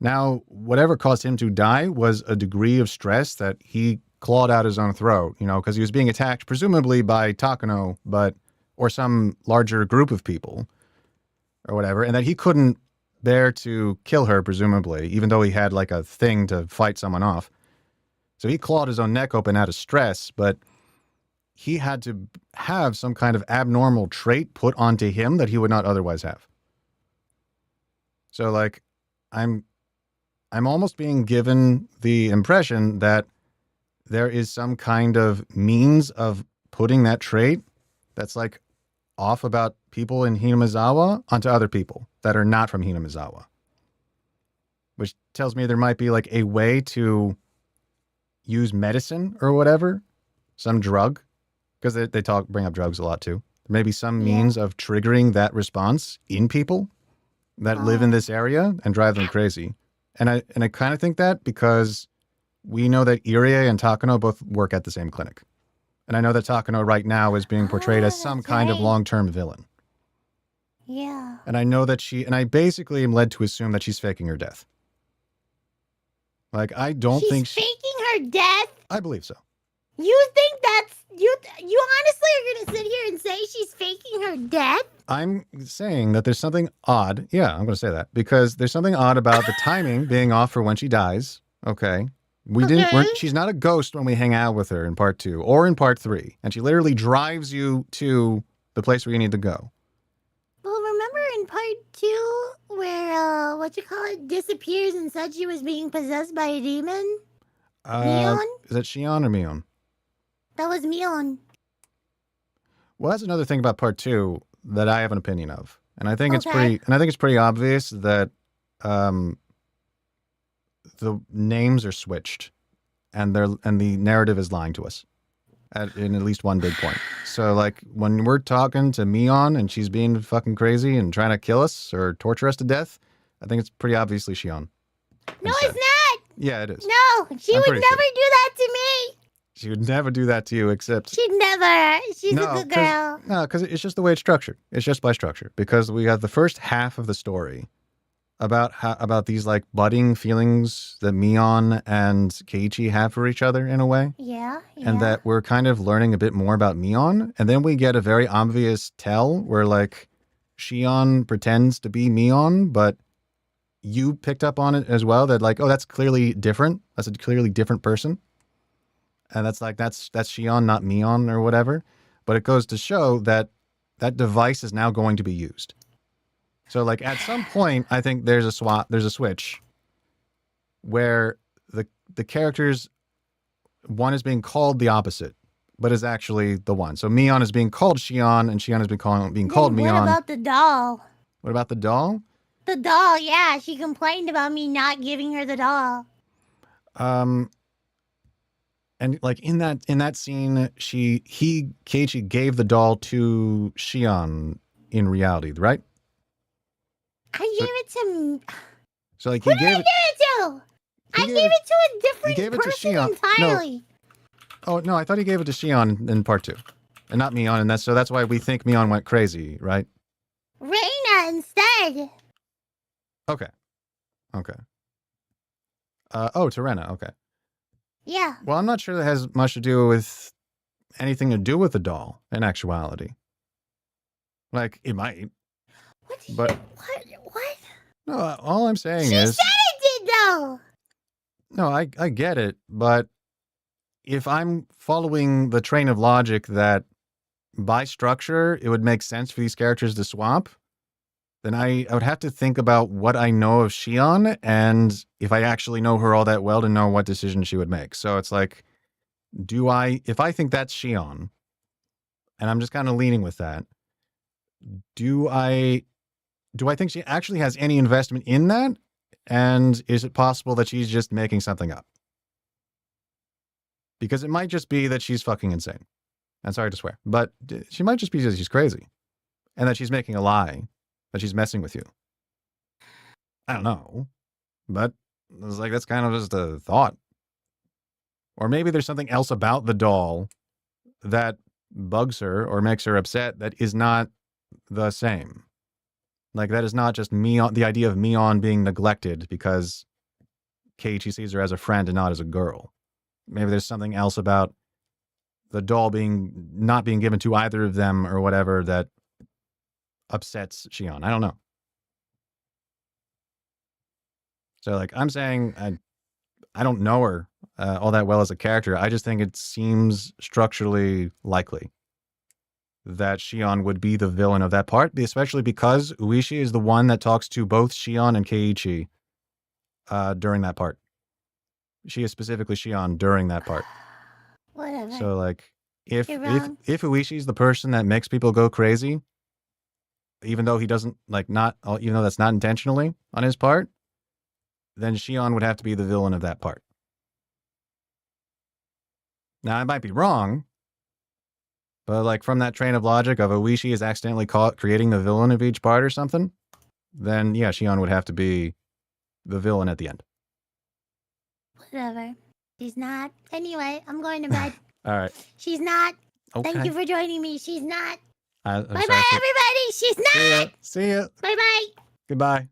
now whatever caused him to die was a degree of stress that he clawed out his own throat, because he was being attacked, presumably by Takano, or some larger group of people or whatever, and that he couldn't bear to kill her, presumably, even though he had like a thing to fight someone off. So he clawed his own neck open out of stress, but he had to have some kind of abnormal trait put onto him that he would not otherwise have. So like, I'm almost being given the impression that there is some kind of means of putting that trait that's like off about people in Hinamizawa onto other people that are not from Hinamizawa. Which tells me there might be like a way to use medicine or whatever, some drug, because they bring up drugs a lot too. There may be some means of triggering that response in people that live in this area and drive them crazy. And I kind of think that because we know that Irie and Takano both work at the same clinic. And I know that Takano right now is being portrayed as some that's kind of right. long-term villain. Yeah. And I know that I basically am led to assume that she's faking her death. Like, I don't She's think faking her death? I believe so. You think that's... You honestly are going to sit here and say she's faking her death? I'm saying that there's something odd. Yeah, I'm going to say that because there's something odd about the timing being off for when she dies. Okay. She's not a ghost when we hang out with her in part 2 or in part 3. And she literally drives you to the place where you need to go. Well, remember in part 2 where, disappears and said she was being possessed by a demon? Mion? Is that Shion or Mion? That was Mion. Well, that's another thing about part 2 that I have an opinion of. And I think it's Okay. pretty obvious that the names are switched and the narrative is lying to us in at least one big point. So like when we're talking to Mion and she's being fucking crazy and trying to kill us or torture us to death, I think it's pretty obviously Shion. No, it's not. Yeah, it is. No, she I'm would pretty never sure. do that to me. She would never do that to you, except She'd never. She's a no, good girl. because it's just the way it's structured. It's just by structure. Because we got the first half of the story about these like budding feelings that Mion and Keiichi have for each other in a way, Yeah. and that we're kind of learning a bit more about Mion, and then we get a very obvious tell where like Shion pretends to be Mion, but you picked up on it as well that like, oh, that's clearly different. That's a clearly different person. And that's Shion, not Mion or whatever. But it goes to show that that device is now going to be used. So like at some point, I think there's a switch where the characters, one is being called the opposite, but is actually the one. So Mion is being called Shion and Shion is being called Mion. What about the doll? What about the doll? The doll, yeah. She complained about me not giving her the doll. And like in that scene, Keiichi gave the doll to Shion in reality, right? I gave it to. So like Who did I give it to? I gave it to a different gave it to person Shion. entirely. Oh no, I thought he gave it to Shion in part 2, and not Mion, and that's why we think Mion went crazy, right? Reina instead. Okay. To Rena. Okay. Yeah. Well, I'm not sure that has much to do with anything to do with the doll in actuality. Like it might. But What? no, all I'm saying She is said it did though. no, I get it, but if I'm following the train of logic that by structure it would make sense for these characters to swap, then I would have to think about what I know of Shion and if I actually know her all that well to know what decision she would make. So it's like, if I think that's Shion, and I'm just kind of leaning with that, do I think she actually has any investment in that? And is it possible that she's just making something up? Because it might just be that she's fucking insane. I'm sorry to swear, but she might just be that she's crazy and that she's making a lie, that she's messing with you. I don't know, but it's like, that's kind of just a thought. Or maybe there's something else about the doll that bugs her or makes her upset that is not the same. Like that is not just Mion, the idea of Mion being neglected because Keiichi sees her as a friend and not as a girl. Maybe there's something else about the doll not being given to either of them or whatever that upsets Shion. I don't know. So like I'm saying, I don't know her all that well as a character. I just think it seems structurally likely that Shion would be the villain of that part, especially because Uishi is the one that talks to both Shion and Keiichi during that part. She is specifically Shion during that part. Whatever. So like if You're wrong. Uishi's the person that makes people go crazy, even though he doesn't even though that's not intentionally on his part, then Shion would have to be the villain of that part. Now I might be wrong, but like from that train of logic of Uishi is accidentally caught creating the villain of each part or something, then yeah, Shion would have to be the villain at the end. Whatever. She's not. Anyway, I'm going to bed. All right. She's not. Okay. Thank you for joining me. She's not. I'm Bye sorry bye, for- everybody. She's not. See ya. Bye bye. Goodbye.